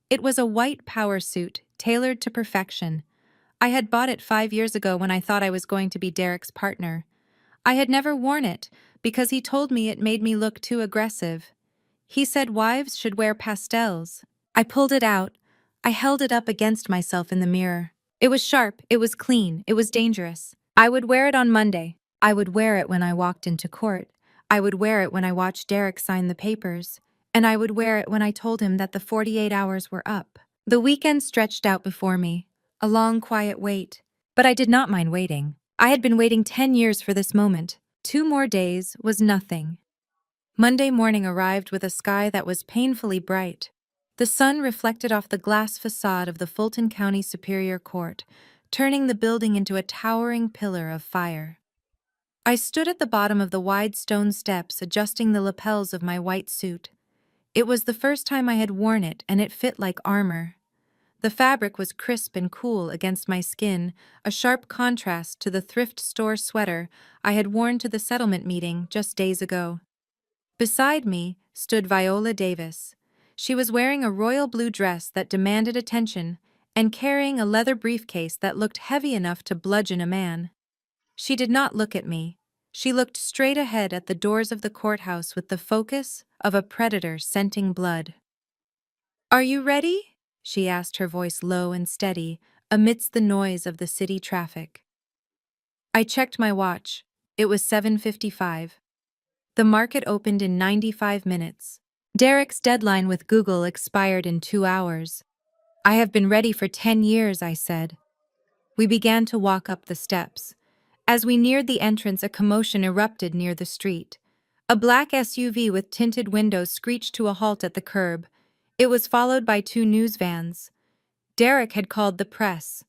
It was a white power suit, tailored to perfection. I had bought it 5 years ago when I thought I was going to be Derek's partner. I had never worn it, because he told me it made me look too aggressive. He said wives should wear pastels. I pulled it out. I held it up against myself in the mirror. It was sharp, it was clean, it was dangerous. I would wear it on Monday. I would wear it when I walked into court. I would wear it when I watched Derek sign the papers. And I would wear it when I told him that the 48 hours were up. The weekend stretched out before me, a long, quiet wait. But I did not mind waiting. I had been waiting 10 years for this moment. 2 more days was nothing. Monday morning arrived with a sky that was painfully bright. The sun reflected off the glass facade of the Fulton County Superior Court, turning the building into a towering pillar of fire. I stood at the bottom of the wide stone steps, adjusting the lapels of my white suit. It was the first time I had worn it, and it fit like armor. The fabric was crisp and cool against my skin, a sharp contrast to the thrift store sweater I had worn to the settlement meeting just days ago. Beside me stood Viola Davis. She was wearing a royal blue dress that demanded attention, and carrying a leather briefcase that looked heavy enough to bludgeon a man. She did not look at me. She looked straight ahead at the doors of the courthouse with the focus of a predator scenting blood. "Are you ready?" she asked, her voice low and steady, amidst the noise of the city traffic. I checked my watch. It was 7:55. The market opened in 95 minutes. Derek's deadline with Google expired in 2 hours. "I have been ready for 10 years," I said. We began to walk up the steps. As we neared the entrance, a commotion erupted near the street. A black SUV with tinted windows screeched to a halt at the curb. It was followed by 2 news vans. Derek had called the press.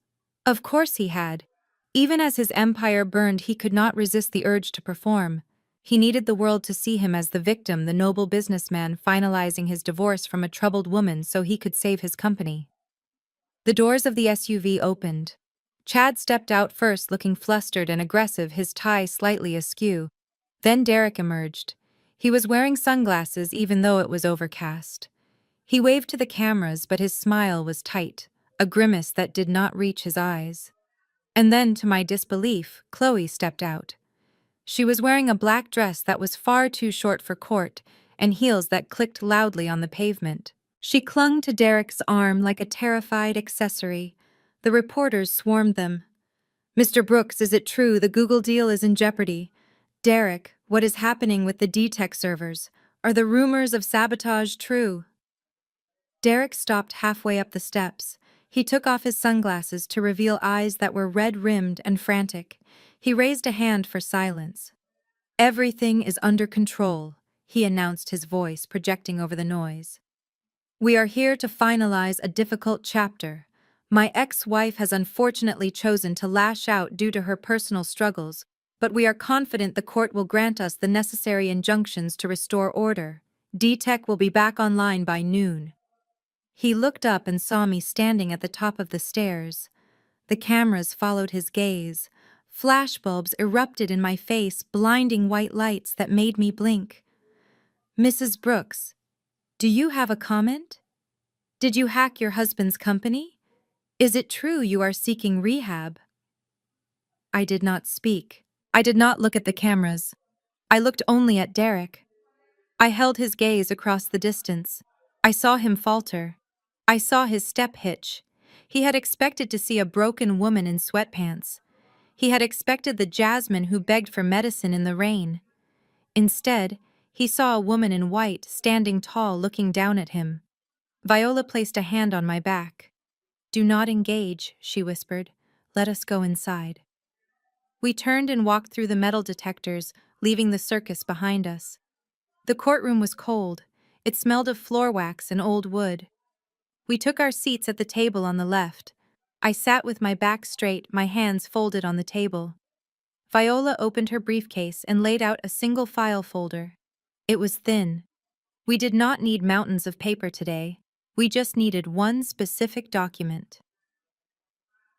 Of course he had. Even as his empire burned, he could not resist the urge to perform. He needed the world to see him as the victim, the noble businessman finalizing his divorce from a troubled woman so he could save his company. The doors of the SUV opened. Chad stepped out first, looking flustered and aggressive, his tie slightly askew. Then Derek emerged. He was wearing sunglasses even though it was overcast. He waved to the cameras, but his smile was tight, a grimace that did not reach his eyes. And then, to my disbelief, Chloe stepped out. She was wearing a black dress that was far too short for court and heels that clicked loudly on the pavement. She clung to Derek's arm like a terrified accessory. The reporters swarmed them. "Mr. Brooks, is it true the Google deal is in jeopardy? Derek, what is happening with the DTech servers? Are the rumors of sabotage true?" Derek stopped halfway up the steps. He took off his sunglasses to reveal eyes that were red-rimmed and frantic. He raised a hand for silence. "Everything is under control," he announced, his voice projecting over the noise. "We are here to finalize a difficult chapter. My ex-wife has unfortunately chosen to lash out due to her personal struggles, but we are confident the court will grant us the necessary injunctions to restore order. DTech will be back online by noon." He looked up and saw me standing at the top of the stairs. The cameras followed his gaze. Flashbulbs erupted in my face, blinding white lights that made me blink. "Mrs. Brooks, do you have a comment? Did you hack your husband's company? Is it true you are seeking rehab?" I did not speak. I did not look at the cameras. I looked only at Derek. I held his gaze across the distance. I saw him falter. I saw his step hitch. He had expected to see a broken woman in sweatpants. He had expected the Jasmine who begged for medicine in the rain. Instead, he saw a woman in white standing tall, looking down at him. Viola placed a hand on my back. "Do not engage," she whispered. "Let us go inside." We turned and walked through the metal detectors, leaving the circus behind us. The courtroom was cold. It smelled of floor wax and old wood. We took our seats at the table on the left. I sat with my back straight, my hands folded on the table. Viola opened her briefcase and laid out a single file folder. It was thin. We did not need mountains of paper today. We just needed one specific document.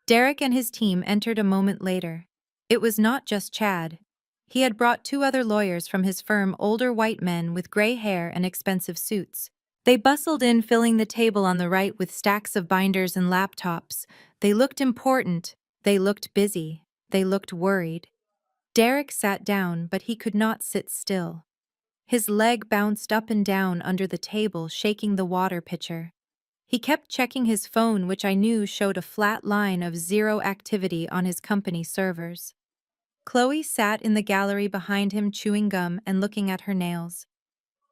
Derek and his team entered a moment later. It was not just Chad. He had brought 2 other lawyers from his firm, older white men with gray hair and expensive suits. They bustled in, filling the table on the right with stacks of binders and laptops. They looked important. They looked busy. They looked worried. Derek sat down, but he could not sit still. His leg bounced up and down under the table, shaking the water pitcher. He kept checking his phone, which I knew showed a flat line of 0 activity on his company servers. Chloe sat in the gallery behind him, chewing gum and looking at her nails.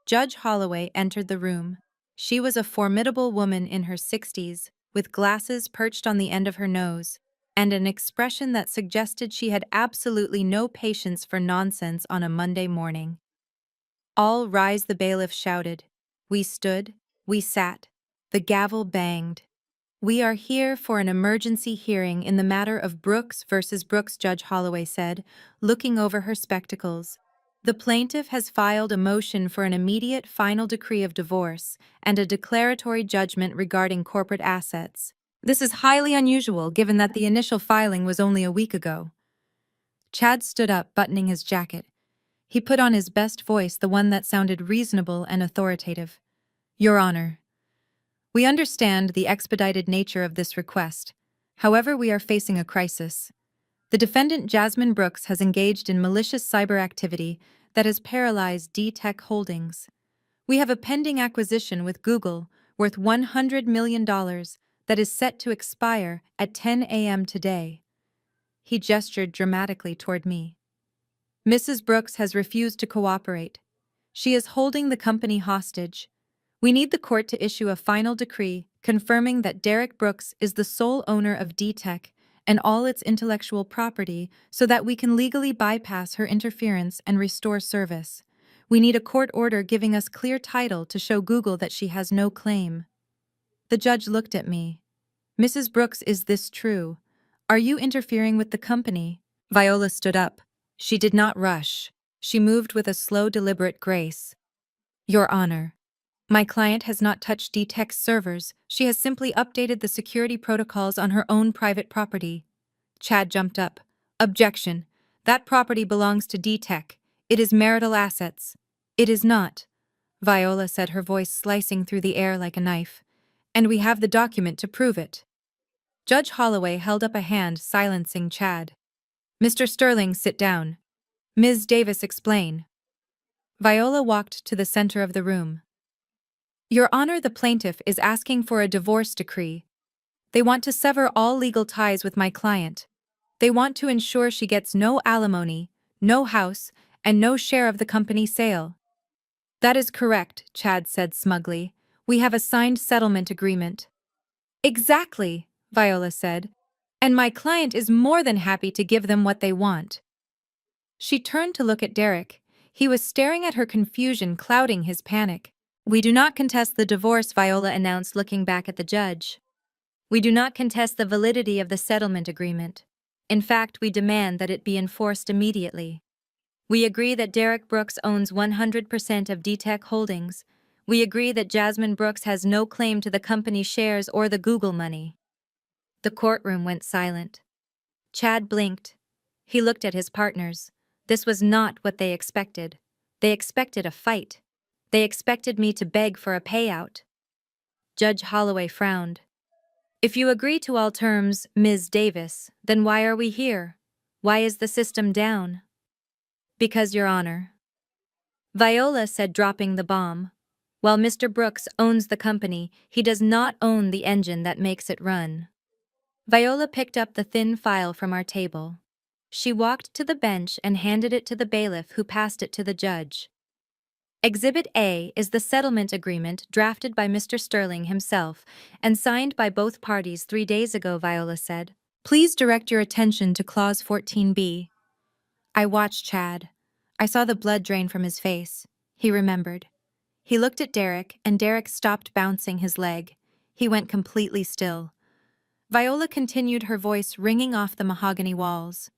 Judge Holloway entered the room. She was a formidable woman in her 60s, with glasses perched on the end of her nose, and an expression that suggested she had absolutely no patience for nonsense on a Monday morning. "All rise," the bailiff shouted. We stood, we sat. The gavel banged. "We are here for an emergency hearing in the matter of Brooks versus Brooks," Judge Holloway said, looking over her spectacles. "The plaintiff has filed a motion for an immediate final decree of divorce and a declaratory judgment regarding corporate assets. This is highly unusual given that the initial filing was only a week ago." Chad stood up, buttoning his jacket. He put on his best voice, the one that sounded reasonable and authoritative. "Your Honor, We understand the expedited nature of this request. However, we are facing a crisis. The defendant Jasmine Brooks has engaged in malicious cyber activity that has paralyzed D-Tech Holdings. We have a pending acquisition with Google worth $100 million that is set to expire at 10 a.m. today. He gestured dramatically toward me. Mrs. Brooks has refused to cooperate. She is holding the company hostage. We need the court to issue a final decree confirming that Derek Brooks is the sole owner of D-Tech and all its intellectual property so that we can legally bypass her interference and restore service. We need a court order giving us clear title to show Google that she has no claim. The judge looked at me. Mrs. Brooks, is this true? Are you interfering with the company? Viola stood up. She did not rush. She moved with a slow, deliberate grace. Your Honor, my client has not touched D-Tech's servers. She has simply updated the security protocols on her own private property. Chad jumped up. Objection. That property belongs to D-Tech. It is marital assets. It is not, Viola said, her voice slicing through the air like a knife. And we have the document to prove it. Judge Holloway held up a hand, silencing Chad. Mr. Sterling, sit down. Ms. Davis, explain. Viola walked to the center of the room. Your Honor, the plaintiff is asking for a divorce decree. They want to sever all legal ties with my client. They want to ensure she gets no alimony, no house, and no share of the company sale. That is correct, Chad said smugly. We have a signed settlement agreement. Exactly, Viola said. And my client is more than happy to give them what they want. She turned to look at Derek. He was staring at her, confusion clouding his panic. We do not contest the divorce, Viola announced, looking back at the judge. We do not contest the validity of the settlement agreement. In fact, we demand that it be enforced immediately. We agree that Derek Brooks owns 100% of D-Tech Holdings. We agree that Jasmine Brooks has no claim to the company shares or the Google money. The courtroom went silent. Chad blinked. He looked at his partners. This was not what they expected. They expected a fight. They expected me to beg for a payout. Judge Holloway frowned. If you agree to all terms, Ms. Davis, then why are we here? Why is the system down? Because, Your Honor. Viola said, dropping the bomb. While Mr. Brooks owns the company, he does not own the engine that makes it run. Viola picked up the thin file from our table. She walked to the bench and handed it to the bailiff, who passed it to the judge. Exhibit A is the settlement agreement drafted by Mr. Sterling himself and signed by both parties 3 days ago, Viola said. Please direct your attention to Clause 14B. I watched Chad. I saw the blood drain from his face. He remembered. He looked at Derek, and Derek stopped bouncing his leg. He went completely still. Viola continued, her voice ringing off the mahogany walls.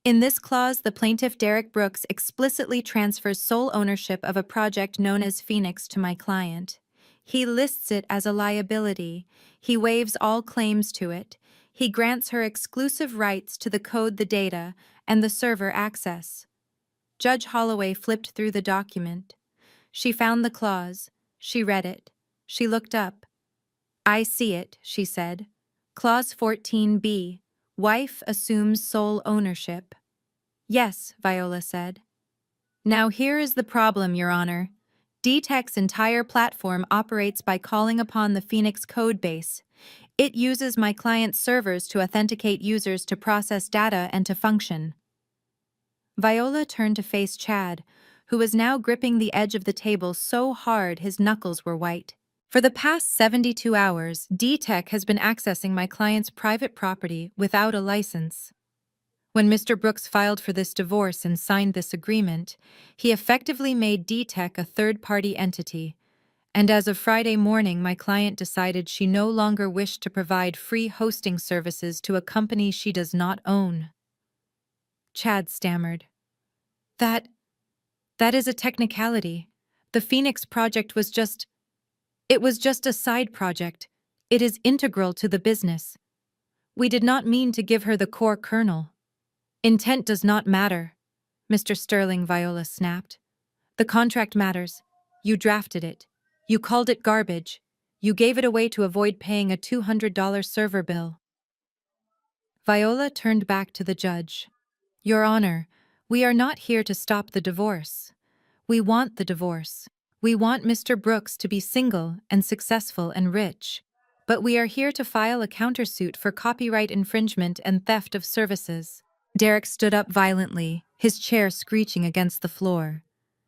In this clause, the plaintiff Derek Brooks explicitly transfers sole ownership of a project known as Phoenix to my client. He lists it as a liability. He waives all claims to it. He grants her exclusive rights to the code, the data, and the server access. Judge Holloway flipped through the document. She found the clause. She read it. She looked up. I see it, she said. Clause 14B. Wife assumes sole ownership. Yes, Viola said. Now here is the problem, Your Honor. D-Tech's entire platform operates by calling upon the Phoenix codebase. It uses my client's servers to authenticate users, to process data, and to function. Viola turned to face Chad, who was now gripping the edge of the table so hard his knuckles were white. For the past 72 hours, D-Tech has been accessing my client's private property without a license. When Mr. Brooks filed for this divorce and signed this agreement, he effectively made D-Tech a third-party entity. And as of Friday morning, my client decided she no longer wished to provide free hosting services to a company she does not own. Chad stammered. That is a technicality. The Phoenix project was just... It was just a side project. It is integral to the business. We did not mean to give her the core kernel. Intent does not matter, Mr. Sterling, Viola snapped. The contract matters. You drafted it. You called it garbage. You gave it away to avoid paying a $200 server bill. Viola turned back to the judge. Your Honor, we are not here to stop the divorce. We want the divorce. We want Mr. Brooks to be single and successful and rich. But we are here to file a countersuit for copyright infringement and theft of services. Derek stood up violently, his chair screeching against the floor.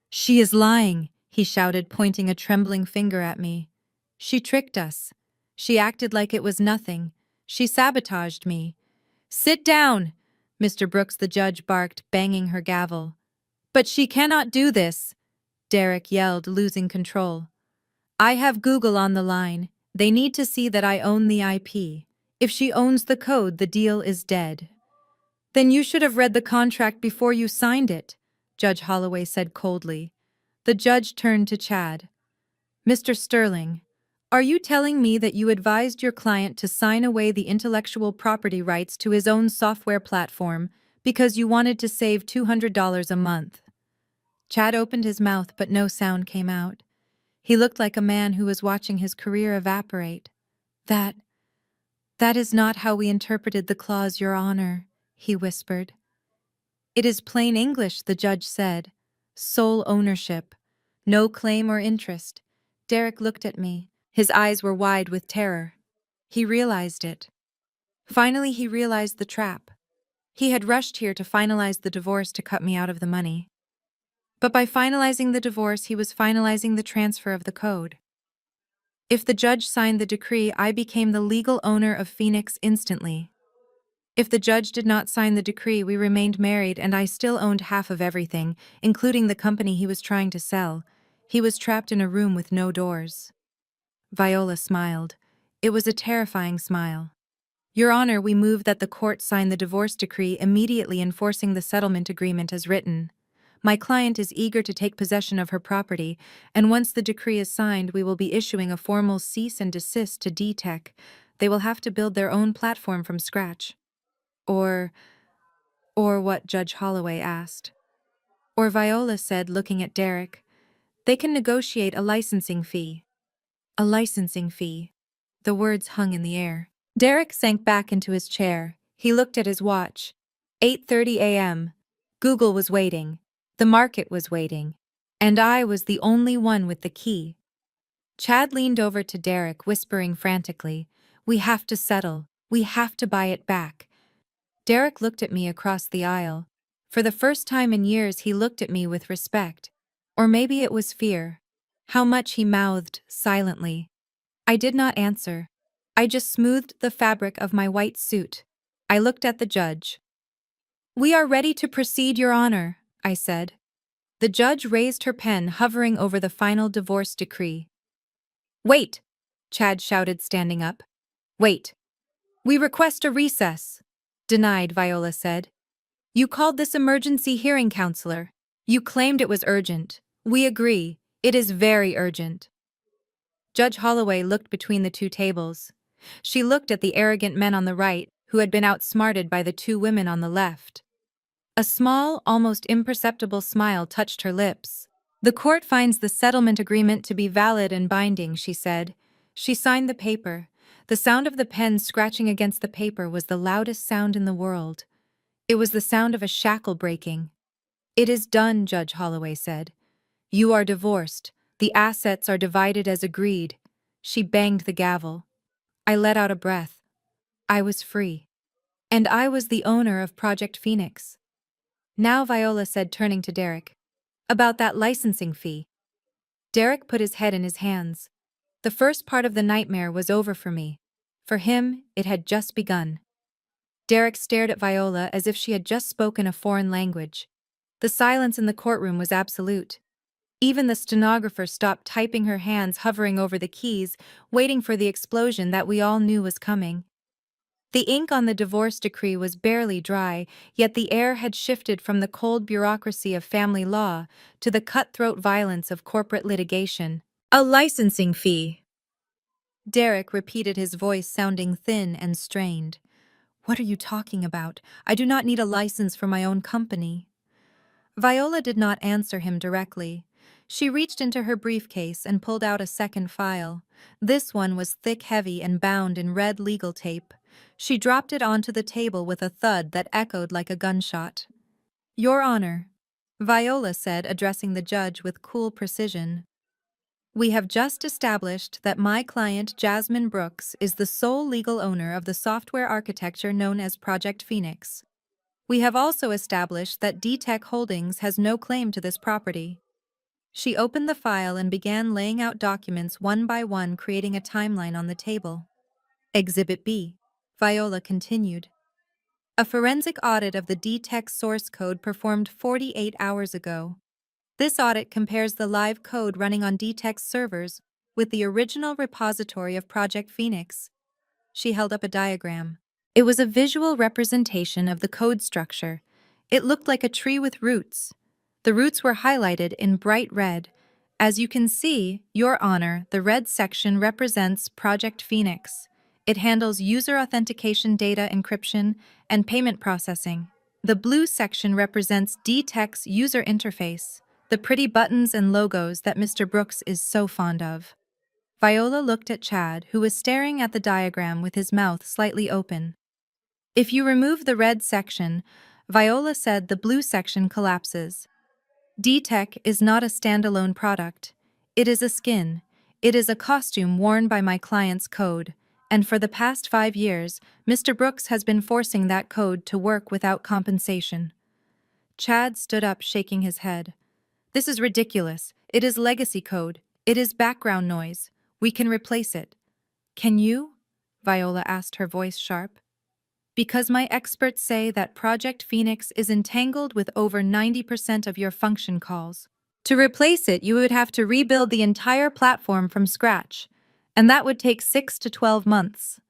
She is lying, he shouted, pointing a trembling finger at me. She tricked us. She acted like it was nothing. She sabotaged me. Sit down, Mr. Brooks the judge barked, banging her gavel. But she cannot do this, Derek yelled, losing control. I have Google on the line. They need to see that I own the IP. If she owns the code, the deal is dead. Then you should have read the contract before you signed it, Judge Holloway said coldly. The judge turned to Chad. Mr. Sterling, are you telling me that you advised your client to sign away the intellectual property rights to his own software platform because you wanted to save $200 a month? Chad opened his mouth, but no sound came out. He looked like a man who was watching his career evaporate. That is not how we interpreted the clause, Your Honor, he whispered. It is plain English, the judge said. Sole ownership. No claim or interest. Derek looked at me. His eyes were wide with terror. He realized it. Finally, he realized the trap. He had rushed here to finalize the divorce to cut me out of the money. But by finalizing the divorce, he was finalizing the transfer of the code. If the judge signed the decree, I became the legal owner of Phoenix instantly. If the judge did not sign the decree, we remained married and I still owned half of everything, including the company he was trying to sell. He was trapped in a room with no doors. Viola smiled. It was a terrifying smile. Your Honor, we move that the court sign the divorce decree immediately, enforcing the settlement agreement as written. My client is eager to take possession of her property, and once the decree is signed, we will be issuing a formal cease and desist to D-Tech. They will have to build their own platform from scratch. Or what Judge Holloway asked. Or Viola said, looking at Derek. They can negotiate a licensing fee. A licensing fee. The words hung in the air. Derek sank back into his chair. He looked at his watch. 8:30 a.m. Google was waiting. The market was waiting. And I was the only one with the key. Chad leaned over to Derek, whispering frantically, We have to settle. We have to buy it back. Derek looked at me across the aisle. For the first time in years, he looked at me with respect. Or maybe it was fear. How much, he mouthed silently. I did not answer. I just smoothed the fabric of my white suit. I looked at the judge. We are ready to proceed, Your Honor, I said. The judge raised her pen, hovering over the final divorce decree. Wait, Chad shouted, standing up. Wait. We request a recess. Denied, Viola said. You called this emergency hearing, counselor. You claimed it was urgent. We agree. It is very urgent. Judge Holloway looked between the two tables. She looked at the arrogant men on the right, who had been outsmarted by the two women on the left. A small, almost imperceptible smile touched her lips. The court finds the settlement agreement to be valid and binding, she said. She signed the paper. The sound of the pen scratching against the paper was the loudest sound in the world. It was the sound of a shackle breaking. It is done, Judge Holloway said. You are divorced. The assets are divided as agreed. She banged the gavel. I let out a breath. I was free. And I was the owner of Project Phoenix. Now, Viola said, turning to Derek. About that licensing fee. Derek put his head in his hands. The first part of the nightmare was over for me. For him, it had just begun. Derek stared at Viola as if she had just spoken a foreign language. The silence in the courtroom was absolute. Even the stenographer stopped typing, her hands hovering over the keys, waiting for the explosion that we all knew was coming. The ink on the divorce decree was barely dry, yet the air had shifted from the cold bureaucracy of family law to the cutthroat violence of corporate litigation. A licensing fee. Derek repeated, his voice sounding thin and strained. What are you talking about? I do not need a license for my own company. Viola did not answer him directly. She reached into her briefcase and pulled out a second file. This one was thick, heavy, and bound in red legal tape. She dropped it onto the table with a thud that echoed like a gunshot. "Your Honor," Viola said, addressing the judge with cool precision, "we have just established that my client Jasmine Brooks is the sole legal owner of the software architecture known as Project Phoenix. We have also established that D-Tech Holdings has no claim to this property." She opened the file and began laying out documents one by one, creating a timeline on the table. Exhibit B, Viola continued. A forensic audit of the D-Tech source code performed 48 hours ago. This audit compares the live code running on D-Tech's servers with the original repository of Project Phoenix. She held up a diagram. It was a visual representation of the code structure. It looked like a tree with roots. The roots were highlighted in bright red. As you can see, Your Honor, the red section represents Project Phoenix. It handles user authentication, data encryption, and payment processing. The blue section represents D-Tech's user interface, the pretty buttons and logos that Mr. Brooks is so fond of. Viola looked at Chad, who was staring at the diagram with his mouth slightly open. If you remove the red section, Viola said, the blue section collapses. D-Tech is not a standalone product. It is a skin. It is a costume worn by my client's code. And for the past 5 years, Mr. Brooks has been forcing that code to work without compensation. Chad stood up, shaking his head. This is ridiculous. It is legacy code. It is background noise. We can replace it. Can you? Viola asked, her voice sharp. Because my experts say that Project Phoenix is entangled with over 90% of your function calls. To replace it, you would have to rebuild the entire platform from scratch, and that would take 6 to 12 months.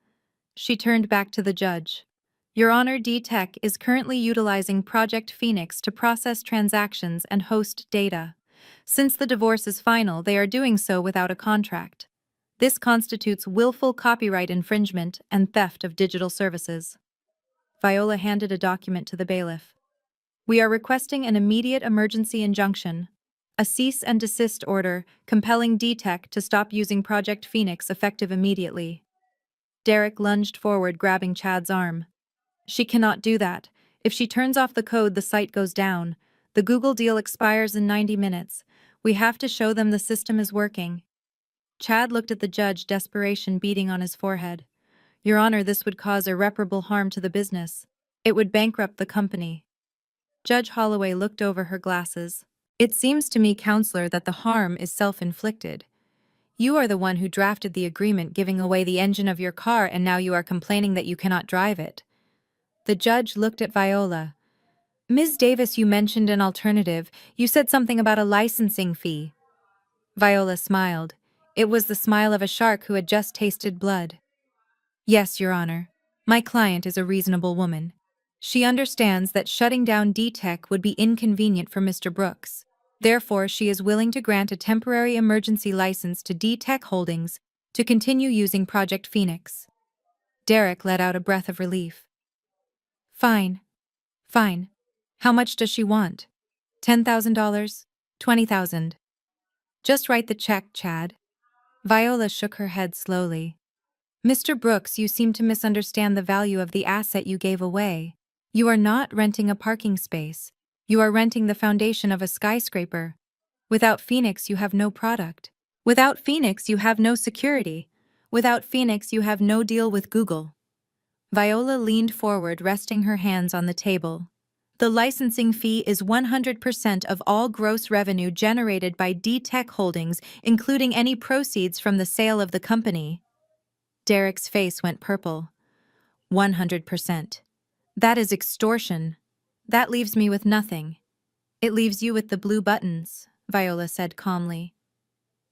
She turned back to the judge. Your Honor, D-Tech is currently utilizing Project Phoenix to process transactions and host data. Since the divorce is final, they are doing so without a contract. This constitutes willful copyright infringement and theft of digital services. Viola handed a document to the bailiff. We are requesting an immediate emergency injunction, a cease and desist order compelling D-Tech to stop using Project Phoenix effective immediately. Derek lunged forward, grabbing Chad's arm. She cannot do that. If she turns off the code, the site goes down. The Google deal expires in 90 minutes. We have to show them the system is working. Chad looked at the judge, desperation beating on his forehead. Your Honor, this would cause irreparable harm to the business. It would bankrupt the company. Judge Holloway looked over her glasses. It seems to me, counselor, that the harm is self-inflicted. You are the one who drafted the agreement giving away the engine of your car, and now you are complaining that you cannot drive it. The judge looked at Viola. Ms. Davis, you mentioned an alternative. You said something about a licensing fee. Viola smiled. It was the smile of a shark who had just tasted blood. Yes, Your Honor. My client is a reasonable woman. She understands that shutting down D-Tech would be inconvenient for Mr. Brooks. Therefore, she is willing to grant a temporary emergency license to D-Tech Holdings to continue using Project Phoenix. Derek let out a breath of relief. Fine. Fine. How much does she want? $10,000? $20,000? Just write the check, Chad. Viola shook her head slowly. Mr. Brooks, you seem to misunderstand the value of the asset you gave away. You are not renting a parking space. You are renting the foundation of a skyscraper. Without Phoenix, you have no product. Without Phoenix, you have no security. Without Phoenix, you have no deal with Google. Viola leaned forward, resting her hands on the table. The licensing fee is 100% of all gross revenue generated by D-Tech Holdings, including any proceeds from the sale of the company. Derek's face went purple. 100%. That is extortion. That leaves me with nothing. It leaves you with the blue buttons, Viola said calmly.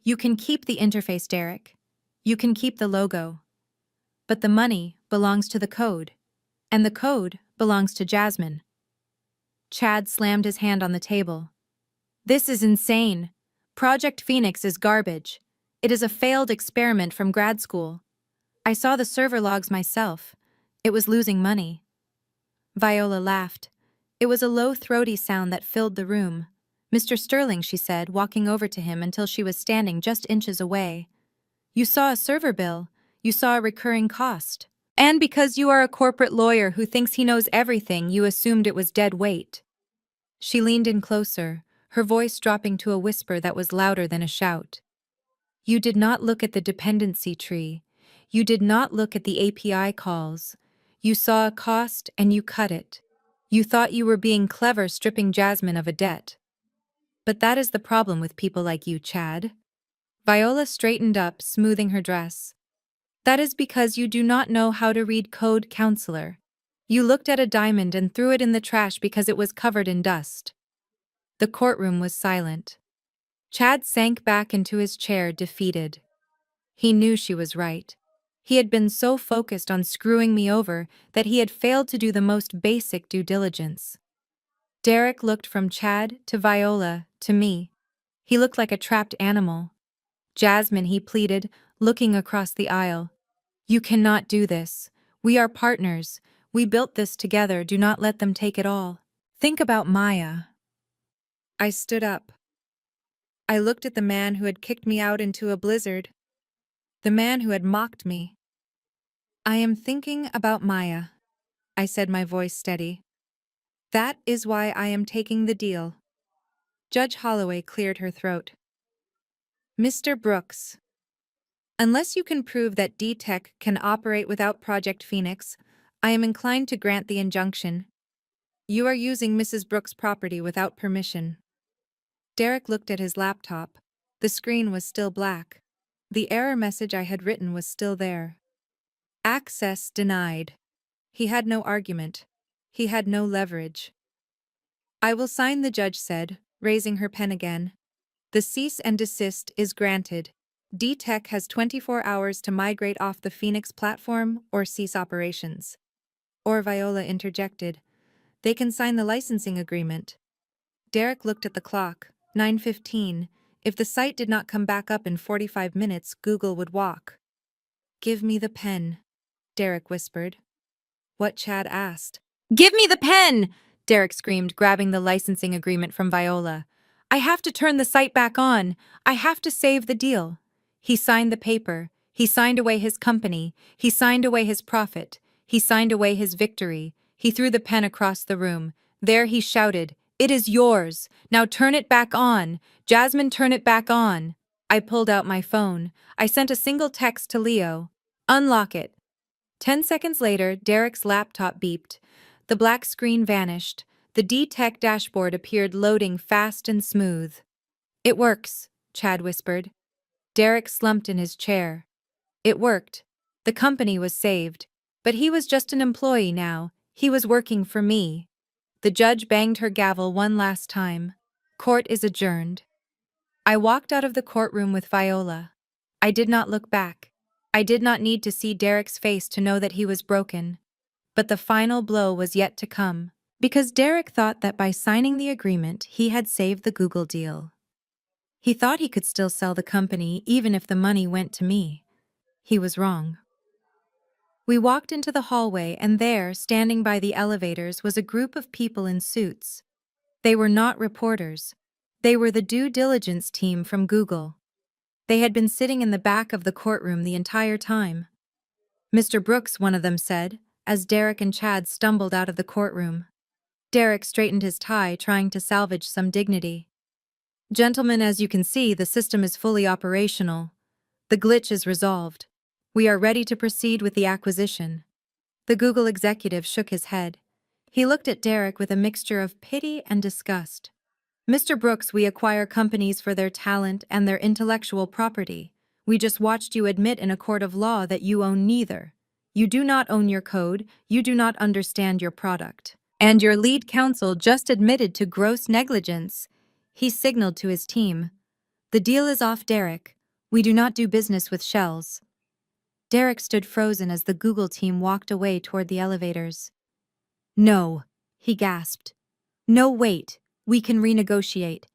You can keep the interface, Derek. You can keep the logo. But the money belongs to the code. And the code belongs to Jasmine. Chad slammed his hand on the table. This is insane. Project Phoenix is garbage. It is a failed experiment from grad school. I saw the server logs myself. It was losing money. Viola laughed. It was a low, throaty sound that filled the room. Mr. Sterling, she said, walking over to him until she was standing just inches away. You saw a server bill. You saw a recurring cost. And because you are a corporate lawyer who thinks he knows everything, you assumed it was dead weight. She leaned in closer, her voice dropping to a whisper that was louder than a shout. You did not look at the dependency tree. You did not look at the API calls. You saw a cost and you cut it. You thought you were being clever stripping Jasmine of a debt. But that is the problem with people like you, Chad. Viola straightened up, smoothing her dress. That is because you do not know how to read code, counselor. You looked at a diamond and threw it in the trash because it was covered in dust. The courtroom was silent. Chad sank back into his chair, defeated. He knew she was right. He had been so focused on screwing me over that he had failed to do the most basic due diligence. Derek looked from Chad to Viola to me. He looked like a trapped animal. Jasmine, he pleaded, looking across the aisle. You cannot do this. We are partners. We built this together. Do not let them take it all. Think about Maya. I stood up. I looked at the man who had kicked me out into a blizzard. The man who had mocked me. I am thinking about Maya, I said, my voice steady. That is why I am taking the deal. Judge Holloway cleared her throat. Mr. Brooks, unless you can prove that D-Tech can operate without Project Phoenix, I am inclined to grant the injunction. You are using Mrs. Brooks' property without permission. Derek looked at his laptop. The screen was still black. The error message I had written was still there. Access denied. He had no argument. He had no leverage. I will sign, the judge said, raising her pen again. The cease and desist is granted. D-Tech has 24 hours to migrate off the Phoenix platform or cease operations. Or, Viola interjected, they can sign the licensing agreement. Derek looked at the clock. 9:15. If the site did not come back up in 45 minutes, Google would walk. Give me the pen, Derek whispered. What? Chad asked. Give me the pen! Derek screamed, grabbing the licensing agreement from Viola. I have to turn the site back on. I have to save the deal. He signed the paper. He signed away his company. He signed away his profit. He signed away his victory. He threw the pen across the room. There he shouted, It is yours. Now turn it back on. Jasmine, turn it back on. I pulled out my phone. I sent a single text to Leo. Unlock it. 10 seconds later, Derek's laptop beeped. The black screen vanished. The D-Tech dashboard appeared, loading fast and smooth. It works, Chad whispered. Derek slumped in his chair. It worked. The company was saved. But he was just an employee now. He was working for me. The judge banged her gavel one last time. Court is adjourned. I walked out of the courtroom with Viola. I did not look back. I did not need to see Derek's face to know that he was broken. But the final blow was yet to come, because Derek thought that by signing the agreement, he had saved the Google deal. He thought he could still sell the company even if the money went to me. He was wrong. We walked into the hallway, and there, standing by the elevators, was a group of people in suits. They were not reporters. They were the due diligence team from Google. They had been sitting in the back of the courtroom the entire time. Mr. Brooks, one of them said, as Derek and Chad stumbled out of the courtroom. Derek straightened his tie, trying to salvage some dignity. Gentlemen, as you can see, the system is fully operational. The glitch is resolved. We are ready to proceed with the acquisition. The Google executive shook his head. He looked at Derek with a mixture of pity and disgust. Mr. Brooks, we acquire companies for their talent and their intellectual property. We just watched you admit in a court of law that you own neither. You do not own your code, you do not understand your product. And your lead counsel just admitted to gross negligence. He signaled to his team. The deal is off, Derek. We do not do business with shells. Derek stood frozen as the Google team walked away toward the elevators. No, he gasped. No, wait. We can renegotiate.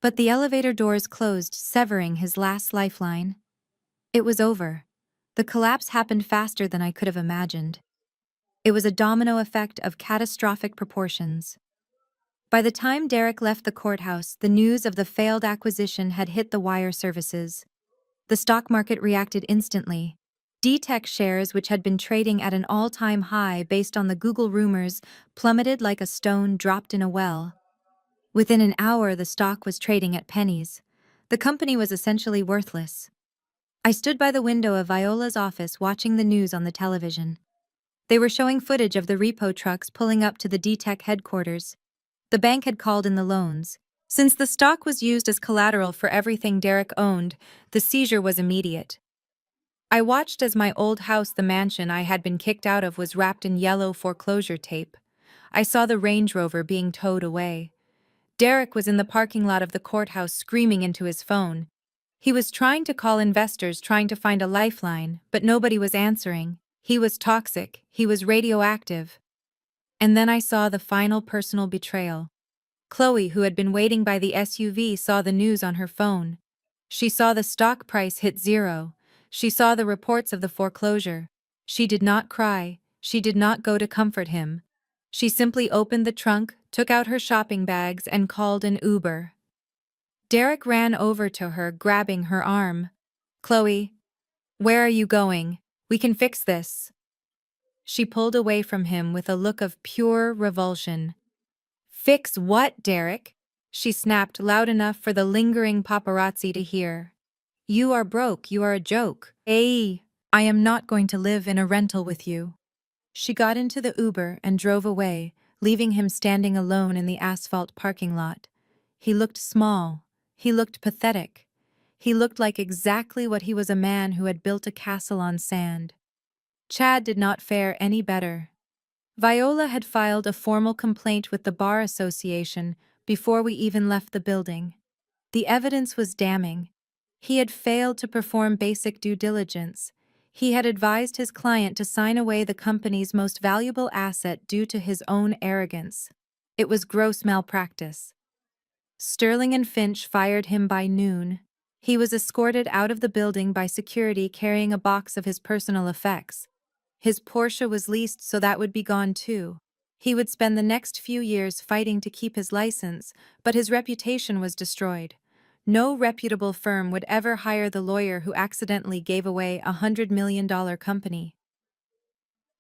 But the elevator doors closed, severing his last lifeline. It was over. The collapse happened faster than I could have imagined. It was a domino effect of catastrophic proportions. By the time Derek left the courthouse, the news of the failed acquisition had hit the wire services. The stock market reacted instantly. D-Tech shares, which had been trading at an all-time high based on the Google rumors, plummeted like a stone dropped in a well. Within an hour, the stock was trading at pennies. The company was essentially worthless. I stood by the window of Viola's office watching the news on the television. They were showing footage of the repo trucks pulling up to the D-Tech headquarters. The bank had called in the loans. Since the stock was used as collateral for everything Derek owned, the seizure was immediate. I watched as my old house, the mansion I had been kicked out of, was wrapped in yellow foreclosure tape. I saw the Range Rover being towed away. Derek was in the parking lot of the courthouse screaming into his phone. He was trying to call investors, trying to find a lifeline, but nobody was answering. He was toxic, he was radioactive. And then I saw the final personal betrayal. Chloe, who had been waiting by the SUV, saw the news on her phone. She saw the stock price hit zero. She saw the reports of the foreclosure. She did not cry. She did not go to comfort him. She simply opened the trunk, took out her shopping bags, and called an Uber. Derek ran over to her, grabbing her arm. "Chloe, where are you going? We can fix this." She pulled away from him with a look of pure revulsion. "Fix what, Derek?" she snapped loud enough for the lingering paparazzi to hear. "You are broke, you are a joke. Hey, I am not going to live in a rental with you." She got into the Uber and drove away, leaving him standing alone in the asphalt parking lot. He looked small. He looked pathetic. He looked like exactly what he was, a man who had built a castle on sand. Chad did not fare any better. Viola had filed a formal complaint with the Bar Association before we even left the building. The evidence was damning. He had failed to perform basic due diligence. He had advised his client to sign away the company's most valuable asset due to his own arrogance. It was gross malpractice. Sterling and Finch fired him by noon. He was escorted out of the building by security carrying a box of his personal effects. His Porsche was leased, so that would be gone too. He would spend the next few years fighting to keep his license, but his reputation was destroyed. No reputable firm would ever hire the lawyer who accidentally gave away a $100 million company.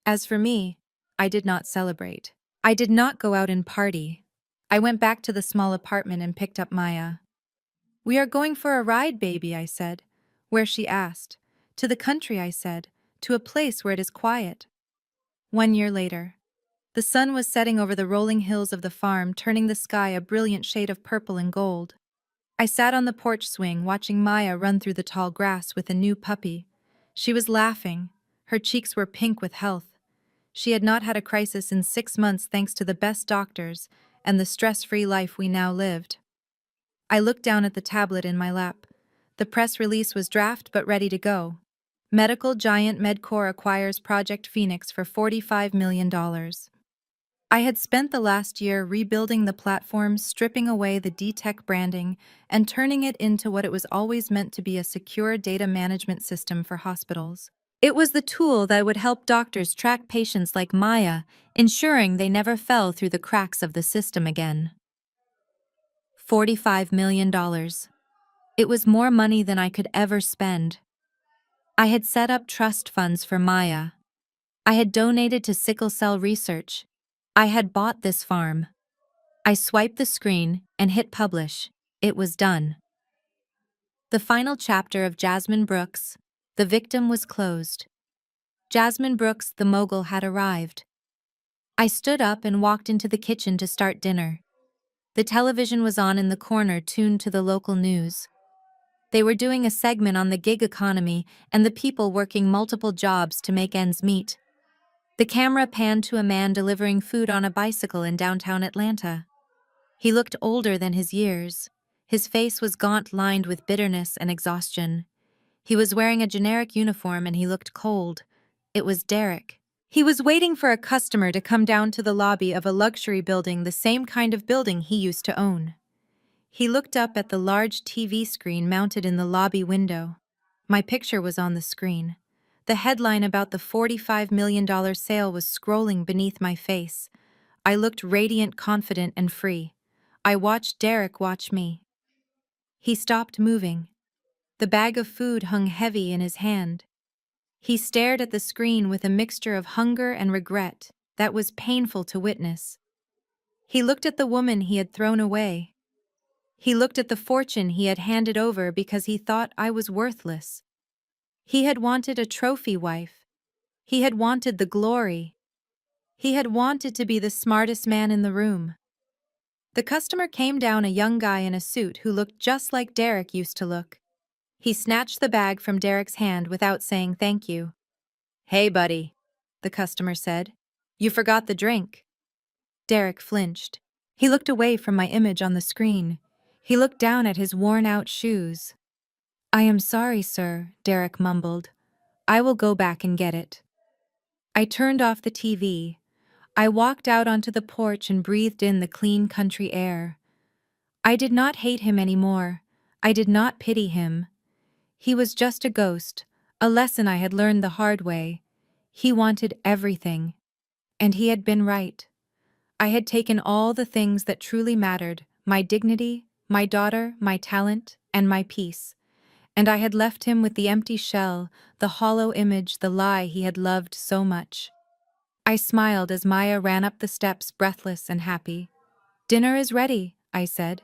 As for me, I did not celebrate. I did not go out and party. I went back to the small apartment and picked up Maya. "We are going for a ride, baby," I said. "Where?" she asked. "To the country," I said. "To a place where it is quiet." 1 year later. The sun was setting over the rolling hills of the farm, turning the sky a brilliant shade of purple and gold. I sat on the porch swing, watching Maya run through the tall grass with a new puppy. She was laughing. Her cheeks were pink with health. She had not had a crisis in 6 months thanks to the best doctors and the stress-free life we now lived. I looked down at the tablet in my lap. The press release was draft but ready to go. Medical giant Medcore acquires Project Phoenix for $45 million. I had spent the last year rebuilding the platform, stripping away the D-Tech branding, and turning it into what it was always meant to be, a secure data management system for hospitals. It was the tool that would help doctors track patients like Maya, ensuring they never fell through the cracks of the system again. $45 million. It was more money than I could ever spend. I had set up trust funds for Maya. I had donated to sickle cell research. I had bought this farm. I swiped the screen and hit publish. It was done. The final chapter of Jasmine Brooks, The Victim, was closed. Jasmine Brooks, the mogul, had arrived. I stood up and walked into the kitchen to start dinner. The television was on in the corner, tuned to the local news. They were doing a segment on the gig economy and the people working multiple jobs to make ends meet. The camera panned to a man delivering food on a bicycle in downtown Atlanta. He looked older than his years. His face was gaunt, lined with bitterness and exhaustion. He was wearing a generic uniform and he looked cold. It was Derek. He was waiting for a customer to come down to the lobby of a luxury building, the same kind of building he used to own. He looked up at the large TV screen mounted in the lobby window. My picture was on the screen. The headline about the $45 million sale was scrolling beneath my face. I looked radiant, confident, and free. I watched Derek watch me. He stopped moving. The bag of food hung heavy in his hand. He stared at the screen with a mixture of hunger and regret that was painful to witness. He looked at the woman he had thrown away. He looked at the fortune he had handed over because he thought I was worthless. He had wanted a trophy wife. He had wanted the glory. He had wanted to be the smartest man in the room. The customer came down, a young guy in a suit who looked just like Derek used to look. He snatched the bag from Derek's hand without saying thank you. "Hey, buddy," the customer said. "You forgot the drink." Derek flinched. He looked away from my image on the screen. He looked down at his worn-out shoes. "I am sorry, sir," Derek mumbled. "I will go back and get it." I turned off the TV. I walked out onto the porch and breathed in the clean country air. I did not hate him anymore. I did not pity him. He was just a ghost, a lesson I had learned the hard way. He wanted everything. And he had been right. I had taken all the things that truly mattered, my dignity, my daughter, my talent, and my peace. And I had left him with the empty shell, the hollow image, the lie he had loved so much. I smiled as Maya ran up the steps, breathless and happy. "Dinner is ready," I said.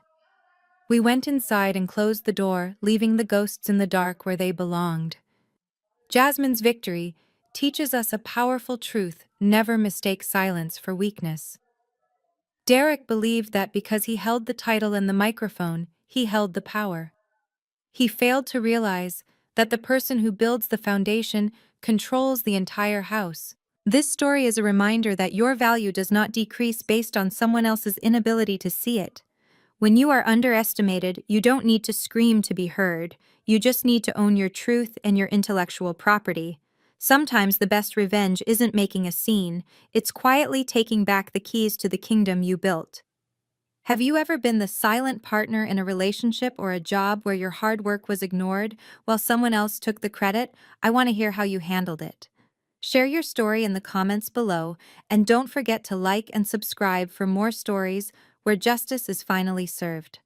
We went inside and closed the door, leaving the ghosts in the dark where they belonged. Jasmine's victory teaches us a powerful truth: never mistake silence for weakness. Derek believed that because he held the title and the microphone, he held the power. He failed to realize that the person who builds the foundation controls the entire house. This story is a reminder that your value does not decrease based on someone else's inability to see it. When you are underestimated, you don't need to scream to be heard. You just need to own your truth and your intellectual property. Sometimes the best revenge isn't making a scene, it's quietly taking back the keys to the kingdom you built. Have you ever been the silent partner in a relationship or a job where your hard work was ignored while someone else took the credit? I want to hear how you handled it. Share your story in the comments below, and don't forget to like and subscribe for more stories where justice is finally served.